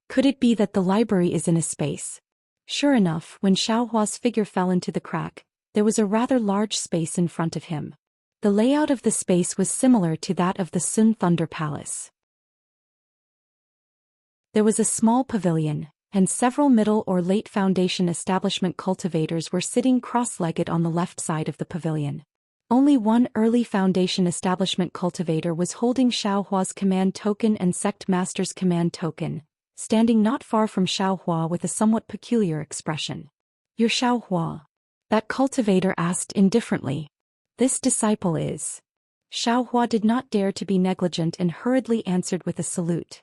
Could it be that the library is in a space? Sure enough, when Xiaohua's figure fell into the crack, there was a rather large space in front of him. The layout of the space was similar to that of the Sun Thunder Palace. There was a small pavilion, and several middle or late foundation establishment cultivators were sitting cross-legged on the left side of the pavilion. Only one early foundation establishment cultivator was holding Xiaohua's command token and sect master's command token, standing not far from Xiaohua with a somewhat peculiar expression. "You're Xiaohua?" that cultivator asked indifferently. "This disciple is." Xiaohua did not dare to be negligent and hurriedly answered with a salute.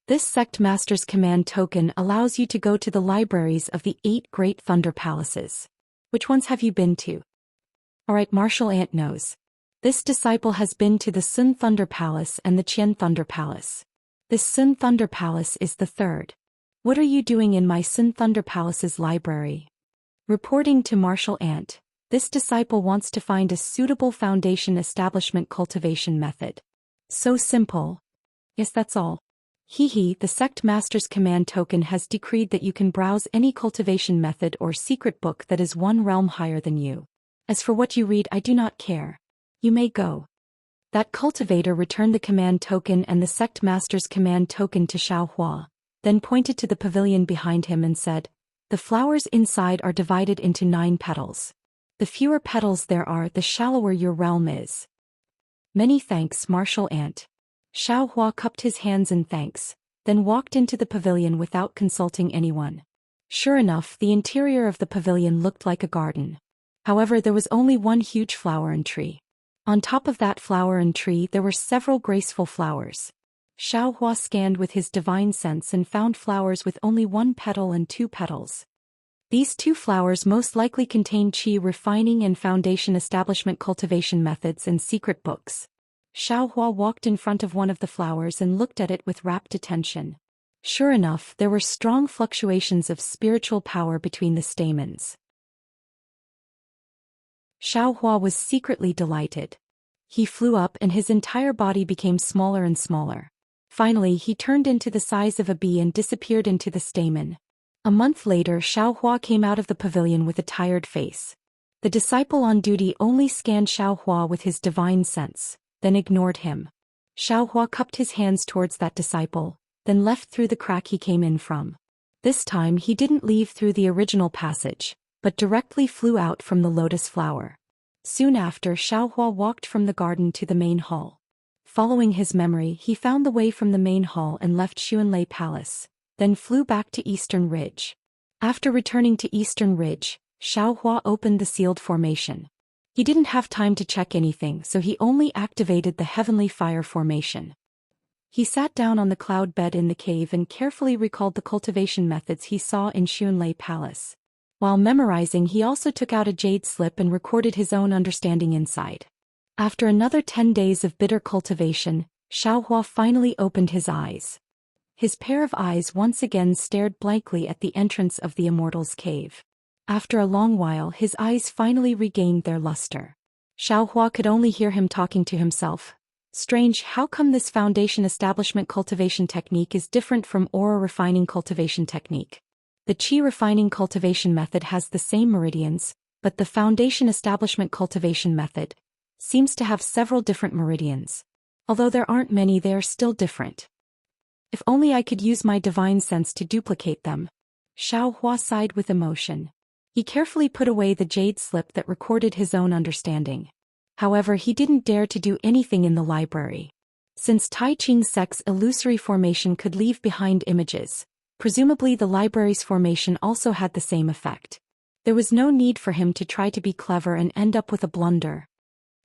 "This sect master's command token allows you to go to the libraries of the 8 great thunder palaces. Which ones have you been to?" "Alright, Martial Ant knows. This disciple has been to the Sun Thunder Palace and the Qian Thunder Palace. This Sun Thunder Palace is the 3rd. What are you doing in my Sun Thunder Palace's library?" Reporting to Martial Ant, this disciple wants to find a suitable foundation establishment cultivation method. So simple. Yes, that's all. The sect master's command token has decreed that you can browse any cultivation method or secret book that is one realm higher than you. As for what you read, I do not care. You may go. That cultivator returned the command token and the sect master's command token to Xiaohua, then pointed to the pavilion behind him and said, "The flowers inside are divided into 9 petals. The fewer petals there are, the shallower your realm is." "Many thanks, Martial Ant." Xiaohua cupped his hands in thanks, then walked into the pavilion without consulting anyone. Sure enough, the interior of the pavilion looked like a garden. However, there was only one huge flower and tree. On top of that flower and tree there were several graceful flowers. Xiaohua scanned with his divine sense and found flowers with only 1 petal and 2 petals. These 2 flowers most likely contained qi refining and foundation establishment cultivation methods and secret books. Xiaohua walked in front of one of the flowers and looked at it with rapt attention. Sure enough, there were strong fluctuations of spiritual power between the stamens. Xiaohua was secretly delighted. He flew up and his entire body became smaller and smaller. Finally, he turned into the size of a bee and disappeared into the stamen. A month later, Xiaohua came out of the pavilion with a tired face. The disciple on duty only scanned Xiaohua with his divine sense, then ignored him. Xiaohua cupped his hands towards that disciple, then left through the crack he came in from. This time he didn't leave through the original passage, but directly flew out from the lotus flower. Soon after, Xiaohua walked from the garden to the main hall. Following his memory, he found the way from the main hall and left Xuanlei Palace, then flew back to Eastern Ridge. After returning to Eastern Ridge, Xiaohua opened the sealed formation. He didn't have time to check anything, so he only activated the heavenly fire formation. He sat down on the cloud bed in the cave and carefully recalled the cultivation methods he saw in Xuanlei Palace. While memorizing, he also took out a jade slip and recorded his own understanding inside. After another 10 days of bitter cultivation, Xiaohua finally opened his eyes. His pair of eyes once again stared blankly at the entrance of the Immortal's cave. After a long while, his eyes finally regained their luster. Xiaohua could only hear him talking to himself. Strange, how come this foundation establishment cultivation technique is different from aura refining cultivation technique? The qi refining cultivation method has the same meridians, but the foundation establishment cultivation method, seems to have several different meridians. Although there aren't many, they are still different. If only I could use my divine sense to duplicate them. Xiao Hua sighed with emotion. He carefully put away the jade slip that recorded his own understanding. However, he didn't dare to do anything in the library. Since Tai Ching Sec's illusory formation could leave behind images, presumably the library's formation also had the same effect. There was no need for him to try to be clever and end up with a blunder.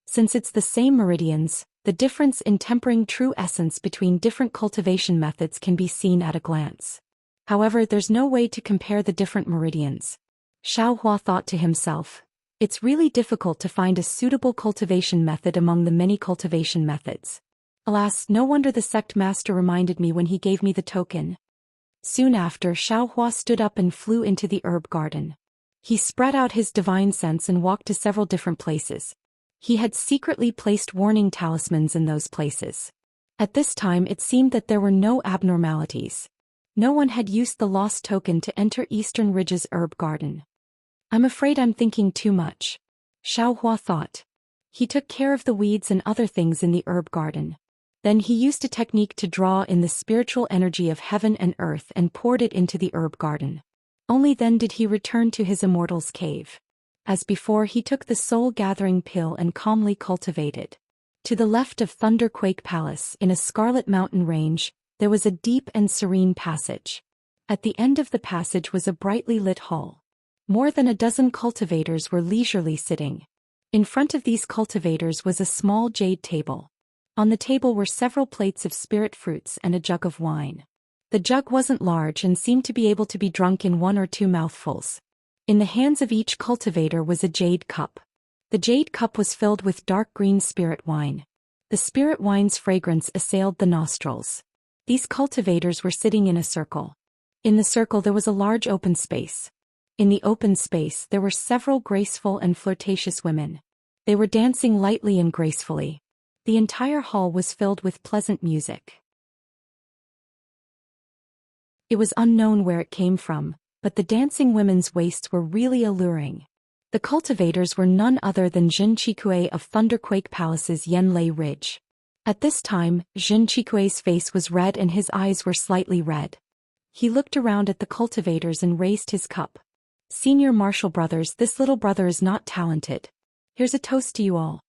Since it's the same meridians, the difference in tempering true essence between different cultivation methods can be seen at a glance. However, there's no way to compare the different meridians. Xiao Hua thought to himself, it's really difficult to find a suitable cultivation method among the many cultivation methods. Alas, no wonder the sect master reminded me when he gave me the token. Soon after, Xiao Hua stood up and flew into the herb garden. He spread out his divine sense and walked to several different places. He had secretly placed warning talismans in those places. At this time it seemed that there were no abnormalities. No one had used the lost token to enter Eastern Ridge's herb garden. I'm afraid I'm thinking too much, Xiao Hua thought. He took care of the weeds and other things in the herb garden. Then he used a technique to draw in the spiritual energy of heaven and earth and poured it into the herb garden. Only then did he return to his immortal's cave. As before, he took the soul-gathering pill and calmly cultivated. To the left of Thunderquake Palace, in a scarlet mountain range, there was a deep and serene passage. At the end of the passage was a brightly lit hall. More than a dozen cultivators were leisurely sitting. In front of these cultivators was a small jade table. On the table were several plates of spirit fruits and a jug of wine. The jug wasn't large and seemed to be able to be drunk in 1 or 2 mouthfuls. In the hands of each cultivator was a jade cup. The jade cup was filled with dark green spirit wine. The spirit wine's fragrance assailed the nostrils. These cultivators were sitting in a circle. In the circle there was a large open space. In the open space there were several graceful and flirtatious women. They were dancing lightly and gracefully. The entire hall was filled with pleasant music. It was unknown where it came from, but the dancing women's waists were really alluring. The cultivators were none other than Jin Chikue of Thunderquake Palace's Yenlei Ridge. At this time, Jin Chikue's face was red and his eyes were slightly red. He looked around at the cultivators and raised his cup. Senior Marshall Brothers, this little brother is not talented. Here's a toast to you all.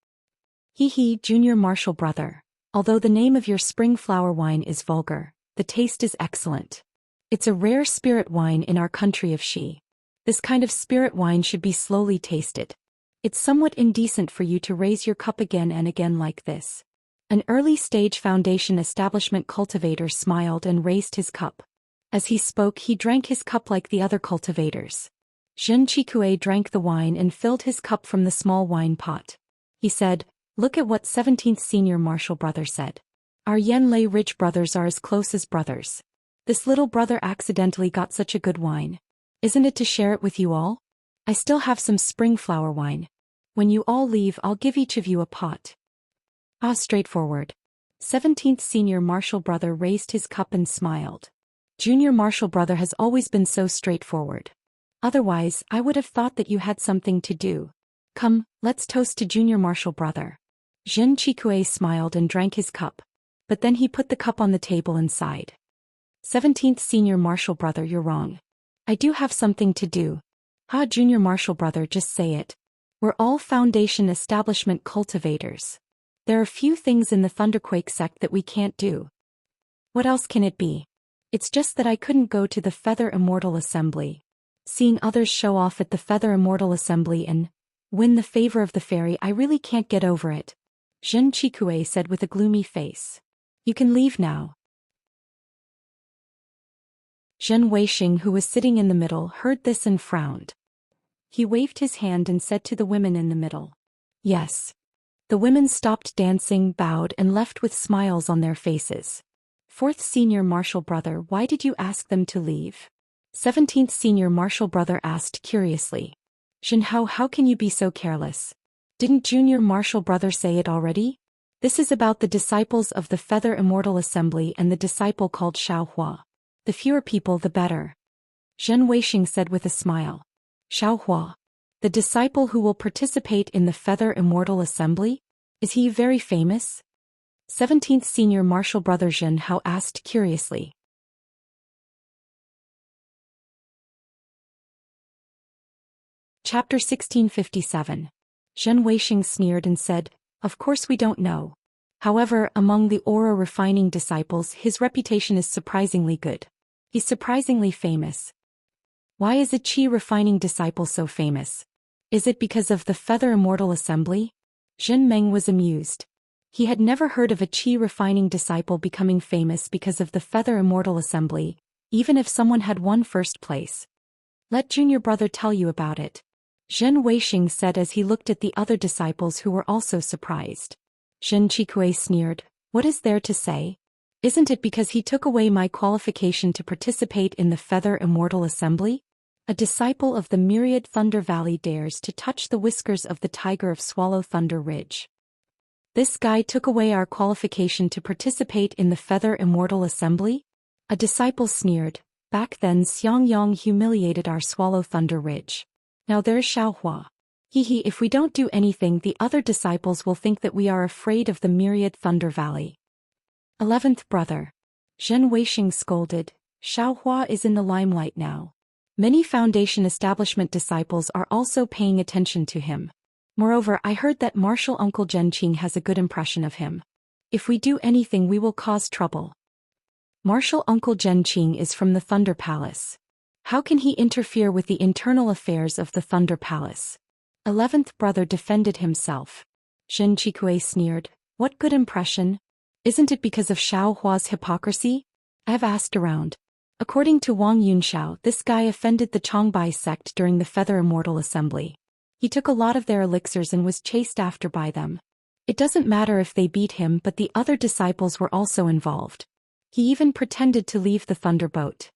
Hee hee, Junior Marshall Brother. Although the name of your spring flower wine is vulgar, the taste is excellent. It's a rare spirit wine in our country of Shi. This kind of spirit wine should be slowly tasted. It's somewhat indecent for you to raise your cup again and again like this. An early-stage foundation establishment cultivator smiled and raised his cup. As he spoke, he drank his cup like the other cultivators. Jin Chikue drank the wine and filled his cup from the small wine pot. He said, "Look at what 17th Senior Marshall Brother said. Our Yenlei Ridge brothers are as close as brothers. This little brother accidentally got such a good wine. Isn't it to share it with you all? I still have some spring flower wine. When you all leave, I'll give each of you a pot." Ah, straightforward. 17th Senior Marshall Brother raised his cup and smiled. Junior Marshall Brother has always been so straightforward. Otherwise, I would have thought that you had something to do. Come, let's toast to Junior Marshall Brother. Jin Chikue smiled and drank his cup. But then he put the cup on the table and sighed. 17th Senior Marshall Brother, you're wrong. I do have something to do. Ah, Junior Marshall Brother, just say it. We're all Foundation Establishment cultivators. There are few things in the Thunderquake sect that we can't do. What else can it be? It's just that I couldn't go to the Feather Immortal Assembly. Seeing others show off at the Feather Immortal Assembly and win the favor of the fairy, I really can't get over it. Jin Chikue said with a gloomy face. You can leave now. Zhen Weixing, who was sitting in the middle, heard this and frowned. He waved his hand and said to the women in the middle, "Yes." The women stopped dancing, bowed, and left with smiles on their faces. 4th Senior Marshall Brother, why did you ask them to leave? 17th Senior Marshall Brother asked curiously. Zhenhao, how can you be so careless? Didn't Junior Marshall Brother say it already? This is about the disciples of the Feather Immortal Assembly and the disciple called Xiao Hua. The fewer people the better. Zhen Weixing said with a smile. Xiao Hua. The disciple who will participate in the Feather Immortal Assembly? Is he very famous? 17th senior martial brother Zhen Hao asked curiously. Chapter 1657. Zhen Weixing sneered and said, "Of course we don't know. However, among the aura refining disciples his reputation is surprisingly good. He's surprisingly famous." Why is a qi refining disciple so famous? Is it because of the Feather Immortal Assembly? Zhen Meng was amused. He had never heard of a qi refining disciple becoming famous because of the Feather Immortal Assembly, even if someone had won first place. "Let junior brother tell you about it," Zhen Weixing said as he looked at the other disciples who were also surprised. Zhen Qikui sneered, "What is there to say? Isn't it because he took away my qualification to participate in the Feather Immortal Assembly? A disciple of the Myriad Thunder Valley dares to touch the whiskers of the tiger of Swallow Thunder Ridge. This guy took away our qualification to participate in the Feather Immortal Assembly?" A disciple sneered, "Back then Xiangyang humiliated our Swallow Thunder Ridge. Now there's Xiaohua. Hehe, if we don't do anything the other disciples will think that we are afraid of the Myriad Thunder Valley." 11th brother. Zhen Weixing scolded, "Xiaohua is in the limelight now. Many Foundation establishment disciples are also paying attention to him. Moreover, I heard that Martial Uncle Zhenqing has a good impression of him. If we do anything we will cause trouble." Martial Uncle Zhenqing is from the Thunder Palace. How can he interfere with the internal affairs of the Thunder Palace? 11th brother defended himself. Zhen Qikui sneered, "What good impression? Isn't it because of Xiaohua's hypocrisy? I've asked around. According to Wang Yunxiao, this guy offended the Changbai sect during the Feather Immortal Assembly. He took a lot of their elixirs and was chased after by them. It doesn't matter if they beat him, but the other disciples were also involved. He even pretended to leave the Thunderboat."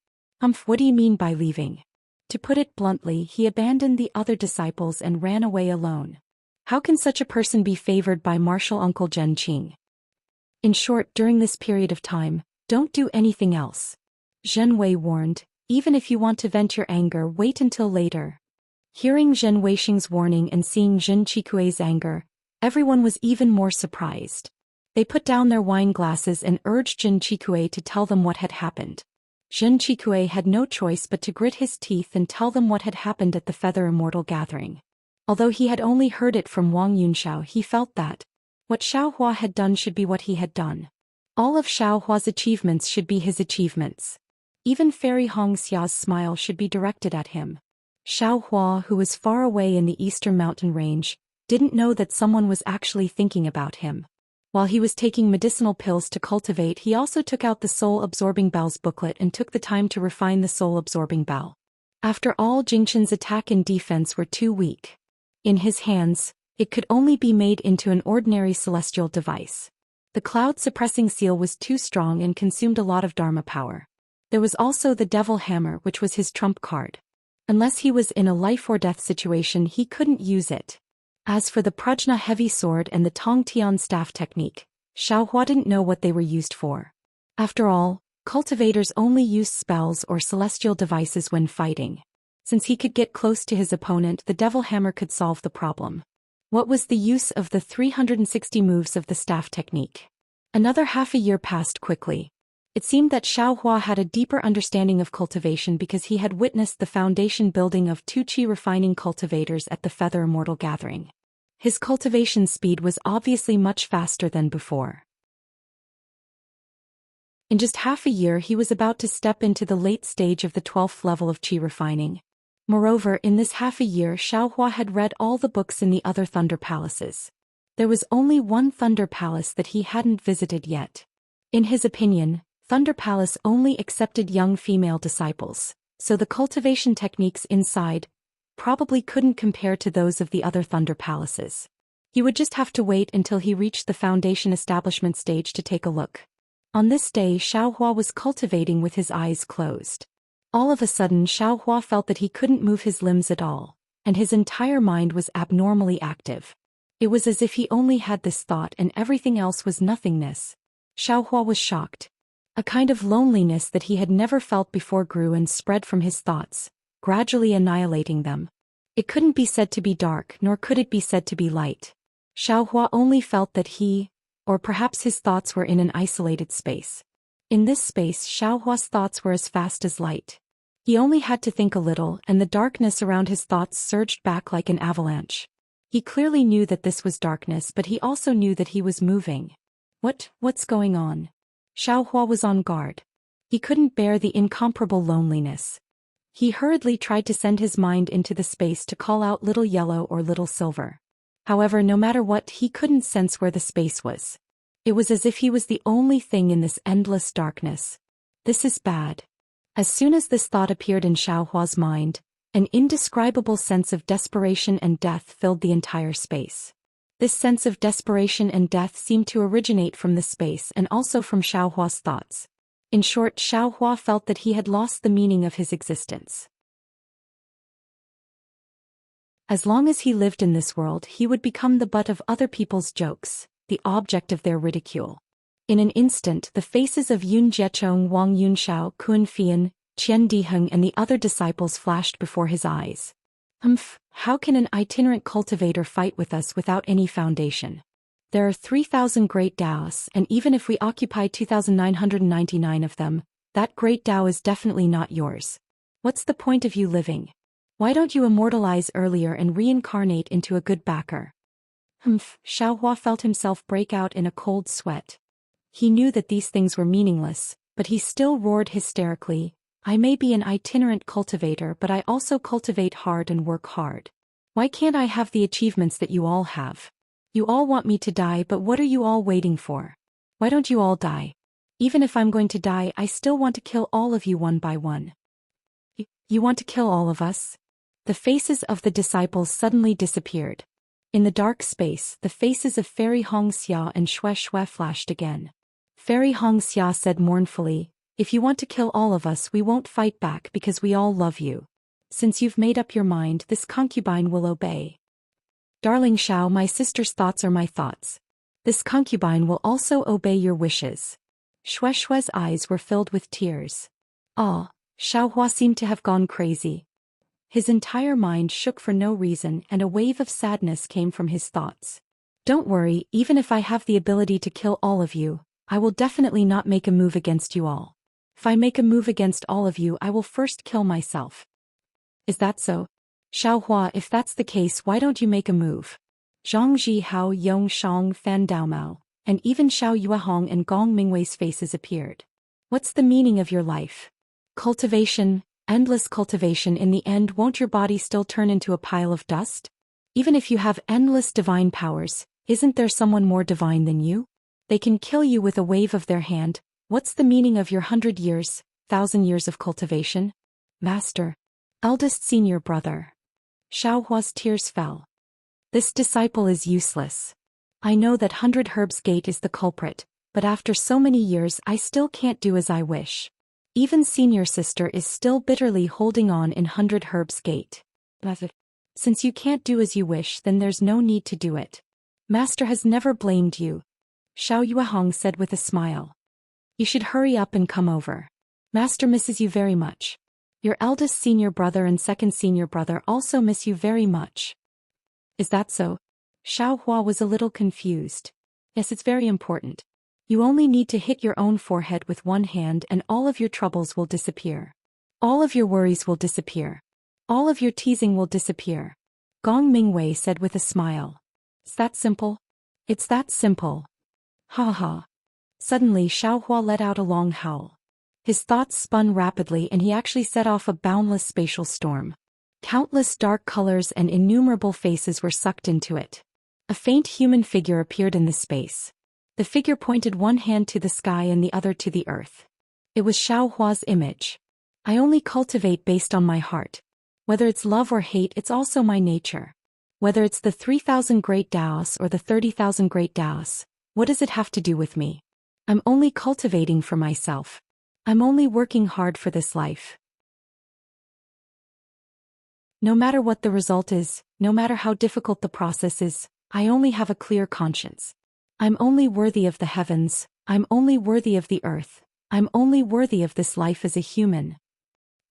What do you mean by leaving? To put it bluntly, he abandoned the other disciples and ran away alone. How can such a person be favored by Martial Uncle Zhenqing? In short, during this period of time, don't do anything else. Zhen Wei warned, "Even if you want to vent your anger, wait until later." Hearing Zhen Weixing's warning and seeing Zhen Qikui's anger, everyone was even more surprised. They put down their wine glasses and urged Zhen Qikui to tell them what had happened. Zhen Qikui had no choice but to grit his teeth and tell them what had happened at the Feather Immortal Gathering. Although he had only heard it from Wang Yunxiao, he felt that what Xiaohua had done should be what he had done. All of Xiaohua's achievements should be his achievements. Even Fairy Hongxia's smile should be directed at him. Xiaohua, who was far away in the eastern mountain range, didn't know that someone was actually thinking about him. While he was taking medicinal pills to cultivate, he also took out the soul-absorbing bell's booklet and took the time to refine the soul-absorbing bell. After all, Jingchen's attack and defense were too weak. In his hands, it could only be made into an ordinary celestial device. The cloud-suppressing seal was too strong and consumed a lot of Dharma power. There was also the Devil Hammer, which was his trump card. Unless he was in a life-or-death situation, he couldn't use it. As for the Prajna heavy sword and the Tong Tian staff technique, Xiaohua didn't know what they were used for. After all, cultivators only use spells or celestial devices when fighting. Since he could get close to his opponent, the Devil Hammer could solve the problem. What was the use of the 360 moves of the staff technique? Another half a year passed quickly. It seemed that Xiaohua had a deeper understanding of cultivation because he had witnessed the foundation building of 2 qi refining cultivators at the Feather Immortal Gathering. His cultivation speed was obviously much faster than before. In just half a year he was about to step into the late stage of the 12th level of qi refining. Moreover, in this half a year Xiaohua had read all the books in the other Thunder Palaces. There was only one Thunder Palace that he hadn't visited yet. In his opinion, Thunder Palace only accepted young female disciples, so the cultivation techniques inside probably couldn't compare to those of the other Thunder Palaces. He would just have to wait until he reached the foundation establishment stage to take a look. On this day Xiaohua was cultivating with his eyes closed. All of a sudden Xiaohua felt that he couldn't move his limbs at all, and his entire mind was abnormally active. It was as if he only had this thought and everything else was nothingness. Xiaohua was shocked. A kind of loneliness that he had never felt before grew and spread from his thoughts, gradually annihilating them. It couldn't be said to be dark, nor could it be said to be light. Xiaohua only felt that he, or perhaps his thoughts were in an isolated space. In this space, Xiaohua's thoughts were as fast as light. He only had to think a little, and the darkness around his thoughts surged back like an avalanche. He clearly knew that this was darkness, but he also knew that he was moving. What's going on? Xiaohua was on guard. He couldn't bear the incomparable loneliness. He hurriedly tried to send his mind into the space to call out Little Yellow or Little Silver. However, no matter what, he couldn't sense where the space was. It was as if he was the only thing in this endless darkness. This is bad. As soon as this thought appeared in Xiaohua's mind, an indescribable sense of desperation and death filled the entire space. This sense of desperation and death seemed to originate from the space and also from Xiaohua's thoughts. In short, Xiaohua felt that he had lost the meaning of his existence. As long as he lived in this world, he would become the butt of other people's jokes, the object of their ridicule. In an instant, the faces of Yun Jiechong, Wang Yunxiao, Kun Fian, Qian Diheng and the other disciples flashed before his eyes. How can an itinerant cultivator fight with us without any foundation? There are 3,000 great Taoists, and even if we occupy 2,999 of them, that great Tao is definitely not yours. What's the point of you living? Why don't you immortalize earlier and reincarnate into a good backer? Xiaohua felt himself break out in a cold sweat. He knew that these things were meaningless, but he still roared hysterically, I may be an itinerant cultivator, but I also cultivate hard and work hard. Why can't I have the achievements that you all have? You all want me to die, but what are you all waiting for? Why don't you all die? Even if I'm going to die, I still want to kill all of you one by one. You want to kill all of us? The faces of the disciples suddenly disappeared. In the dark space, the faces of Fairy Hongxia and Xue Xue flashed again. Fairy Hongxia said mournfully, if you want to kill all of us, we won't fight back because we all love you. Since you've made up your mind, this concubine will obey. Darling Xiao, my sister's thoughts are my thoughts. This concubine will also obey your wishes. Xue Xue's eyes were filled with tears. Xiaohua seemed to have gone crazy. His entire mind shook for no reason, and a wave of sadness came from his thoughts. Don't worry, even if I have the ability to kill all of you, I will definitely not make a move against you all. If I make a move against all of you, I will first kill myself. Is that so? Xiaohua, if that's the case, why don't you make a move? Zhang Zhihao, Yong Shang, Fan Daomao, and even Xiao Yuehong and Gong Mingwei's faces appeared. What's the meaning of your life? Cultivation, endless cultivation. In the end, won't your body still turn into a pile of dust? Even if you have endless divine powers, isn't there someone more divine than you? They can kill you with a wave of their hand. What's the meaning of your 100 years, 1,000 years of cultivation? Master. Eldest senior brother. Xiaohua's tears fell. This disciple is useless. I know that 100 Herbs Gate is the culprit, but after so many years I still can't do as I wish. Even senior sister is still bitterly holding on in 100 Herbs Gate. Since you can't do as you wish, then there's no need to do it. Master has never blamed you. Xiao Yuehong said with a smile. You should hurry up and come over. Master misses you very much. Your eldest senior brother and second senior brother also miss you very much. Is that so? Xiaohua was a little confused. Yes, it's very important. You only need to hit your own forehead with one hand and all of your troubles will disappear. All of your worries will disappear. All of your teasing will disappear. Gong Mingwei said with a smile. Is that simple? It's that simple. Ha ha. Suddenly Xiaohua let out a long howl. His thoughts spun rapidly and he actually set off a boundless spatial storm. Countless dark colors and innumerable faces were sucked into it. A faint human figure appeared in the space. The figure pointed one hand to the sky and the other to the earth. It was Xiaohua's image. I only cultivate based on my heart. Whether it's love or hate, it's also my nature. Whether it's the 3,000 great Taoists or the 30,000 great Taoists, what does it have to do with me? I'm only cultivating for myself. I'm only working hard for this life. No matter what the result is, no matter how difficult the process is, I only have a clear conscience. I'm only worthy of the heavens, I'm only worthy of the earth, I'm only worthy of this life as a human.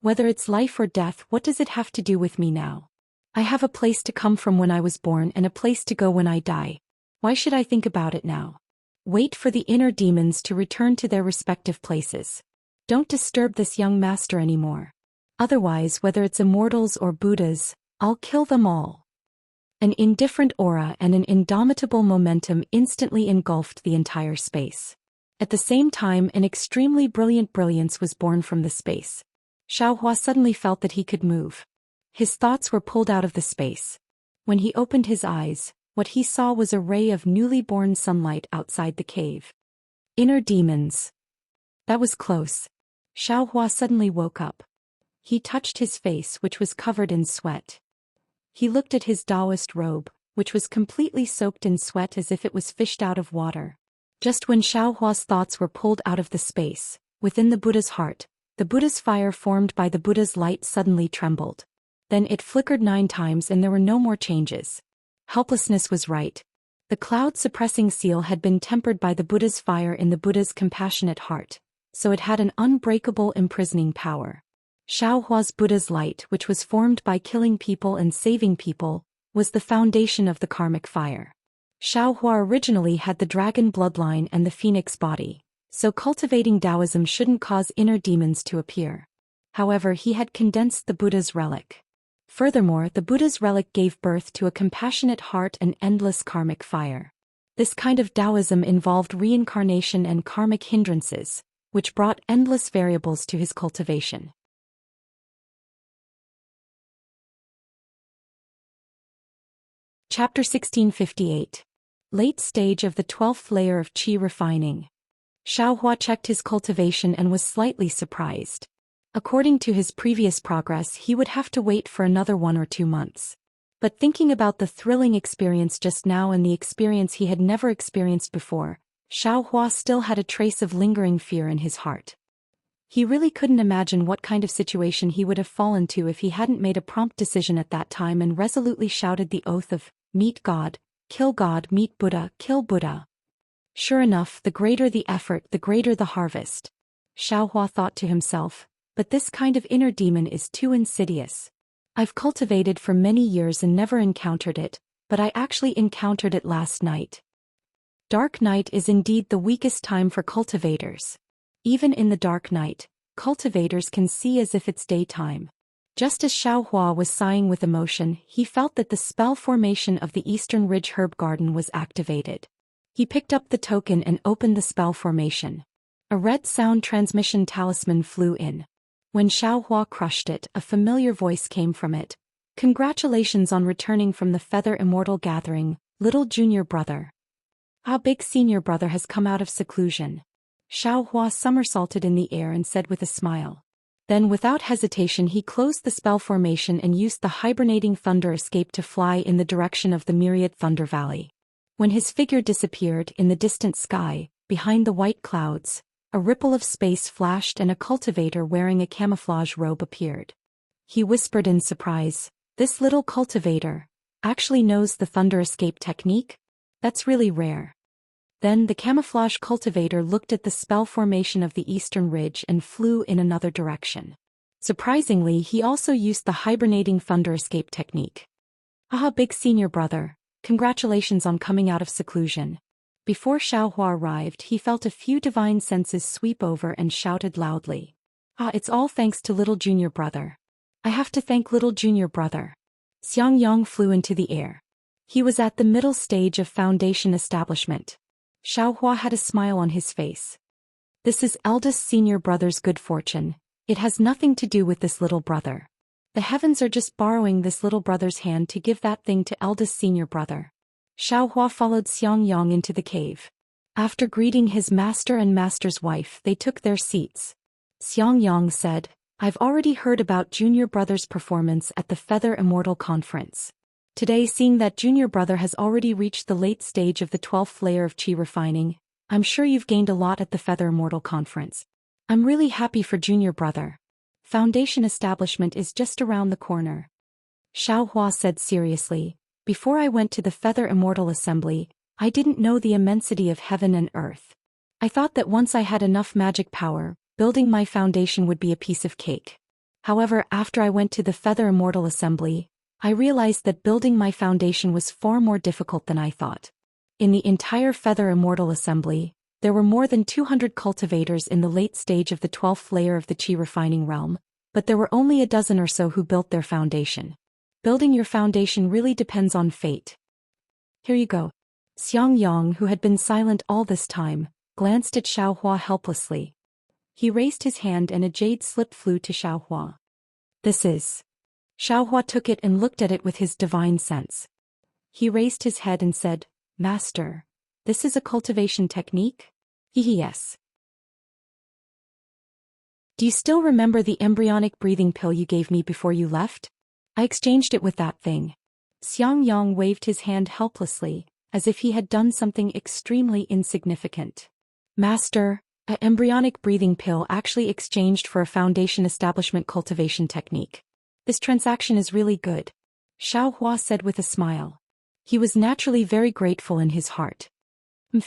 Whether it's life or death, what does it have to do with me now? I have a place to come from when I was born and a place to go when I die. Why should I think about it now? Wait for the inner demons to return to their respective places. Don't disturb this young master anymore. Otherwise, whether it's immortals or Buddhas, I'll kill them all. An indifferent aura and an indomitable momentum instantly engulfed the entire space. At the same time, an extremely brilliant brilliance was born from the space. Xiaohua suddenly felt that he could move. His thoughts were pulled out of the space. When he opened his eyes, what he saw was a ray of newly born sunlight outside the cave. Inner demons. That was close. Xiaohua suddenly woke up. He touched his face, which was covered in sweat. He looked at his Taoist robe, which was completely soaked in sweat as if it was fished out of water. Just when Xiaohua's thoughts were pulled out of the space, within the Buddha's heart, the Buddha's fire formed by the Buddha's light suddenly trembled. Then it flickered 9 times and there were no more changes. Helplessness was right. The cloud-suppressing seal had been tempered by the Buddha's fire in the Buddha's compassionate heart, so it had an unbreakable imprisoning power. Xiaohua's Buddha's light, which was formed by killing people and saving people, was the foundation of the karmic fire. Xiaohua originally had the dragon bloodline and the phoenix body, so cultivating Taoism shouldn't cause inner demons to appear. However, he had condensed the Buddha's relic. Furthermore, the Buddha's relic gave birth to a compassionate heart and endless karmic fire. This kind of Taoism involved reincarnation and karmic hindrances, which brought endless variables to his cultivation. Chapter 1658. Late stage of the 12th layer of qi refining. Xiaohua checked his cultivation and was slightly surprised. According to his previous progress, he would have to wait for another 1 or 2 months. But thinking about the thrilling experience just now and the experience he had never experienced before, Xiaohua still had a trace of lingering fear in his heart. He really couldn't imagine what kind of situation he would have fallen to if he hadn't made a prompt decision at that time and resolutely shouted the oath of, "Meet God, kill God, meet Buddha, kill Buddha." Sure enough, the greater the effort, the greater the harvest. Xiaohua thought to himself, but this kind of inner demon is too insidious. I've cultivated for many years and never encountered it, but I actually encountered it last night. Dark night is indeed the weakest time for cultivators. Even in the dark night, cultivators can see as if it's daytime. Just as Xiaohua was sighing with emotion, he felt that the spell formation of the Eastern Ridge Herb Garden was activated. He picked up the token and opened the spell formation. A red sound transmission talisman flew in. When Xiaohua crushed it, a familiar voice came from it. "Congratulations on returning from the Feather Immortal Gathering, little junior brother. Our big senior brother has come out of seclusion." Xiaohua somersaulted in the air and said with a smile. Then without hesitation he closed the spell formation and used the hibernating thunder escape to fly in the direction of the myriad Thunder Valley. When his figure disappeared in the distant sky, behind the white clouds, a ripple of space flashed and a cultivator wearing a camouflage robe appeared. He whispered in surprise, "This little cultivator actually knows the thunder escape technique? That's really rare." Then the camouflage cultivator looked at the spell formation of the Eastern Ridge and flew in another direction. Surprisingly, he also used the hibernating thunder escape technique. "Ah, big senior brother, congratulations on coming out of seclusion." Before Xiaohua arrived, he felt a few divine senses sweep over and shouted loudly. "Ah, it's all thanks to little junior brother. I have to thank little junior brother." Xiang Yang flew into the air. He was at the middle stage of foundation establishment. Xiaohua had a smile on his face. "This is eldest senior brother's good fortune. It has nothing to do with this little brother. The heavens are just borrowing this little brother's hand to give that thing to eldest senior brother." Xiaohua followed Xiang Yang into the cave. After greeting his master and master's wife, they took their seats. Xiang Yang said, "I've already heard about junior brother's performance at the Feather Immortal Conference. Today, seeing that junior brother has already reached the late stage of the 12th layer of qi refining, I'm sure you've gained a lot at the Feather Immortal Conference. I'm really happy for junior brother. Foundation establishment is just around the corner." Xiaohua said seriously, "Before I went to the Feather Immortal Assembly, I didn't know the immensity of heaven and earth. I thought that once I had enough magic power, building my foundation would be a piece of cake. However, after I went to the Feather Immortal Assembly, I realized that building my foundation was far more difficult than I thought. In the entire Feather Immortal Assembly, there were more than 200 cultivators in the late stage of the 12th layer of the Qi refining realm, but there were only a dozen or so who built their foundation. Building your foundation really depends on fate. Here you go. Xiang Yang, who had been silent all this time, glanced at Xiaohua helplessly. He raised his hand and a jade slip flew to Xiaohua. This is. Xiaohua took it and looked at it with his divine sense. He raised his head and said, Master, this is a cultivation technique? Yes. Do you still remember the embryonic breathing pill you gave me before you left? I exchanged it with that thing. Xiang Yang waved his hand helplessly, as if he had done something extremely insignificant. Master, an embryonic breathing pill actually exchanged for a foundation establishment cultivation technique. This transaction is really good, Xiaohua said with a smile. He was naturally very grateful in his heart.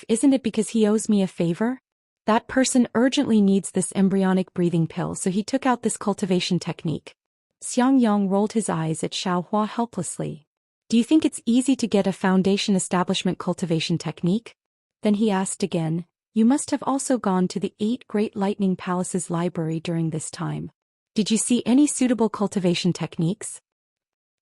Isn't it because he owes me a favor? That person urgently needs this embryonic breathing pill, so he took out this cultivation technique. Xiang Yang rolled his eyes at Xiaohua helplessly. Do you think it's easy to get a foundation establishment cultivation technique? Then he asked again, you must have also gone to the 8 Great Lightning Palaces library during this time. Did you see any suitable cultivation techniques?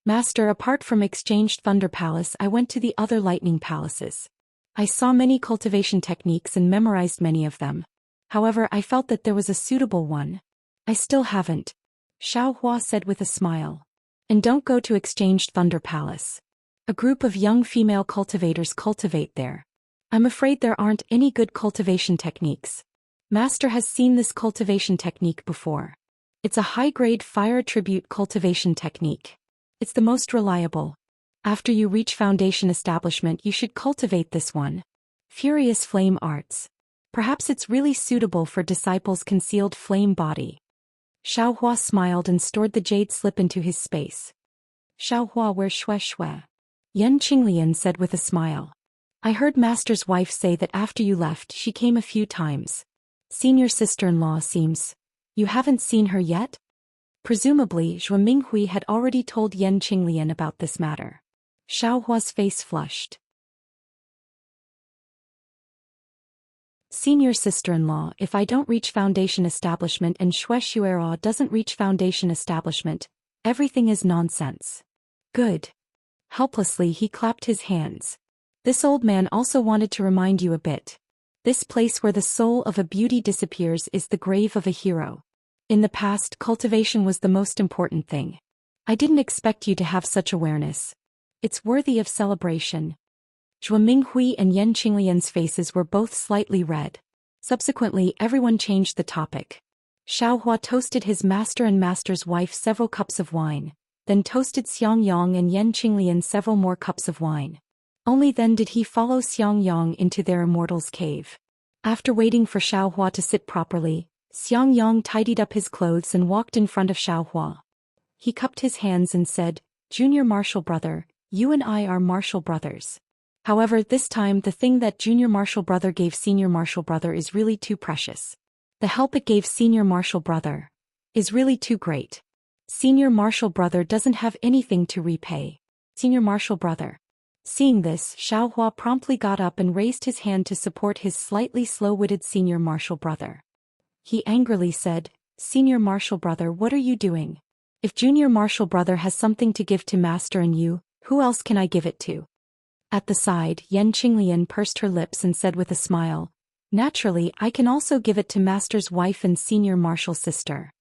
Master, apart from Exchanged Thunder Palace, I went to the other lightning palaces. I saw many cultivation techniques and memorized many of them. However, I felt that there was a suitable one. I still haven't, Xiaohua said with a smile. And don't go to Exchanged Thunder Palace. A group of young female cultivators cultivate there. I'm afraid there aren't any good cultivation techniques. Master has seen this cultivation technique before. It's a high-grade fire attribute cultivation technique. It's the most reliable. After you reach foundation establishment, you should cultivate this one. Furious Flame Arts. Perhaps it's really suitable for disciples' concealed flame body. Xiaohua smiled and stored the jade slip into his space. Xiaohua, where Shui? Yan Qinglian said with a smile. I heard Master's wife say that after you left she came a few times. Senior sister-in-law seems. You haven't seen her yet? Presumably, Zhuo Minghui had already told Yan Qinglian about this matter. Xiaohua's face flushed. Senior sister-in-law, if I don't reach foundation establishment and Shui Xuerao doesn't reach foundation establishment, everything is nonsense. Good. Helplessly he clapped his hands. This old man also wanted to remind you a bit. This place where the soul of a beauty disappears is the grave of a hero. In the past, cultivation was the most important thing. I didn't expect you to have such awareness. It's worthy of celebration. Zhuo Minghui and Yan Qinglian's faces were both slightly red. Subsequently, everyone changed the topic. Xiaohua toasted his master and master's wife several cups of wine, then toasted Xiang Yang and Yan Qinglian several more cups of wine. Only then did he follow Xiang Yang into their immortal's cave. After waiting for Xiaohua to sit properly, Xiang Yang tidied up his clothes and walked in front of Xiaohua. He cupped his hands and said, Junior Martial Brother, you and I are martial brothers. However, this time the thing that Junior Martial Brother gave Senior Martial Brother is really too precious. The help it gave Senior Martial Brother is really too great. Senior Martial Brother doesn't have anything to repay. Senior Martial Brother. Seeing this, Xiaohua promptly got up and raised his hand to support his slightly slow-witted Senior Martial Brother. He angrily said, Senior Martial Brother, what are you doing? If Junior Martial Brother has something to give to Master and you, who else can I give it to? At the side, Yan Qinglian pursed her lips and said with a smile, Naturally, I can also give it to Master's wife and Senior Martial Sister.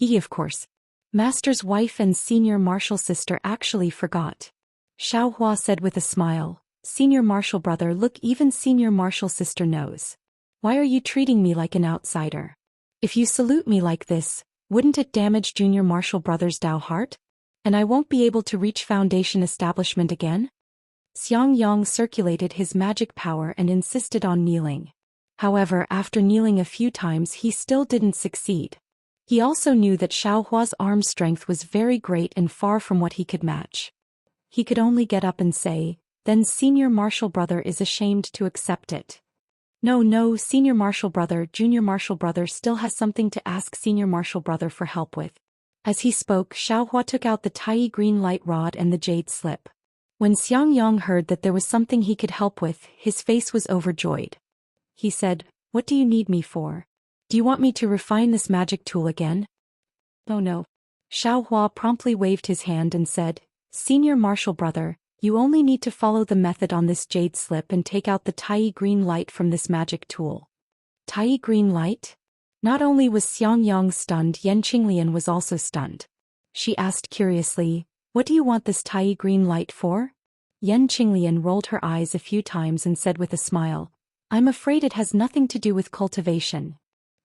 Of course. Master's wife and Senior Martial Sister actually forgot. Xiaohua said with a smile, Senior Martial Brother, look, even Senior Martial Sister knows. Why are you treating me like an outsider? If you salute me like this, wouldn't it damage Junior Martial Brother's Dao heart? And I won't be able to reach foundation establishment again? Xiang Yang circulated his magic power and insisted on kneeling. However, after kneeling a few times he still didn't succeed. He also knew that Xiaohua's arm strength was very great and far from what he could match. He could only get up and say, then Senior Martial Brother is ashamed to accept it. No, Senior Martial Brother, Junior Martial Brother still has something to ask Senior Martial Brother for help with. As he spoke, Xiaohua took out the tiny green light rod and the jade slip. When Xiangyang heard that there was something he could help with, his face was overjoyed. He said, "What do you need me for? Do you want me to refine this magic tool again?" "Oh no." Xiaohua promptly waved his hand and said, "Senior Martial Brother, you only need to follow the method on this jade slip and take out the tiny green light from this magic tool." Tiny green light? Not only was Xiangyang stunned, Yan Qinglian was also stunned. She asked curiously, "What do you want this tiny green light for?" Yan Qinglian rolled her eyes a few times and said with a smile, "I'm afraid it has nothing to do with cultivation."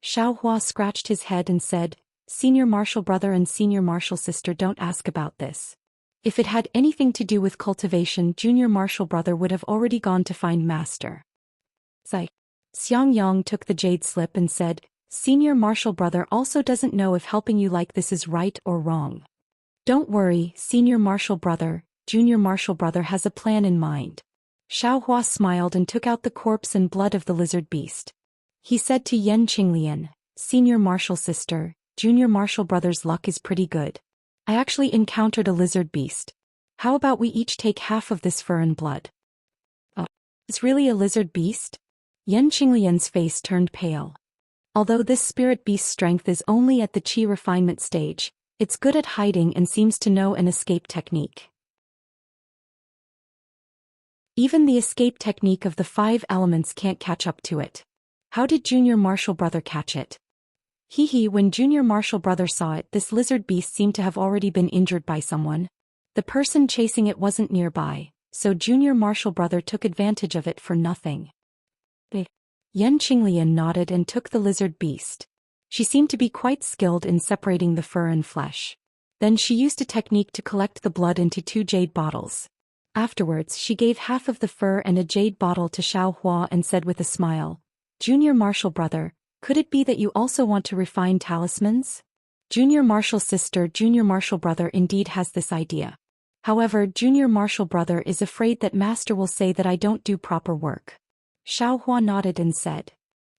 Xiaohua scratched his head and said, "Senior Martial Brother and Senior Martial Sister, don't ask about this. If it had anything to do with cultivation, Junior Martial Brother would have already gone to find Master." Zai. Xiangyang took the jade slip and said, "Senior Martial Brother also doesn't know if helping you like this is right or wrong. Don't worry, Senior Martial Brother, Junior Martial Brother has a plan in mind." Xiaohua smiled and took out the corpse and blood of the lizard beast. He said to Yan Qinglian, "Senior Martial Sister, Junior Martial Brother's luck is pretty good. I actually encountered a lizard beast. How about we each take half of this fur and blood?" "Oh, it's really a lizard beast?" Yan Qinglian's face turned pale. Although this spirit beast's strength is only at the qi refinement stage, it's good at hiding and seems to know an escape technique. Even the escape technique of the 5 elements can't catch up to it. How did Junior Martial Brother catch it? When Junior Martial Brother saw it, this lizard beast seemed to have already been injured by someone. The person chasing it wasn't nearby, so Junior Martial Brother took advantage of it for nothing. Yan Qinglian nodded and took the lizard beast. She seemed to be quite skilled in separating the fur and flesh. Then she used a technique to collect the blood into 2 jade bottles. Afterwards she gave half of the fur and a jade bottle to Xiaohua and said with a smile, "Junior Martial Brother, could it be that you also want to refine talismans?" Junior Martial Sister, Junior Martial Brother indeed has this idea. However, Junior Martial Brother is afraid that Master will say that I don't do proper work. Xiaohua nodded and said,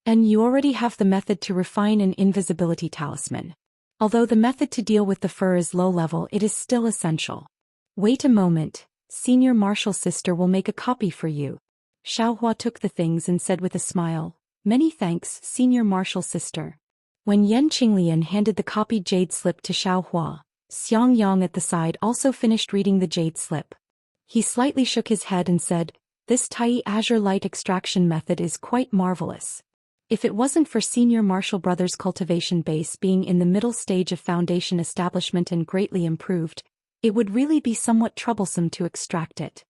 "And you already have the method to refine an invisibility talisman. Although the method to deal with the fur is low level, it is still essential. Wait a moment, Senior Martial Sister will make a copy for you." Xiaohua took the things and said with a smile, "Many thanks, Senior Martial Sister." When Yan Qinglian handed the copied jade slip to Xiaohua, Xiangyang at the side also finished reading the jade slip. He slightly shook his head and said, "This Tai Azure light extraction method is quite marvelous. If it wasn't for Senior Martial Brother's cultivation base being in the middle stage of foundation establishment and greatly improved, it would really be somewhat troublesome to extract it."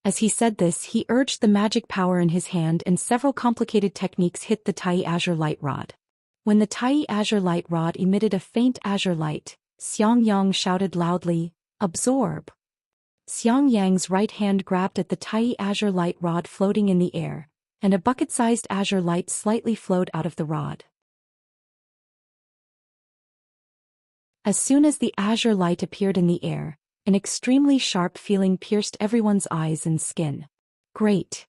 As he said this, he urged the magic power in his hand and several complicated techniques hit the Tai Azure light rod. When the Tai Azure light rod emitted a faint azure light, Xiangyang shouted loudly, "Absorb!" Xiangyang's right hand grabbed at the Tai Azure light rod floating in the air, and a bucket-sized azure light slightly flowed out of the rod. As soon as the azure light appeared in the air, an extremely sharp feeling pierced everyone's eyes and skin. "Great!"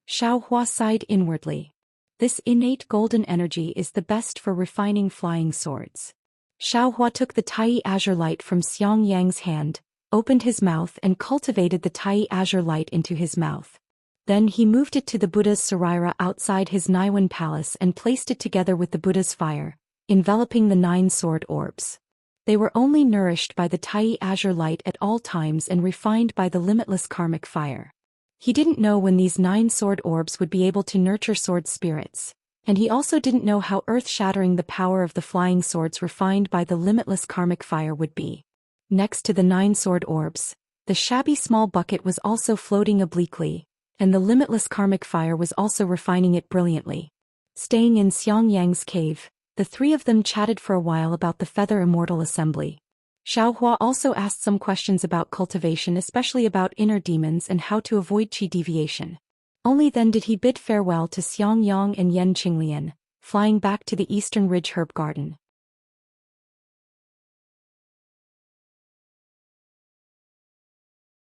Xiaohua sighed inwardly. This innate golden energy is the best for refining flying swords. Xiaohua took the Tai Azure light from Xiangyang's hand, opened his mouth and cultivated the Tai Azure light into his mouth. Then he moved it to the Buddha's Saraira outside his Naiwan palace and placed it together with the Buddha's fire, enveloping the 9 sword orbs. They were only nourished by the Tai Azure light at all times and refined by the limitless karmic fire. He didn't know when these 9 sword orbs would be able to nurture sword spirits, and he also didn't know how earth-shattering the power of the flying swords refined by the limitless karmic fire would be. Next to the 9 sword orbs, the shabby small bucket was also floating obliquely, and the limitless karmic fire was also refining it brilliantly. Staying in Xiangyang's cave, the 3 of them chatted for a while about the Feather Immortal Assembly. Xiaohua also asked some questions about cultivation, especially about inner demons and how to avoid qi deviation. Only then did he bid farewell to Xiangyang and Yan Qinglian, flying back to the Eastern Ridge Herb Garden.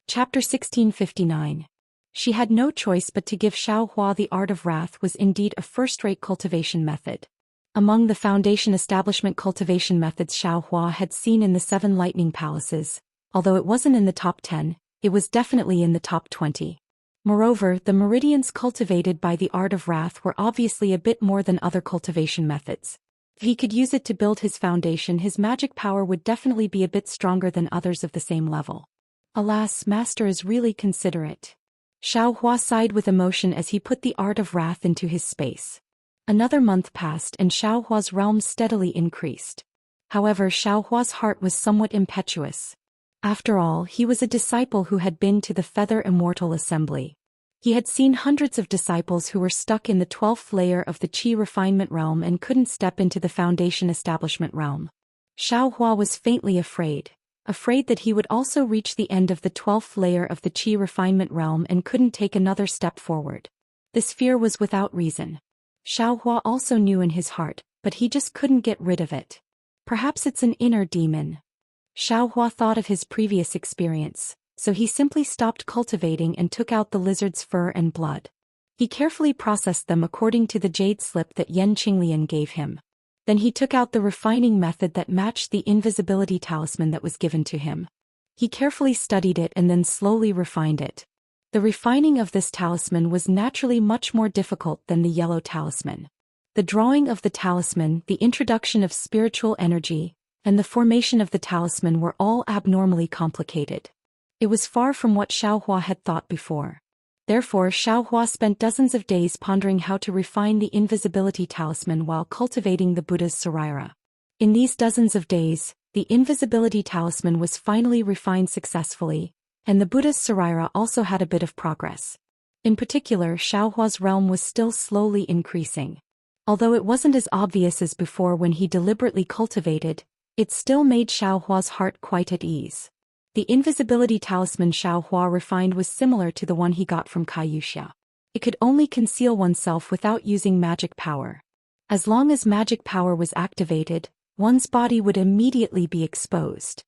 Chapter 1659. She had no choice but to give Xiaohua the art of wrath was indeed a first-rate cultivation method. Among the foundation establishment cultivation methods Xiaohua had seen in the 7 lightning palaces, although it wasn't in the top 10, It was definitely in the top 20. Moreover, the meridians cultivated by the art of wrath were obviously a bit more than other cultivation methods. If he could use it to build his foundation, his magic power would definitely be a bit stronger than others of the same level. Alas, Master is really considerate. Xiao Hua sighed with emotion as he put the art of wrath into his space. Another month passed and Xiao Hua's realm steadily increased. However, Xiao Hua's heart was somewhat impetuous. After all, he was a disciple who had been to the Feather Immortal Assembly. He had seen hundreds of disciples who were stuck in the 12th layer of the Qi refinement realm and couldn't step into the foundation establishment realm. Xiao Hua was faintly afraid that he would also reach the end of the 12th layer of the Qi refinement realm and couldn't take another step forward. This fear was without reason. Xiao Hua also knew in his heart, but he just couldn't get rid of it. Perhaps it's an inner demon. Xiao Hua thought of his previous experience, so he simply stopped cultivating and took out the lizard's fur and blood. He carefully processed them according to the jade slip that Yan Qinglian gave him. Then he took out the refining method that matched the invisibility talisman that was given to him. He carefully studied it and then slowly refined it. The refining of this talisman was naturally much more difficult than the yellow talisman. The drawing of the talisman, the introduction of spiritual energy, and the formation of the talisman were all abnormally complicated. It was far from what Xiao Hua had thought before. Therefore, Xiao Hua spent dozens of days pondering how to refine the invisibility talisman while cultivating the Buddha's Saraira. In these dozens of days, the invisibility talisman was finally refined successfully, and the Buddha's Saraira also had a bit of progress. In particular, Xiao Hua's realm was still slowly increasing. Although it wasn't as obvious as before when he deliberately cultivated, it still made Xiao Hua's heart quite at ease. The invisibility talisman Xiao Hua refined was similar to the one he got from Kaiyuxia. It could only conceal oneself without using magic power. As long as magic power was activated, one's body would immediately be exposed.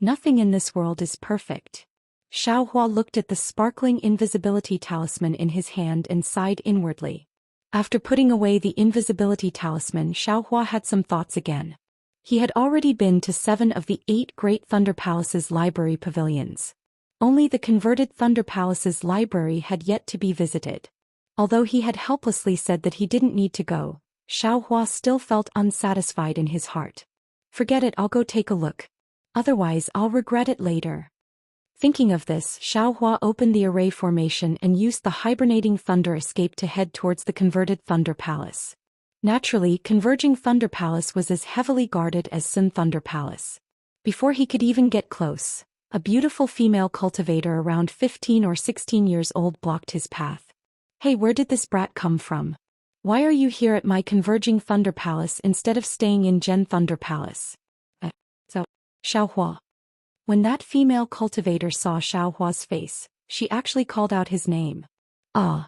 Nothing in this world is perfect. Xiao Hua looked at the sparkling invisibility talisman in his hand and sighed inwardly. After putting away the invisibility talisman, Xiao Hua had some thoughts again. He had already been to 7 of the 8 Great Thunder Palace's library pavilions. Only the converted Thunder Palace's library had yet to be visited. Although he had helplessly said that he didn't need to go, Xiao Hua still felt unsatisfied in his heart. Forget it, I'll go take a look. Otherwise, I'll regret it later. Thinking of this, Xiao Hua opened the array formation and used the hibernating thunder escape to head towards the converted Thunder Palace. Naturally, converging Thunder Palace was as heavily guarded as Sun Thunder Palace. Before he could even get close, a beautiful female cultivator around 15 or 16 years old blocked his path. Hey, where did this brat come from? Why are you here at my converging Thunder Palace instead of staying in Gen Thunder Palace? Xiao Hua. When that female cultivator saw Xiao Hua's face, she actually called out his name. Ah!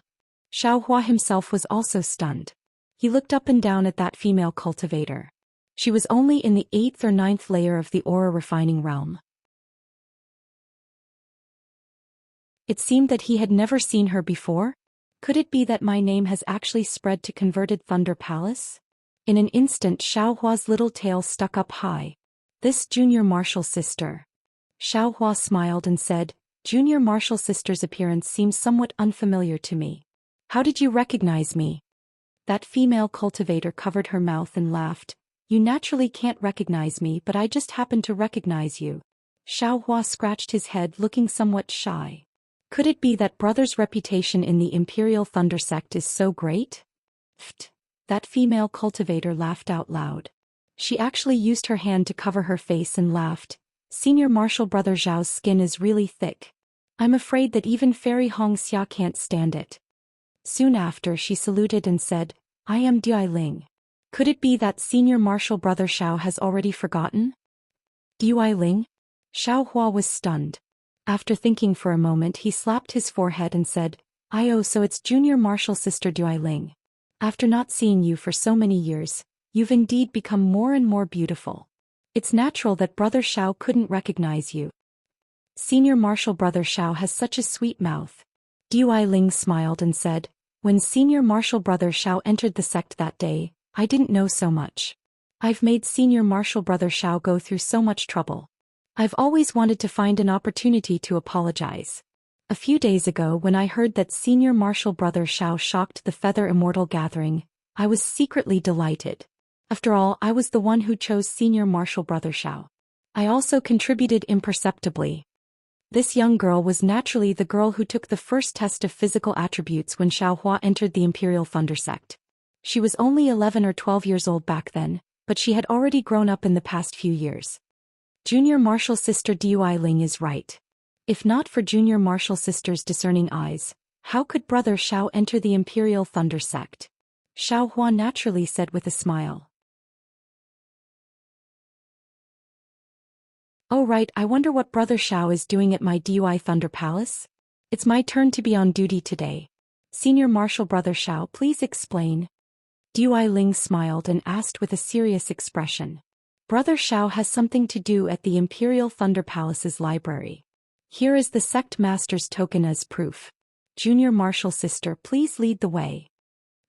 Xiao Hua himself was also stunned. He looked up and down at that female cultivator. She was only in the 8th or 9th layer of the aura refining realm. It seemed that he had never seen her before. Could it be that my name has actually spread to converted Thunder Palace? In an instant, Xiao Hua's little tail stuck up high. This junior martial sister. Xiao Hua smiled and said, Junior martial sister's appearance seems somewhat unfamiliar to me. How did you recognize me? That female cultivator covered her mouth and laughed. You naturally can't recognize me, but I just happened to recognize you. Xiao Hua scratched his head, looking somewhat shy. Could it be that brother's reputation in the Imperial Thunder Sect is so great? Pfft! That female cultivator laughed out loud. She actually used her hand to cover her face and laughed. Senior Martial Brother Zhao's skin is really thick. I'm afraid that even Fairy Hong Xia can't stand it. Soon after, she saluted and said, I am Dui Ling. Could it be that Senior Martial Brother Xiao has already forgotten? Dui Ling? Xiao Hua was stunned. After thinking for a moment, he slapped his forehead and said, so it's Junior Martial Sister Dui Ling. After not seeing you for so many years, you've indeed become more and more beautiful. It's natural that Brother Xiao couldn't recognize you. Senior Martial Brother Xiao has such a sweet mouth. Dui Ling smiled and said, When Senior Martial Brother Xiao entered the sect that day, I didn't know so much. I've made Senior Martial Brother Xiao go through so much trouble. I've always wanted to find an opportunity to apologize. A few days ago when I heard that Senior Martial Brother Shao shocked the Feather Immortal Gathering, I was secretly delighted. After all, I was the one who chose Senior Martial Brother Shao. I also contributed imperceptibly. This young girl was naturally the girl who took the first test of physical attributes when Xiaohua entered the Imperial Thunder Sect. She was only 11 or 12 years old back then, but she had already grown up in the past few years. Junior Martial Sister Dui Ling is right. If not for Junior Martial Sister's discerning eyes, how could Brother Shao enter the Imperial Thunder Sect? Xiaohua naturally said with a smile. Oh right, I wonder what Brother Shao is doing at my Dui Thunder Palace? It's my turn to be on duty today. Senior Martial Brother Shao, please explain. Dui Ling smiled and asked with a serious expression. Brother Shao has something to do at the Imperial Thunder Palace's library. Here is the Sect Master's token as proof. Junior Martial Sister, please lead the way.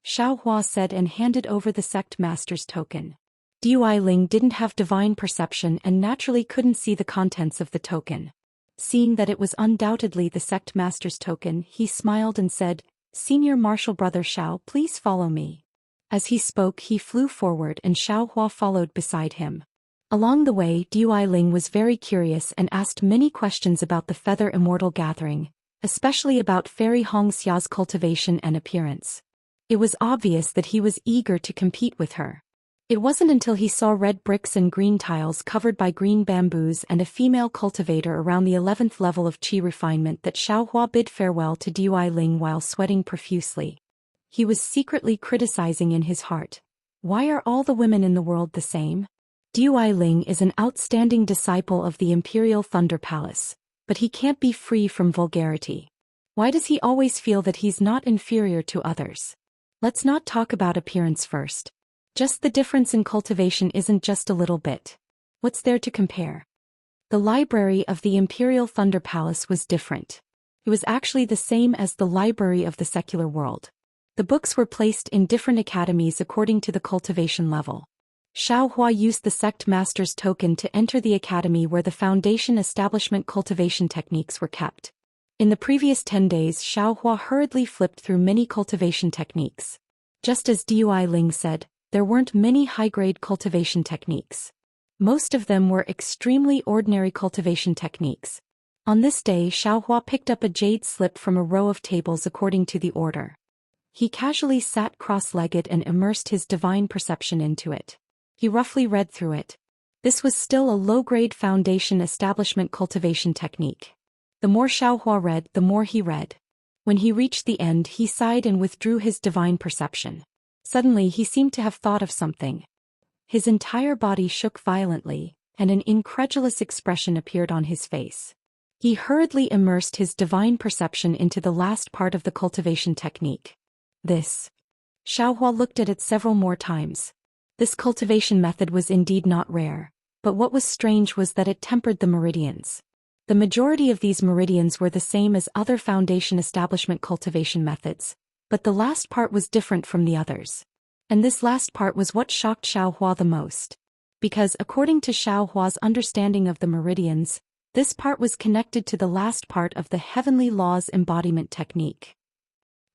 Xiaohua said and handed over the Sect Master's token. Dui Ling didn't have divine perception and naturally couldn't see the contents of the token. Seeing that it was undoubtedly the Sect Master's token, he smiled and said, Senior Martial Brother Shao, please follow me. As he spoke, he flew forward and Xiaohua followed beside him. Along the way, Dui Ling was very curious and asked many questions about the Feather Immortal Gathering, especially about Fairy Hongxia's cultivation and appearance. It was obvious that he was eager to compete with her. It wasn't until he saw red bricks and green tiles covered by green bamboos and a female cultivator around the 11th level of Qi refinement that Xiaohua bid farewell to Dui Ling while sweating profusely. He was secretly criticizing in his heart. Why are all the women in the world the same? Dui Ling is an outstanding disciple of the Imperial Thunder Palace, but he can't be free from vulgarity. Why does he always feel that he's not inferior to others? Let's not talk about appearance first. Just the difference in cultivation isn't just a little bit. What's there to compare? The library of the Imperial Thunder Palace was different. It was actually the same as the library of the secular world. The books were placed in different academies according to the cultivation level. Xiaohua used the Sect Master's token to enter the academy where the Foundation Establishment cultivation techniques were kept. In the previous 10 days, Xiaohua hurriedly flipped through many cultivation techniques. Just as Dui Ling said, there weren't many high-grade cultivation techniques. Most of them were extremely ordinary cultivation techniques. On this day, Xiaohua picked up a jade slip from a row of tables according to the order. He casually sat cross-legged and immersed his divine perception into it. He roughly read through it. This was still a low-grade Foundation Establishment cultivation technique. The more Xiaohua read, the more he read. When he reached the end, he sighed and withdrew his divine perception. Suddenly he seemed to have thought of something. His entire body shook violently, and an incredulous expression appeared on his face. He hurriedly immersed his divine perception into the last part of the cultivation technique. This. Xiaohua looked at it several more times. This cultivation method was indeed not rare, but what was strange was that it tempered the meridians. The majority of these meridians were the same as other Foundation Establishment cultivation methods, but the last part was different from the others. And this last part was what shocked Xiaohua the most. Because according to Xiaohua's understanding of the meridians, this part was connected to the last part of the Heavenly Laws embodiment technique.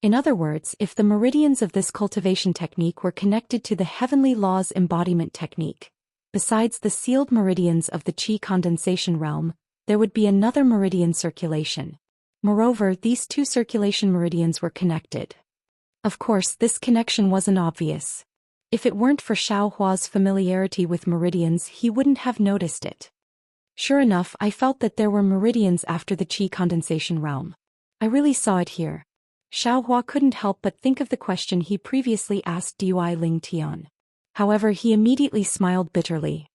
In other words, if the meridians of this cultivation technique were connected to the Heavenly Laws embodiment technique, besides the sealed meridians of the Qi condensation realm, there would be another meridian circulation. Moreover, these two circulation meridians were connected. Of course, this connection wasn't obvious. If it weren't for Xiaohua's familiarity with meridians, he wouldn't have noticed it. Sure enough, I felt that there were meridians after the Qi condensation realm. I really saw it here. Xiaohua couldn't help but think of the question he previously asked Dui Ling Tian. However, he immediately smiled bitterly.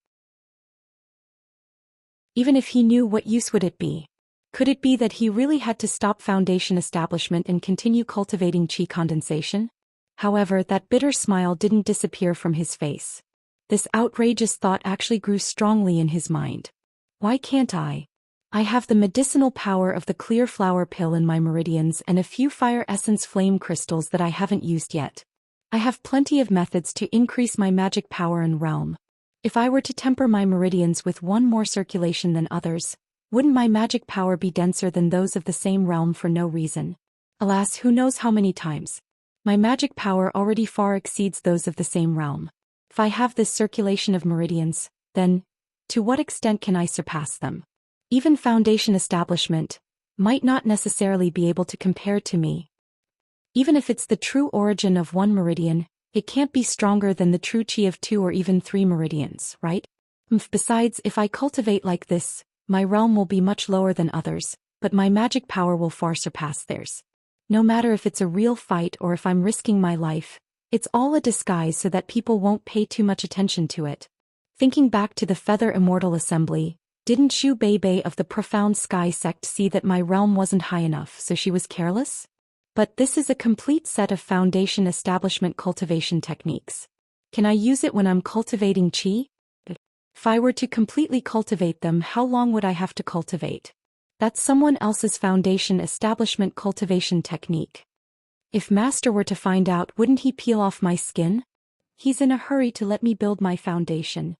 Even if he knew, what use would it be? Could it be that he really had to stop Foundation Establishment and continue cultivating Qi condensation? However, that bitter smile didn't disappear from his face. This outrageous thought actually grew strongly in his mind. Why can't I? I have the medicinal power of the clear flower pill in my meridians and a few fire essence flame crystals that I haven't used yet. I have plenty of methods to increase my magic power and realm. If I were to temper my meridians with one more circulation than others, wouldn't my magic power be denser than those of the same realm for no reason? Alas, who knows how many times? My magic power already far exceeds those of the same realm. If I have this circulation of meridians, then, to what extent can I surpass them? Even Foundation establishment might not necessarily be able to compare to me. Even if it's the true origin of one meridian, it can't be stronger than the true chi of 2 or even 3 meridians, right? Besides, if I cultivate like this, my realm will be much lower than others, but my magic power will far surpass theirs. No matter if it's a real fight or if I'm risking my life, it's all a disguise so that people won't pay too much attention to it. Thinking back to the Feather Immortal Assembly, didn't Shu Beibei of the Profound Sky sect see that my realm wasn't high enough, so she was careless? But this is a complete set of Foundation establishment cultivation techniques. Can I use it when I'm cultivating chi? If I were to completely cultivate them, how long would I have to cultivate? That's someone else's Foundation establishment cultivation technique. If Master were to find out, wouldn't he peel off my skin? He's in a hurry to let me build my foundation.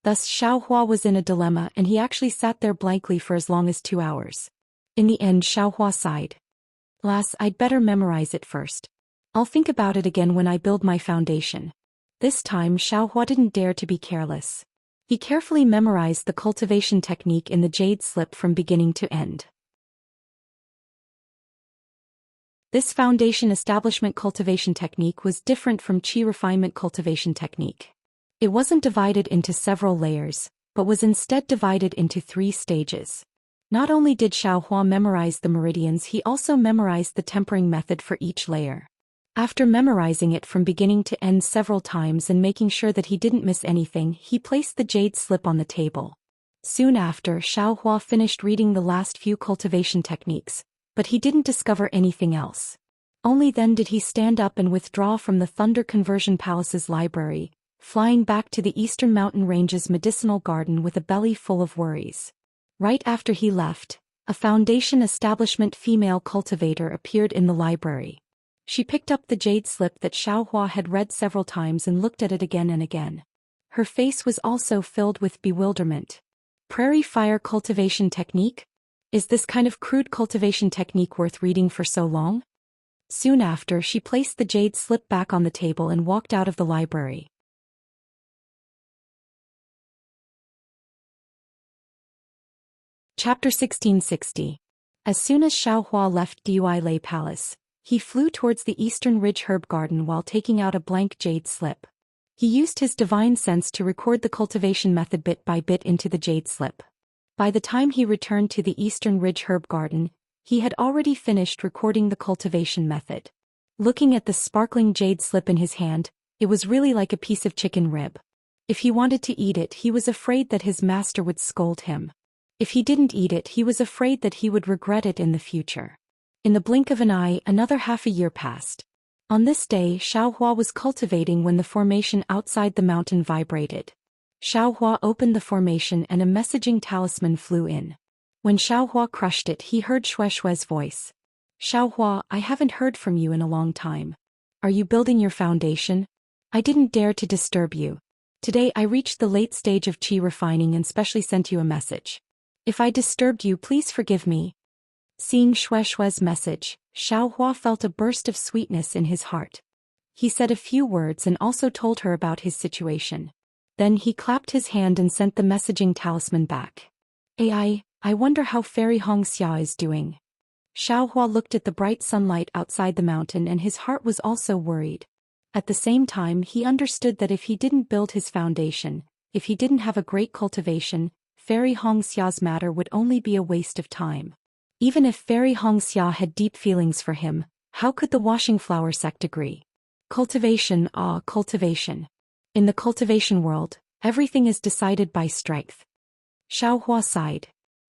Thus Xiaohua was in a dilemma, and he actually sat there blankly for as long as 2 hours. In the end, Xiaohua sighed. Alas, I'd better memorize it first. I'll think about it again when I build my foundation. This time Xiaohua didn't dare to be careless. He carefully memorized the cultivation technique in the jade slip from beginning to end. This foundation establishment cultivation technique was different from chi refinement cultivation technique. It wasn't divided into several layers, but was instead divided into 3 stages. Not only did Xiaohua memorize the meridians, he also memorized the tempering method for each layer. After memorizing it from beginning to end several times and making sure that he didn't miss anything, he placed the jade slip on the table. Soon after, Xiaohua finished reading the last few cultivation techniques, but he didn't discover anything else. Only then did he stand up and withdraw from the Thunder Conversion Palace's library, flying back to the Eastern Mountain Range's medicinal garden with a belly full of worries. Right after he left, a Foundation establishment female cultivator appeared in the library. She picked up the jade slip that Xiaohua had read several times and looked at it again and again. Her face was also filled with bewilderment. Prairie fire cultivation technique? Is this kind of crude cultivation technique worth reading for so long? Soon after, she placed the jade slip back on the table and walked out of the library. Chapter 1660. As soon as Xiaohua left Dui Lei Palace, he flew towards the Eastern Ridge Herb Garden while taking out a blank jade slip. He used his divine sense to record the cultivation method bit by bit into the jade slip. By the time he returned to the Eastern Ridge Herb Garden, he had already finished recording the cultivation method. Looking at the sparkling jade slip in his hand, it was really like a piece of chicken rib. If he wanted to eat it, he was afraid that his master would scold him. If he didn't eat it, he was afraid that he would regret it in the future. In the blink of an eye, another half a year passed. On this day, Xiaohua was cultivating when the formation outside the mountain vibrated. Xiaohua opened the formation and a messaging talisman flew in. When Xiaohua crushed it, he heard Shue's voice. Xiaohua, I haven't heard from you in a long time. Are you building your foundation? I didn't dare to disturb you. Today I reached the late stage of chi refining and specially sent you a message. If I disturbed you, please forgive me. Seeing Shue's message, Xiaohua felt a burst of sweetness in his heart. He said a few words and also told her about his situation. Then he clapped his hand and sent the messaging talisman back. I wonder how Fairy Hongxia is doing. Xiaohua looked at the bright sunlight outside the mountain and his heart was also worried. At the same time, he understood that if he didn't build his foundation, if he didn't have a great cultivation, Fairy Hongxia's matter would only be a waste of time. Even if Fairy Hongxia had deep feelings for him, how could the washing flower sect agree? Cultivation. In the cultivation world, everything is decided by strength. Xiaohua sighed.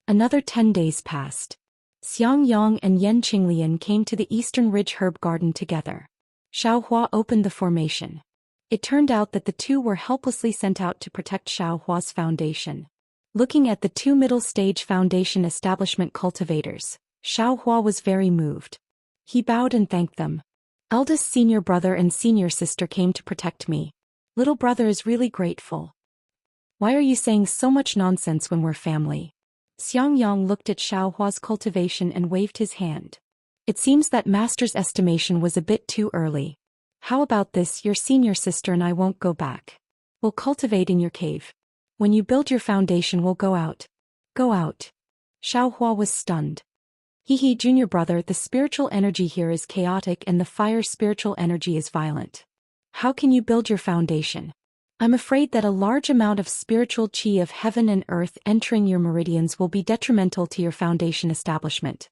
Another 10 days passed. Xiang Yang and Yan Qinglian came to the Eastern Ridge Herb Garden together. Xiaohua opened the formation. It turned out that the two were helplessly sent out to protect Xiaohua's foundation. Looking at the 2 middle-stage foundation establishment cultivators, Xiaohua was very moved. He bowed and thanked them. Eldest senior brother and senior sister came to protect me. Little brother is really grateful. Why are you saying so much nonsense when we're family? Xiangyang looked at Xiaohua's cultivation and waved his hand. It seems that Master's estimation was a bit too early. How about this? Your senior sister and I won't go back. We'll cultivate in your cave. When you build your foundation, we'll go out. Go out. Xiaohua was stunned. Hehe, junior brother, the spiritual energy here is chaotic and the fire spiritual energy is violent. How can you build your foundation? I'm afraid that a large amount of spiritual chi of heaven and earth entering your meridians will be detrimental to your foundation establishment.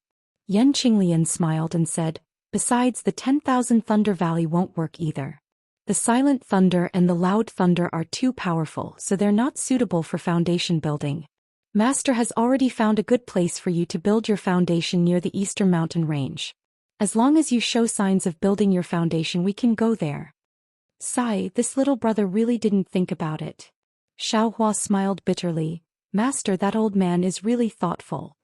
Yan Qinglian smiled and said, besides, the 10,000 Thunder Valley won't work either. The silent thunder and the loud thunder are too powerful, so they're not suitable for foundation building. Master has already found a good place for you to build your foundation near the eastern mountain range. As long as you show signs of building your foundation, we can go there. Sigh, this little brother really didn't think about it. Xiaohua smiled bitterly. Master, that old man is really thoughtful.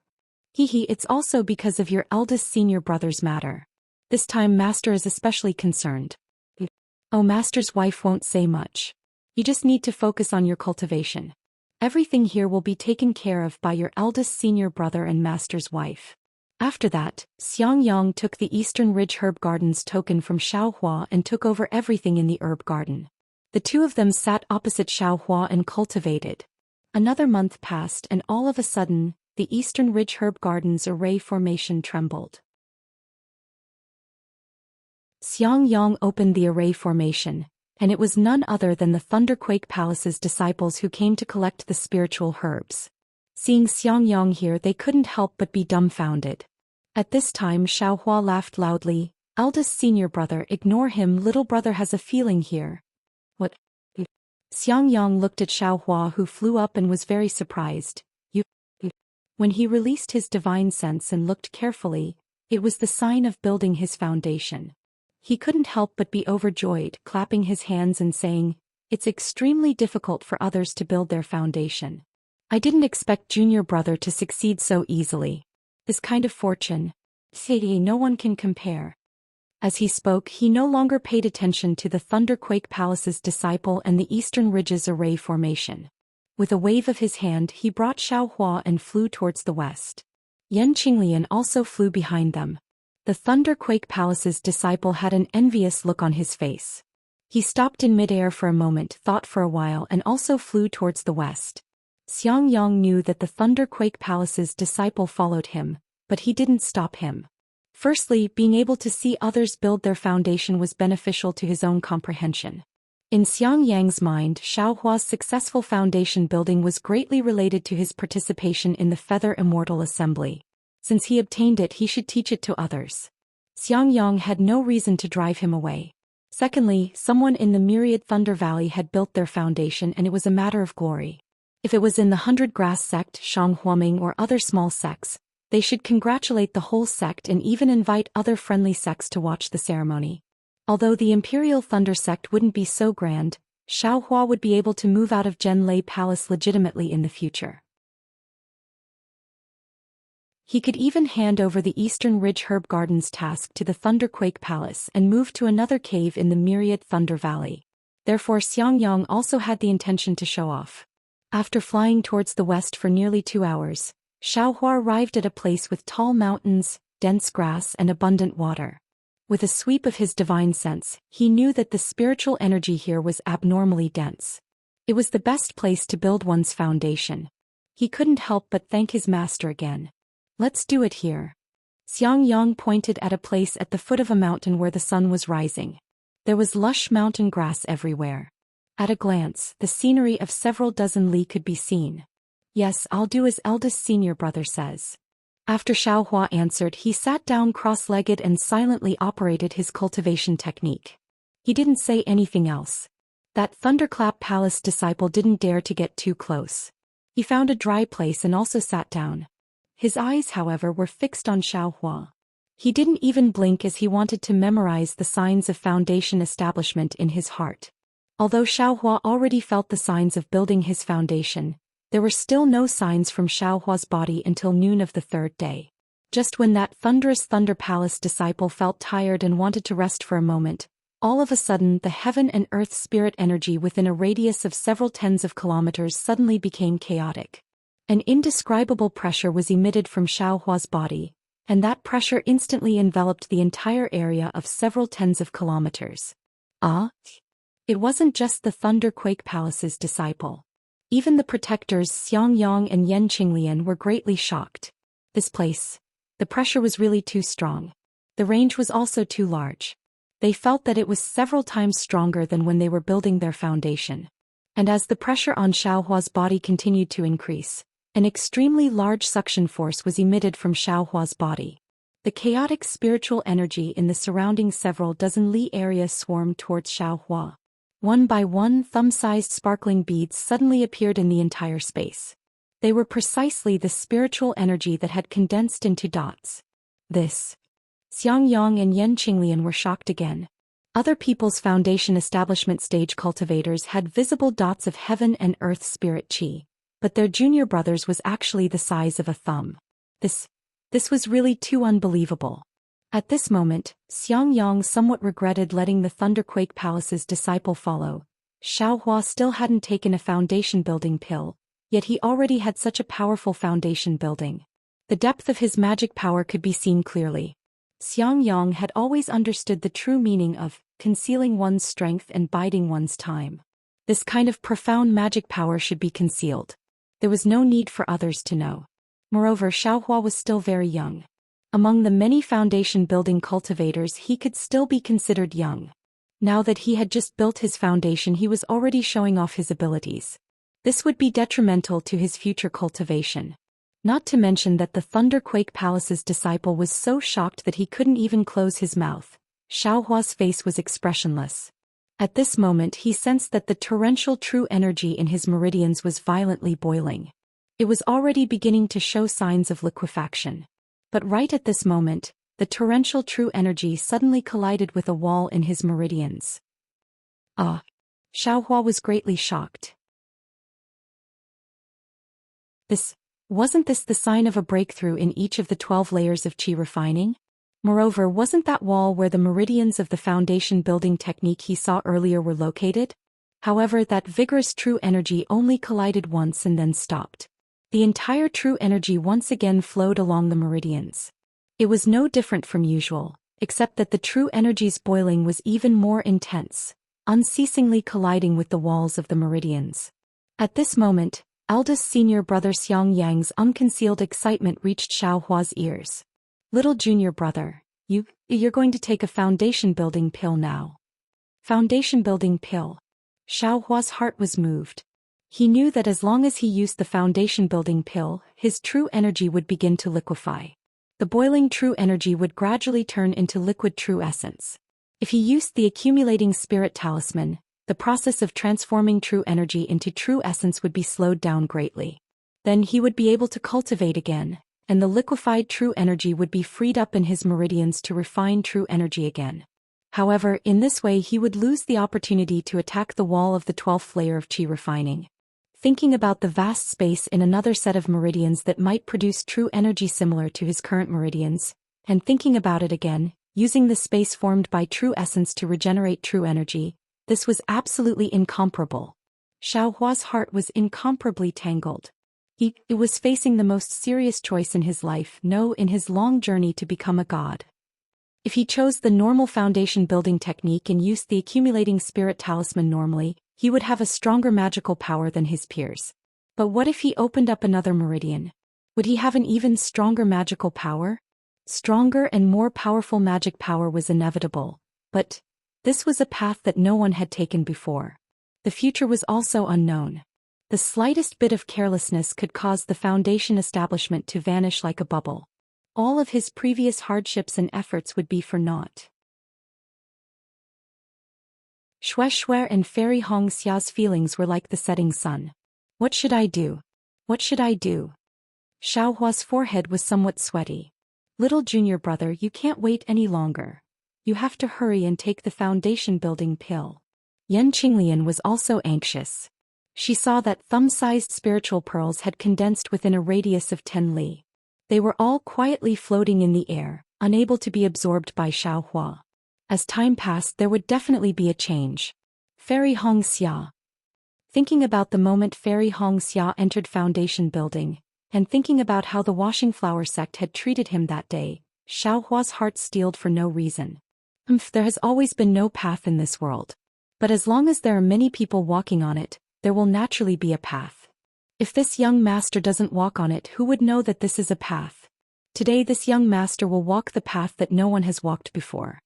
Hehe, it's also because of your eldest senior brother's matter. This time Master is especially concerned. Oh, Master's wife won't say much. You just need to focus on your cultivation. Everything here will be taken care of by your eldest senior brother and Master's wife. After that, Xiangyang took the Eastern Ridge Herb Garden's token from Xiaohua and took over everything in the herb garden. The two of them sat opposite Xiaohua and cultivated. Another month passed and all of a sudden, the Eastern Ridge Herb Garden's array formation trembled. Xiangyang opened the array formation, and it was none other than the Thunderquake Palace's disciples who came to collect the spiritual herbs. Seeing Xiangyang here, they couldn't help but be dumbfounded. At this time Xiaohua laughed loudly. Eldest senior brother, ignore him, little brother has a feeling here. What? Xiangyang looked at Xiaohua, who flew up and was very surprised. You. When he released his divine sense and looked carefully, it was the sign of building his foundation. He couldn't help but be overjoyed, clapping his hands and saying, it's extremely difficult for others to build their foundation. I didn't expect junior brother to succeed so easily. This kind of fortune, no one can compare. As he spoke, he no longer paid attention to the Thunderquake Palace's disciple and the Eastern Ridge's array formation. With a wave of his hand, he brought Xiaohua and flew towards the west. Yan Qinglian also flew behind them. The Thunderquake Palace's disciple had an envious look on his face. He stopped in midair for a moment, thought for a while, and also flew towards the west. Xiangyang knew that the Thunderquake Palace's disciple followed him, but he didn't stop him. Firstly, being able to see others build their foundation was beneficial to his own comprehension. In Xiangyang's mind, Xiaohua's successful foundation building was greatly related to his participation in the Feather Immortal Assembly. Since he obtained it, he should teach it to others. Xiangyang had no reason to drive him away. Secondly, someone in the Myriad Thunder Valley had built their foundation, and it was a matter of glory. If it was in the 100 Grass sect, Shanghuaming, or other small sects, they should congratulate the whole sect and even invite other friendly sects to watch the ceremony. Although the Imperial Thunder sect wouldn't be so grand, Xiaohua would be able to move out of Zhenlei Palace legitimately in the future. He could even hand over the Eastern Ridge Herb Garden's task to the Thunderquake Palace and move to another cave in the Myriad Thunder Valley. Therefore Xiangyang also had the intention to show off. After flying towards the west for nearly 2 hours, Xiaohua arrived at a place with tall mountains, dense grass, and abundant water. With a sweep of his divine sense, he knew that the spiritual energy here was abnormally dense. It was the best place to build one's foundation. He couldn't help but thank his master again. Let's do it here. Xiangyang pointed at a place at the foot of a mountain where the sun was rising. There was lush mountain grass everywhere. At a glance, the scenery of several dozen li could be seen. Yes, I'll do as eldest senior brother says. After Xiaohua answered, he sat down cross-legged and silently operated his cultivation technique. He didn't say anything else. That Thunderclap Palace disciple didn't dare to get too close. He found a dry place and also sat down. His eyes, however, were fixed on Xiaohua. He didn't even blink as he wanted to memorize the signs of foundation establishment in his heart. Although Xiaohua already felt the signs of building his foundation, there were still no signs from Xiaohua's body until noon of the third day. Just when that thunderous Thunder Palace disciple felt tired and wanted to rest for a moment, All of a sudden, the heaven and earth spirit energy within a radius of several tens of kilometers suddenly became chaotic. An indescribable pressure was emitted from Xiaohua's body, and that pressure instantly enveloped the entire area of several tens of kilometers. It wasn't just the Thunderquake Palace's disciple. Even the protectors Xiangyang and Yan Qinglian were greatly shocked. This place, the pressure was really too strong. The range was also too large. They felt that it was several times stronger than when they were building their foundation. And as the pressure on Xiaohua's body continued to increase, an extremely large suction force was emitted from Xiaohua's body. The chaotic spiritual energy in the surrounding several dozen li area swarmed towards Xiaohua. One by one, thumb-sized sparkling beads suddenly appeared in the entire space. They were precisely the spiritual energy that had condensed into dots. Xiangyang and Yan Qinglian were shocked again. Other people's foundation establishment stage cultivators had visible dots of heaven and earth spirit chi, but their junior brothers was actually the size of a thumb. This was really too unbelievable. At this moment, Xiangyang somewhat regretted letting the Thunderquake Palace's disciple follow. Xiaohua still hadn't taken a foundation building pill, yet he already had such a powerful foundation building. The depth of his magic power could be seen clearly. Xiangyang had always understood the true meaning of concealing one's strength and biding one's time. This kind of profound magic power should be concealed. There was no need for others to know. Moreover, Xiaohua was still very young. Among the many foundation-building cultivators, he could still be considered young. Now that he had just built his foundation, he was already showing off his abilities. This would be detrimental to his future cultivation. Not to mention that the Thunderquake Palace's disciple was so shocked that he couldn't even close his mouth. Xiaohua's face was expressionless. At this moment, he sensed that the torrential true energy in his meridians was violently boiling. It was already beginning to show signs of liquefaction. But right at this moment, the torrential true energy suddenly collided with a wall in his meridians. Xiaohua was greatly shocked. Wasn't this the sign of a breakthrough in each of the 12 layers of qi refining? Moreover, wasn't that wall where the meridians of the foundation building technique he saw earlier were located? However, that vigorous true energy only collided once and then stopped. The entire true energy once again flowed along the meridians. It was no different from usual, except that the true energy's boiling was even more intense, unceasingly colliding with the walls of the meridians. At this moment, eldest senior brother Xiangyang's unconcealed excitement reached Xiaohua's ears. Little junior brother, you're going to take a foundation building pill now. Foundation building pill. Xiaohua's heart was moved. He knew that as long as he used the foundation building pill, his true energy would begin to liquefy. The boiling true energy would gradually turn into liquid true essence. If he used the accumulating spirit talisman, the process of transforming true energy into true essence would be slowed down greatly. Then he would be able to cultivate again, and the liquefied true energy would be freed up in his meridians to refine true energy again. However, in this way he would lose the opportunity to attack the wall of the 12th layer of qi refining. Thinking about the vast space in another set of meridians that might produce true energy similar to his current meridians, and thinking about it again, using the space formed by true essence to regenerate true energy, this was absolutely incomparable. Xiaohua's heart was incomparably tangled. He was facing the most serious choice in his life, in his long journey to become a god. If he chose the normal foundation building technique and used the accumulating spirit talisman normally, he would have a stronger magical power than his peers. But what if he opened up another meridian? Would he have an even stronger magical power? Stronger and more powerful magic power was inevitable, but this was a path that no one had taken before. The future was also unknown. The slightest bit of carelessness could cause the foundation establishment to vanish like a bubble. All of his previous hardships and efforts would be for naught. Shuai and Fairy Hong Xia's feelings were like the setting sun. What should I do? What should I do? Xiaohua's forehead was somewhat sweaty. Little junior brother, you can't wait any longer. You have to hurry and take the foundation building pill. Yan Qinglian was also anxious. She saw that thumb-sized spiritual pearls had condensed within a radius of 10 li. They were all quietly floating in the air, unable to be absorbed by Xiaohua. As time passed, there would definitely be a change. Fairy Hong Xia. Thinking about the moment Fairy Hong Xia entered Foundation building, and thinking about how the Washing Flower sect had treated him that day, Xiaohua's heart steeled for no reason. There has always been no path in this world. But as long as there are many people walking on it, there will naturally be a path. If this young master doesn't walk on it, who would know that this is a path? Today this young master will walk the path that no one has walked before.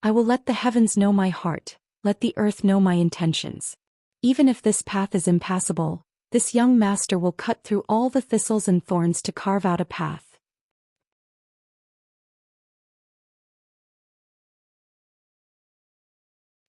I will let the heavens know my heart, let the earth know my intentions. Even if this path is impassable, this young master will cut through all the thistles and thorns to carve out a path.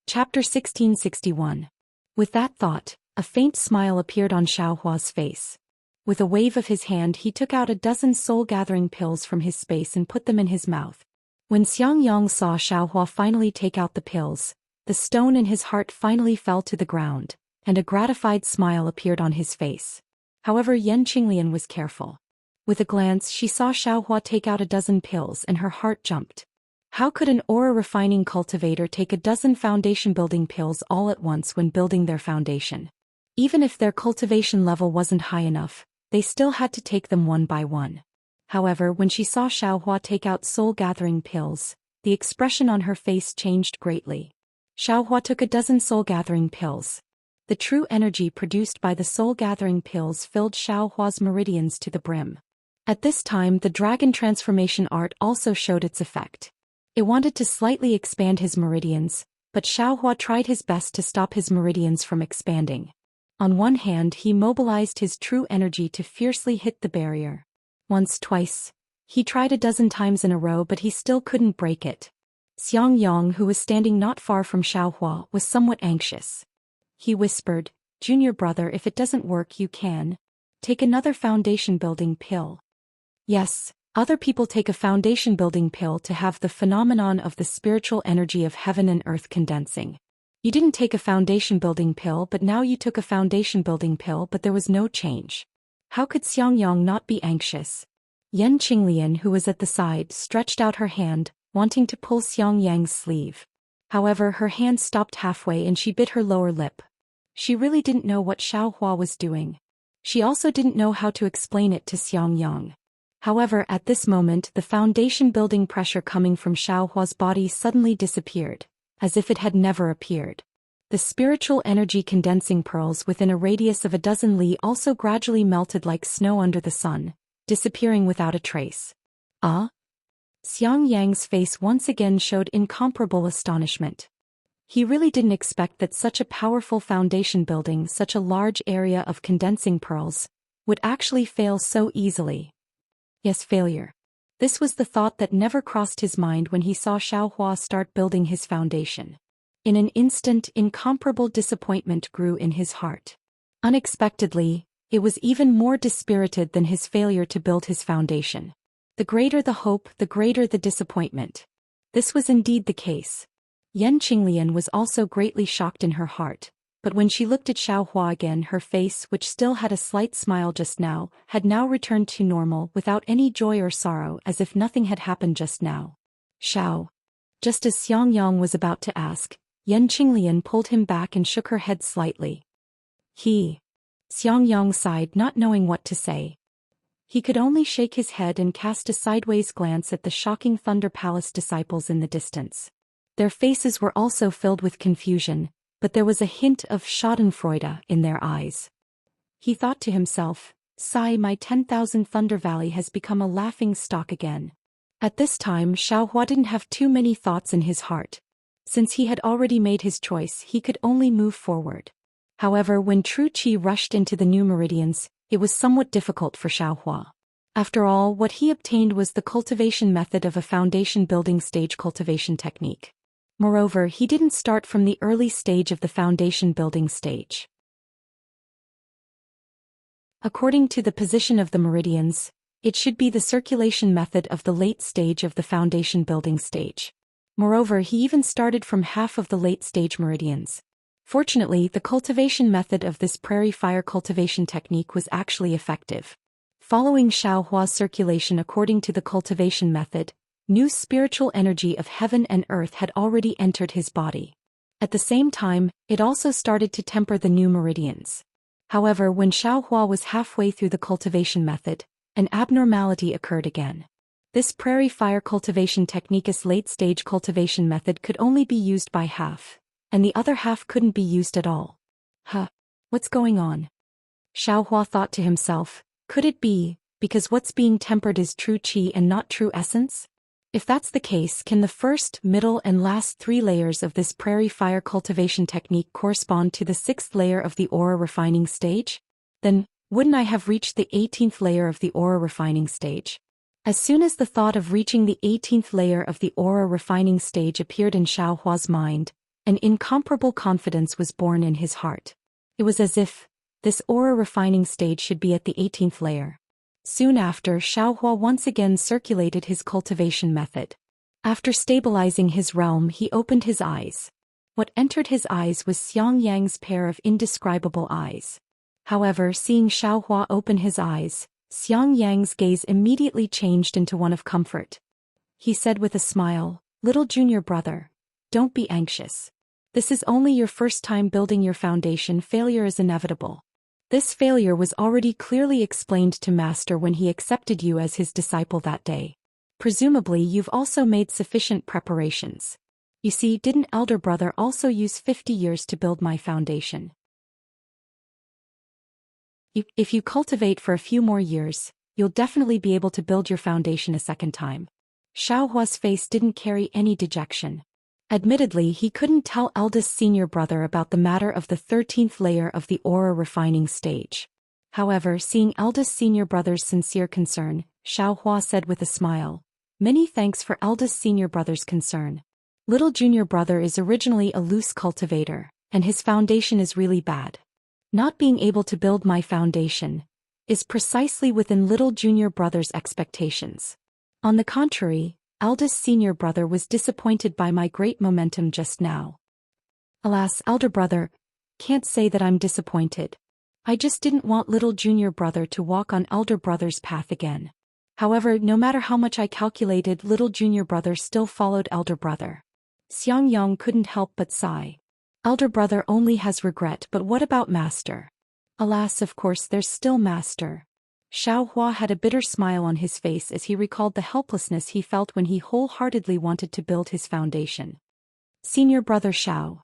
Chapter 1661. With that thought, a faint smile appeared on Xiaohua's face. With a wave of his hand he took out a dozen soul-gathering pills from his space and put them in his mouth. When Xiang Yang saw Xiaohua finally take out the pills, the stone in his heart finally fell to the ground, and a gratified smile appeared on his face. However, Yan Qinglian was careful. With a glance she saw Xiaohua take out a dozen pills and her heart jumped. How could an aura-refining cultivator take a dozen foundation-building pills all at once when building their foundation? Even if their cultivation level wasn't high enough, they still had to take them one by one. However, when she saw Xiaohua take out soul-gathering pills, the expression on her face changed greatly. Xiaohua took a dozen soul-gathering pills. The true energy produced by the soul-gathering pills filled Xiaohua's meridians to the brim. At this time the dragon transformation art also showed its effect. It wanted to slightly expand his meridians, but Xiaohua tried his best to stop his meridians from expanding. On one hand he mobilized his true energy to fiercely hit the barrier. Once, twice. He tried a dozen times in a row but he still couldn't break it. Xiang Yang, who was standing not far from Xiaohua, was somewhat anxious. He whispered, "Junior brother, if it doesn't work you can take another foundation building pill." Yes, other people take a foundation building pill to have the phenomenon of the spiritual energy of heaven and earth condensing. You didn't take a foundation building pill but now you took a foundation building pill but there was no change. How could Xiang Yang not be anxious? Yan Qinglian, who was at the side, stretched out her hand, wanting to pull Xiang Yang's sleeve. However, her hand stopped halfway and she bit her lower lip. She really didn't know what Xiaohua was doing. She also didn't know how to explain it to Xiang Yang. However, at this moment the foundation building pressure coming from Xiaohua's body suddenly disappeared, as if it had never appeared. The spiritual energy condensing pearls within a radius of a dozen li also gradually melted like snow under the sun, disappearing without a trace. Ah? Xiang Yang's face once again showed incomparable astonishment. He really didn't expect that such a powerful foundation building such a large area of condensing pearls would actually fail so easily. Yes, failure. This was the thought that never crossed his mind when he saw Xiaohua start building his foundation. In an instant, incomparable disappointment grew in his heart. Unexpectedly, it was even more dispirited than his failure to build his foundation. The greater the hope, the greater the disappointment. This was indeed the case. Yan Qinglian was also greatly shocked in her heart, but when she looked at Xiaohua again, her face, which still had a slight smile just now, had now returned to normal without any joy or sorrow, as if nothing had happened just now. Xiao. Just as Xiang Yang was about to ask, Yan Qinglian pulled him back and shook her head slightly. Xiang Yang sighed, not knowing what to say. He could only shake his head and cast a sideways glance at the shocking Thunder Palace disciples in the distance. Their faces were also filled with confusion, but there was a hint of schadenfreude in their eyes. He thought to himself, "Sigh, my 10,000 Thunder Valley has become a laughing stock again." At this time Xiaohua didn't have too many thoughts in his heart. Since he had already made his choice, he could only move forward. However, when true qi rushed into the new meridians, it was somewhat difficult for Xiaohua. After all, what he obtained was the cultivation method of a foundation building stage cultivation technique. Moreover, he didn't start from the early stage of the foundation building stage. According to the position of the meridians, it should be the circulation method of the late stage of the foundation building stage. Moreover, he even started from half of the late stage meridians. Fortunately, the cultivation method of this prairie fire cultivation technique was actually effective. Following Xiaohua's circulation according to the cultivation method, New spiritual energy of heaven and earth had already entered his body. At the same time, it also started to temper the new meridians. However, when Xiaohua was halfway through the cultivation method, an abnormality occurred again. This prairie fire cultivation technique's late-stage cultivation method could only be used by half, and the other half couldn't be used at all. What's going on? Xiaohua thought to himself, could it be, because what's being tempered is true qi and not true essence? If that's the case, can the first, middle and last 3 layers of this prairie fire cultivation technique correspond to the 6th layer of the aura refining stage? Then, wouldn't I have reached the 18th layer of the aura refining stage? As soon as the thought of reaching the 18th layer of the aura refining stage appeared in Xiaohua's mind, an incomparable confidence was born in his heart. It was as if this aura refining stage should be at the 18th layer. Soon after, Xiaohua once again circulated his cultivation method. After stabilizing his realm, he opened his eyes. What entered his eyes was Xiang Yang's pair of indescribable eyes. However, seeing Xiaohua open his eyes, Xiang Yang's gaze immediately changed into one of comfort. He said with a smile, "Little junior brother, don't be anxious. This is only your first time building your foundation. Failure is inevitable. This failure was already clearly explained to Master when he accepted you as his disciple that day. Presumably you've also made sufficient preparations. You see, didn't elder brother also use 50 years to build my foundation? If you cultivate for a few more years, you'll definitely be able to build your foundation a second time." Xiaohua's face didn't carry any dejection. Admittedly, he couldn't tell eldest senior brother about the matter of the 13th layer of the aura refining stage. However, seeing eldest senior brother's sincere concern, Xiaohua said with a smile, "Many thanks for eldest senior brother's concern. Little junior brother is originally a loose cultivator, and his foundation is really bad. Not being able to build my foundation is precisely within little junior brother's expectations. On the contrary, eldest senior brother was disappointed by my great momentum just now. Alas, elder brother, can't say that I'm disappointed. I just didn't want little junior brother to walk on elder brother's path again. However, no matter how much I calculated, little junior brother still followed elder brother." Xiang Yang couldn't help but sigh. Elder brother only has regret, but what about master? Alas, of course there's still master. Xiaohua had a bitter smile on his face as he recalled the helplessness he felt when he wholeheartedly wanted to build his foundation. "Senior brother Xiao."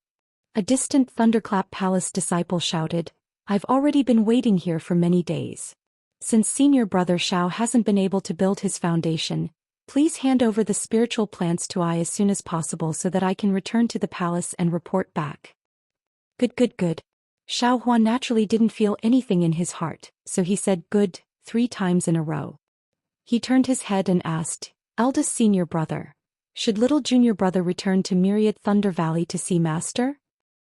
A distant Thunderclap Palace disciple shouted, "I've already been waiting here for many days. Since senior brother Xiao hasn't been able to build his foundation, please hand over the spiritual plants to I as soon as possible so that I can return to the palace and report back." Good. Xiaohua naturally didn't feel anything in his heart, so he said good 3 times in a row. He turned his head and asked, "Eldest senior brother, should little junior brother return to Myriad Thunder Valley to see master?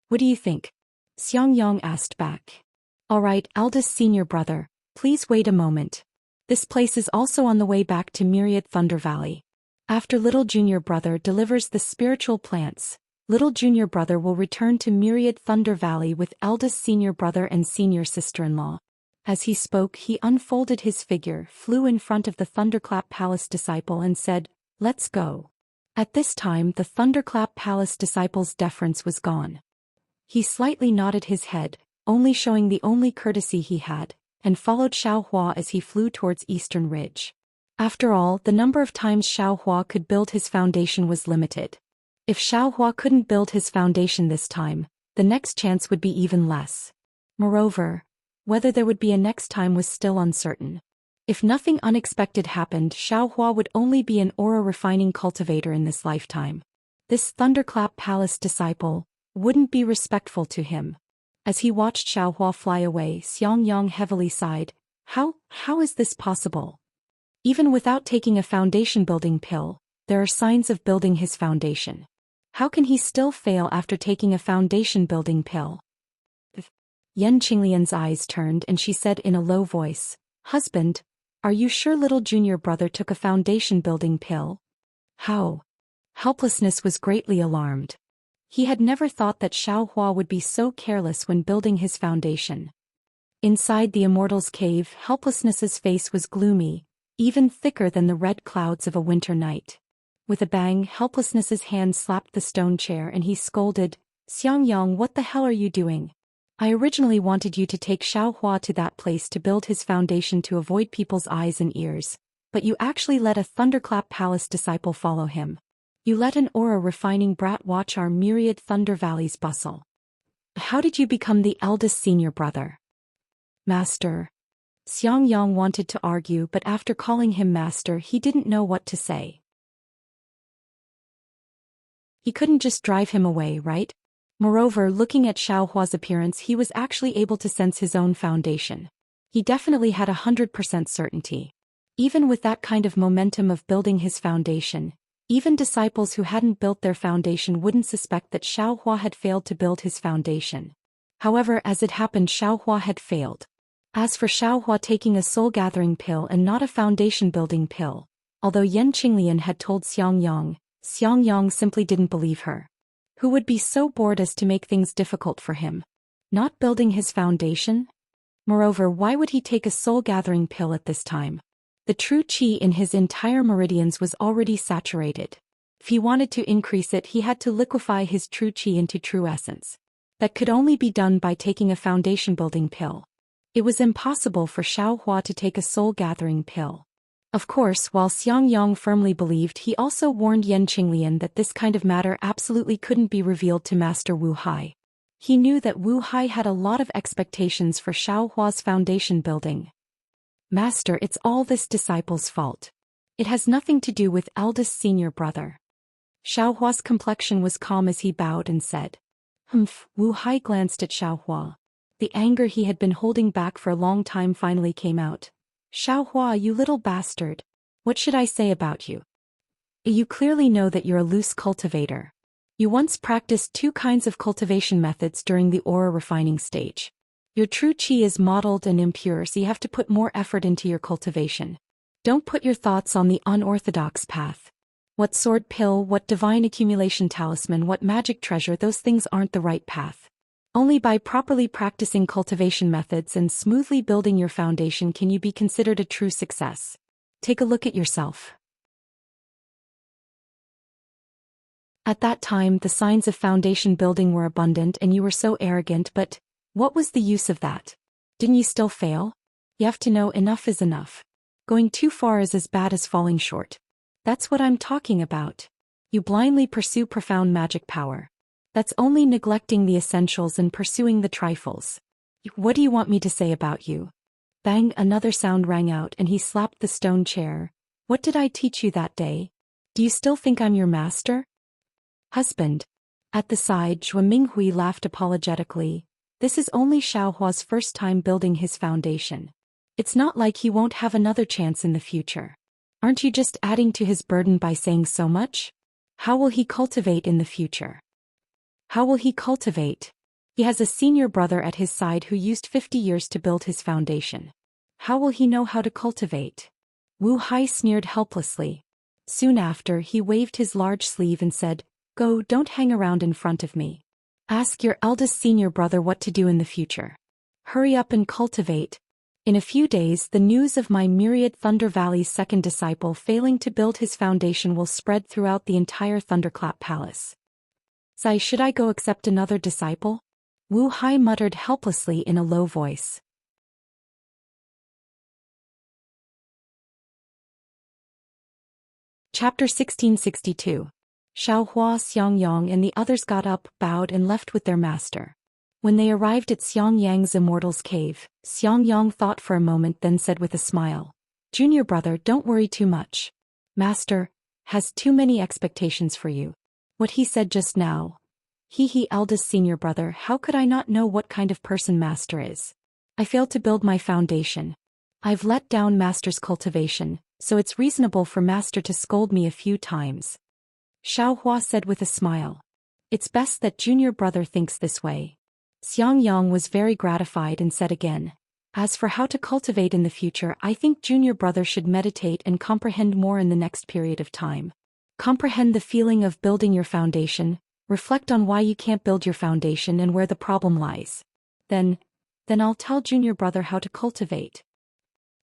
What do you think?" Xiang Yang asked back. "All right, eldest senior brother, please wait a moment. This place is also on the way back to Myriad Thunder Valley. After little junior brother delivers the spiritual plants, little junior brother will return to Myriad Thunder Valley with eldest senior brother and senior sister-in-law." As he spoke, he unfolded his figure, flew in front of the Thunderclap Palace disciple and said, "Let's go." At this time, the Thunderclap Palace disciple's deference was gone. He slightly nodded his head, only showing the only courtesy he had, and followed Xiaohua as he flew towards Eastern Ridge. After all, the number of times Xiaohua could build his foundation was limited. If Xiaohua couldn't build his foundation this time, the next chance would be even less. Moreover, whether there would be a next time was still uncertain. If nothing unexpected happened, Xiaohua would only be an aura refining cultivator in this lifetime. This Thunderclap Palace disciple wouldn't be respectful to him. As he watched Xiaohua fly away, Xiang Yang heavily sighed. How is this possible? Even without taking a foundation building pill, there are signs of building his foundation. How can he still fail after taking a foundation building pill? Yan Qinglian's eyes turned and she said in a low voice, "Husband, are you sure little junior brother took a foundation building pill?" How? Helplessness was greatly alarmed. He had never thought that Xiaohua would be so careless when building his foundation. Inside the immortal's cave, Helplessness's face was gloomy, even thicker than the red clouds of a winter night. With a bang, Helplessness's hand slapped the stone chair and he scolded, "Xiangyang, what the hell are you doing? I originally wanted you to take Xiaohua to that place to build his foundation to avoid people's eyes and ears, but you actually let a Thunderclap Palace disciple follow him. You let an aura-refining brat watch our myriad Thunder Valleys bustle. How did you become the eldest senior brother?" "Master." Xiangyang wanted to argue, but after calling him master he didn't know what to say. He couldn't just drive him away, right? Moreover, looking at Xiaohua's appearance, he was actually able to sense his own foundation. He definitely had 100% certainty. Even with that kind of momentum of building his foundation, even disciples who hadn't built their foundation wouldn't suspect that Xiaohua had failed to build his foundation. However, as it happened, Xiaohua had failed. As for Xiaohua taking a soul-gathering pill and not a foundation-building pill, although Yan Qinglian had told Xiangyang simply didn't believe her. Who would be so bored as to make things difficult for him? Not building his foundation? Moreover, why would he take a soul-gathering pill at this time? The true qi in his entire meridians was already saturated. If he wanted to increase it, he had to liquefy his true qi into true essence. That could only be done by taking a foundation-building pill. It was impossible for Xiaohua to take a soul-gathering pill. Of course, while Xiangyang firmly believed, he also warned Yan Qinglian that this kind of matter absolutely couldn't be revealed to Master Wu Hai. He knew that Wu Hai had a lot of expectations for Xiaohua's foundation building. "Master, it's all this disciple's fault. It has nothing to do with eldest senior brother." Xiaohua's complexion was calm as he bowed and said, "Humph." Wu Hai glanced at Xiaohua. The anger he had been holding back for a long time finally came out. "Xiaohua, you little bastard. What should I say about you? You clearly know that you're a loose cultivator. You once practiced 2 kinds of cultivation methods during the aura refining stage. Your true qi is mottled and impure, so you have to put more effort into your cultivation. Don't put your thoughts on the unorthodox path. What sword pill, what divine accumulation talisman, what magic treasure, those things aren't the right path. Only by properly practicing cultivation methods and smoothly building your foundation can you be considered a true success. Take a look at yourself." At that time, the signs of foundation building were abundant and you were so arrogant, but what was the use of that? Didn't you still fail? You have to know enough is enough. Going too far is as bad as falling short. That's what I'm talking about. You blindly pursue profound magic power. That's only neglecting the essentials and pursuing the trifles. What do you want me to say about you?" Bang, another sound rang out and he slapped the stone chair. "What did I teach you that day? Do you still think I'm your master?" "Husband." At the side, Zhua Minghui laughed apologetically. This is only Xiaohua's first time building his foundation. It's not like he won't have another chance in the future. Aren't you just adding to his burden by saying so much? How will he cultivate in the future? How will he cultivate? He has a senior brother at his side who used 50 years to build his foundation. How will he know how to cultivate? Wu Hai sneered helplessly. Soon after, he waved his large sleeve and said, "Go, don't hang around in front of me. Ask your eldest senior brother what to do in the future. Hurry up and cultivate. In a few days, the news of my myriad Thunder Valley's second disciple failing to build his foundation will spread throughout the entire Thunderclap Palace." "Sai, should I go accept another disciple?" Wu Hai muttered helplessly in a low voice. Chapter 1662. Xiaohua, Xiangyang and the others got up, bowed and left with their master. When they arrived at Xiangyang's immortal's cave, Xiangyang thought for a moment, then said with a smile, "Junior brother, don't worry too much. Master has too many expectations for you." What he said just now. He eldest senior brother, how could I not know what kind of person Master is? I failed to build my foundation. I've let down Master's cultivation, so it's reasonable for Master to scold me a few times. Xiaohua said with a smile. It's best that junior brother thinks this way. Xiangyang was very gratified and said again, "As for how to cultivate in the future, I think junior brother should meditate and comprehend more in the next period of time. Comprehend the feeling of building your foundation, reflect on why you can't build your foundation and where the problem lies. Then I'll tell junior brother how to cultivate."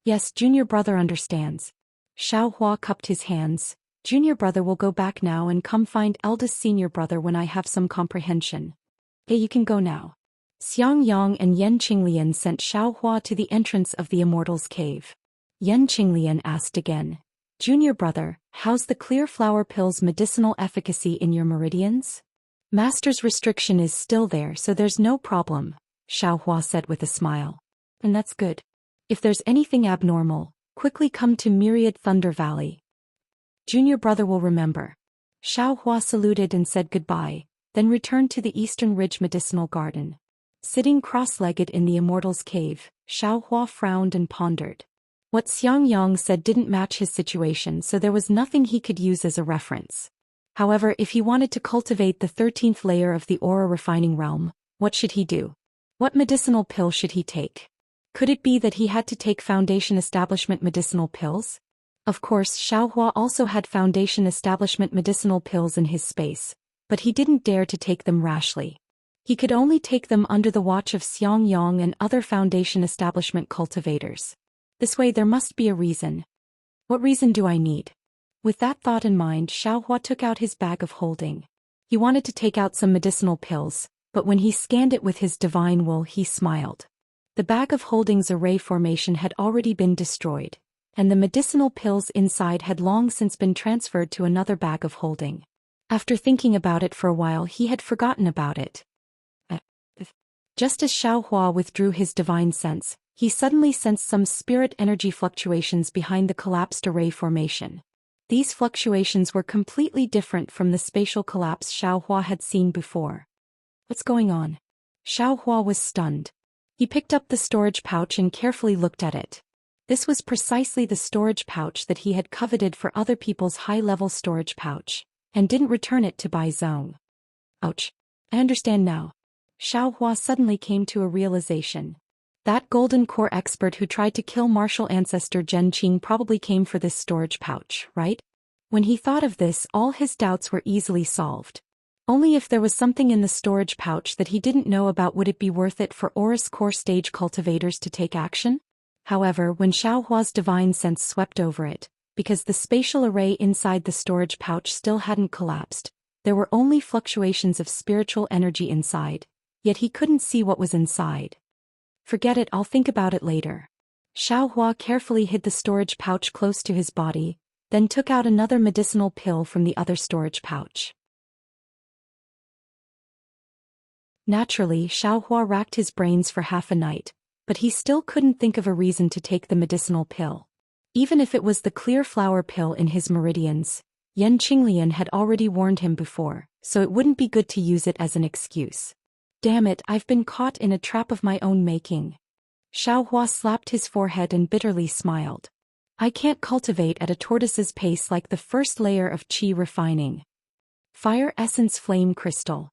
Yes, junior brother understands. Xiaohua cupped his hands. Junior brother will go back now and come find eldest senior brother when I have some comprehension. Hey, you can go now. Xiang Yang and Yan Qinglian sent Xiaohua to the entrance of the Immortal's cave. Yan Qinglian asked again. Junior brother, how's the clear flower pill's medicinal efficacy in your meridians? Master's restriction is still there, so there's no problem, Xiaohua said with a smile. And that's good. If there's anything abnormal, quickly come to Myriad Thunder Valley. Junior brother will remember. Xiaohua saluted and said goodbye, then returned to the Eastern Ridge Medicinal Garden. Sitting cross-legged in the Immortal's cave, Xiaohua frowned and pondered. What Xiang Yang said didn't match his situation, so there was nothing he could use as a reference. However, if he wanted to cultivate the 13th layer of the aura refining realm, what should he do? What medicinal pill should he take? Could it be that he had to take Foundation Establishment medicinal pills? Of course, Xiaohua also had Foundation Establishment medicinal pills in his space, but he didn't dare to take them rashly. He could only take them under the watch of Xiang Yang and other Foundation Establishment cultivators. This way there must be a reason. What reason do I need? With that thought in mind, Xiaohua took out his bag of holding. He wanted to take out some medicinal pills, but when he scanned it with his divine will, he smiled. The bag of holding's array formation had already been destroyed, and the medicinal pills inside had long since been transferred to another bag of holding. After thinking about it for a while, he had forgotten about it. Just as Xiaohua withdrew his divine sense, he suddenly sensed some spirit energy fluctuations behind the collapsed array formation. These fluctuations were completely different from the spatial collapse Xiaohua had seen before. What's going on? Xiaohua was stunned. He picked up the storage pouch and carefully looked at it. This was precisely the storage pouch that he had coveted for other people's high-level storage pouch, and didn't return it to Bai Zong. Ouch. I understand now. Xiaohua suddenly came to a realization. That golden core expert who tried to kill martial ancestor Zhen Qing probably came for this storage pouch, right? When he thought of this, all his doubts were easily solved. Only if there was something in the storage pouch that he didn't know about would it be worth it for Aurus core stage cultivators to take action? However, when Xiaohua's divine sense swept over it, because the spatial array inside the storage pouch still hadn't collapsed, there were only fluctuations of spiritual energy inside, yet he couldn't see what was inside. Forget it, I'll think about it later. Xiaohua carefully hid the storage pouch close to his body, then took out another medicinal pill from the other storage pouch. Naturally, Xiaohua racked his brains for half a night, but he still couldn't think of a reason to take the medicinal pill. Even if it was the clear flower pill in his meridians, Yan Qinglian had already warned him before, so it wouldn't be good to use it as an excuse. Damn it, I've been caught in a trap of my own making. Xiaohua slapped his forehead and bitterly smiled. I can't cultivate at a tortoise's pace like the first layer of qi refining. Fire Essence Flame Crystal.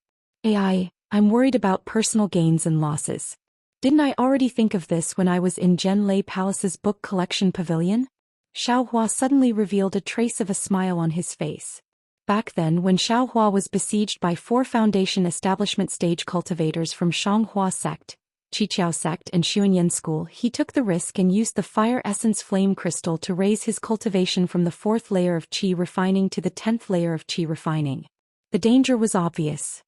I'm worried about personal gains and losses. Didn't I already think of this when I was in Zhenlei Palace's book collection pavilion? Xiaohua suddenly revealed a trace of a smile on his face. Back then, when Xiaohua was besieged by 4 Foundation Establishment stage cultivators from Shanghua Sect, Qiqiao Sect and Xuanyan School, he took the risk and used the Fire Essence Flame Crystal to raise his cultivation from the 4th layer of Qi refining to the 10th layer of Qi refining. The danger was obvious.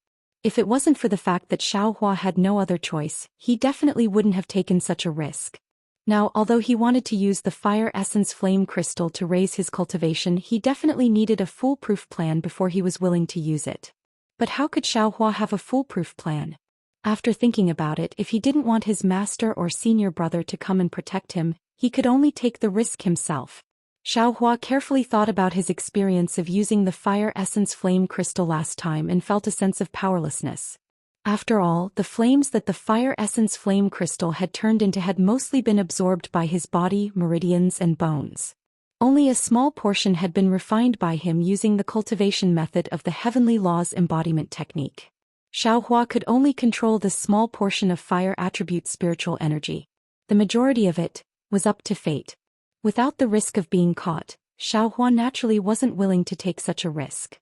If it wasn't for the fact that Xiaohua had no other choice, he definitely wouldn't have taken such a risk. Now, although he wanted to use the Fire Essence Flame Crystal to raise his cultivation, he definitely needed a foolproof plan before he was willing to use it. But how could Xiaohua have a foolproof plan? After thinking about it, if he didn't want his master or senior brother to come and protect him, he could only take the risk himself. Xiaohua carefully thought about his experience of using the Fire Essence Flame Crystal last time and felt a sense of powerlessness. After all, the flames that the Fire Essence Flame Crystal had turned into had mostly been absorbed by his body, meridians and bones. Only a small portion had been refined by him using the cultivation method of the Heavenly Laws embodiment technique. Xiaohua could only control this small portion of fire attribute spiritual energy. The majority of it was up to fate. Without the risk of being caught, Xiaohua naturally wasn't willing to take such a risk.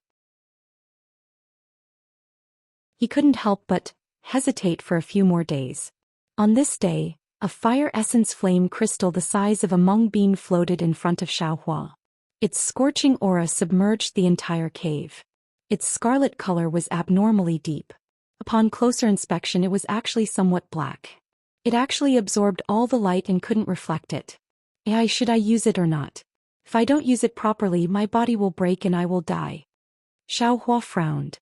He couldn't help but hesitate for a few more days. On this day, a Fire Essence Flame Crystal the size of a mung bean floated in front of Xiaohua. Its scorching aura submerged the entire cave. Its scarlet color was abnormally deep. Upon closer inspection it was actually somewhat black. It actually absorbed all the light and couldn't reflect it. Should I use it or not? If I don't use it properly, my body will break and I will die. Xiaohua frowned.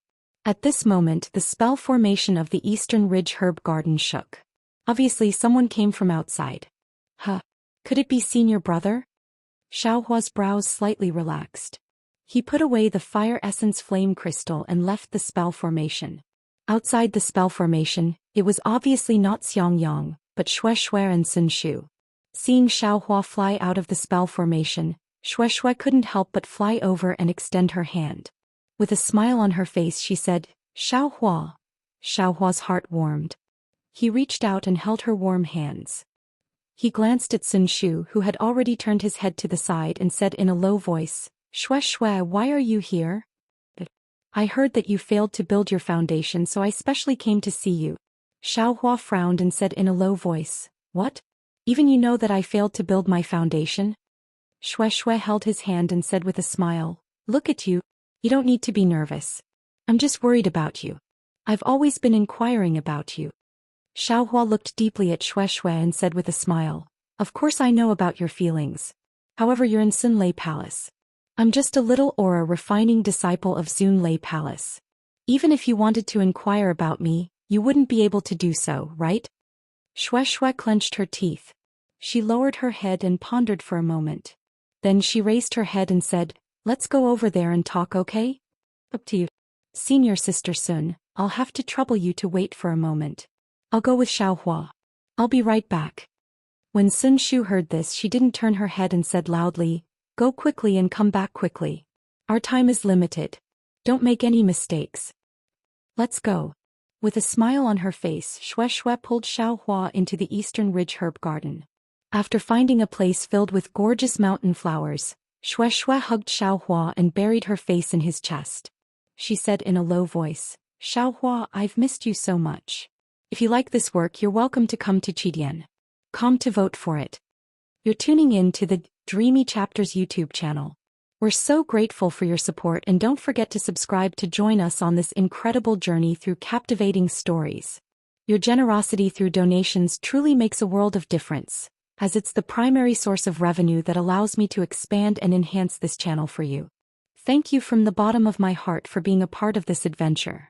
At this moment, the spell formation of the Eastern Ridge Herb Garden shook. Obviously, someone came from outside. Could it be senior brother? Xiaohua's brows slightly relaxed. He put away the fire essence flame crystal and left the spell formation. Outside the spell formation, it was obviously not Xiangyang, but Shui and Sun Shu. Seeing Xiaohua fly out of the spell formation, Shui couldn't help but fly over and extend her hand. With a smile on her face she said, Xiaohua. Xiaohua's heart warmed. He reached out and held her warm hands. He glanced at Sun Shu, who had already turned his head to the side, and said in a low voice, Shui, why are you here? I heard that you failed to build your foundation, so I specially came to see you. Xiaohua frowned and said in a low voice, What? Even you know that I failed to build my foundation? Shui held his hand and said with a smile, Look at you. You don't need to be nervous. I'm just worried about you. I've always been inquiring about you. Xiaohua looked deeply at Shui and said with a smile, Of course I know about your feelings. However, you're in Sun Lei Palace. I'm just a little aura refining disciple of Zun Lei Palace. Even if you wanted to inquire about me, you wouldn't be able to do so, right? Shui clenched her teeth. She lowered her head and pondered for a moment. Then she raised her head and said, Let's go over there and talk, okay? Up to you. Senior Sister Sun, I'll have to trouble you to wait for a moment. I'll go with Xiaohua. I'll be right back. When Sun Shu heard this, she didn't turn her head and said loudly, Go quickly and come back quickly. Our time is limited. Don't make any mistakes. Let's go. With a smile on her face, Shui pulled Xiaohua into the Eastern Ridge Herb Garden. After finding a place filled with gorgeous mountain flowers, Shui hugged Xiaohua and buried her face in his chest. She said in a low voice, Xiaohua, I've missed you so much. If you like this work, you're welcome to come to Qidian.com to vote for it. You're tuning in to the Dreamy Chapters YouTube channel. We're so grateful for your support, and don't forget to subscribe to join us on this incredible journey through captivating stories. Your generosity through donations truly makes a world of difference, as it's the primary source of revenue that allows me to expand and enhance this channel for you. Thank you from the bottom of my heart for being a part of this adventure.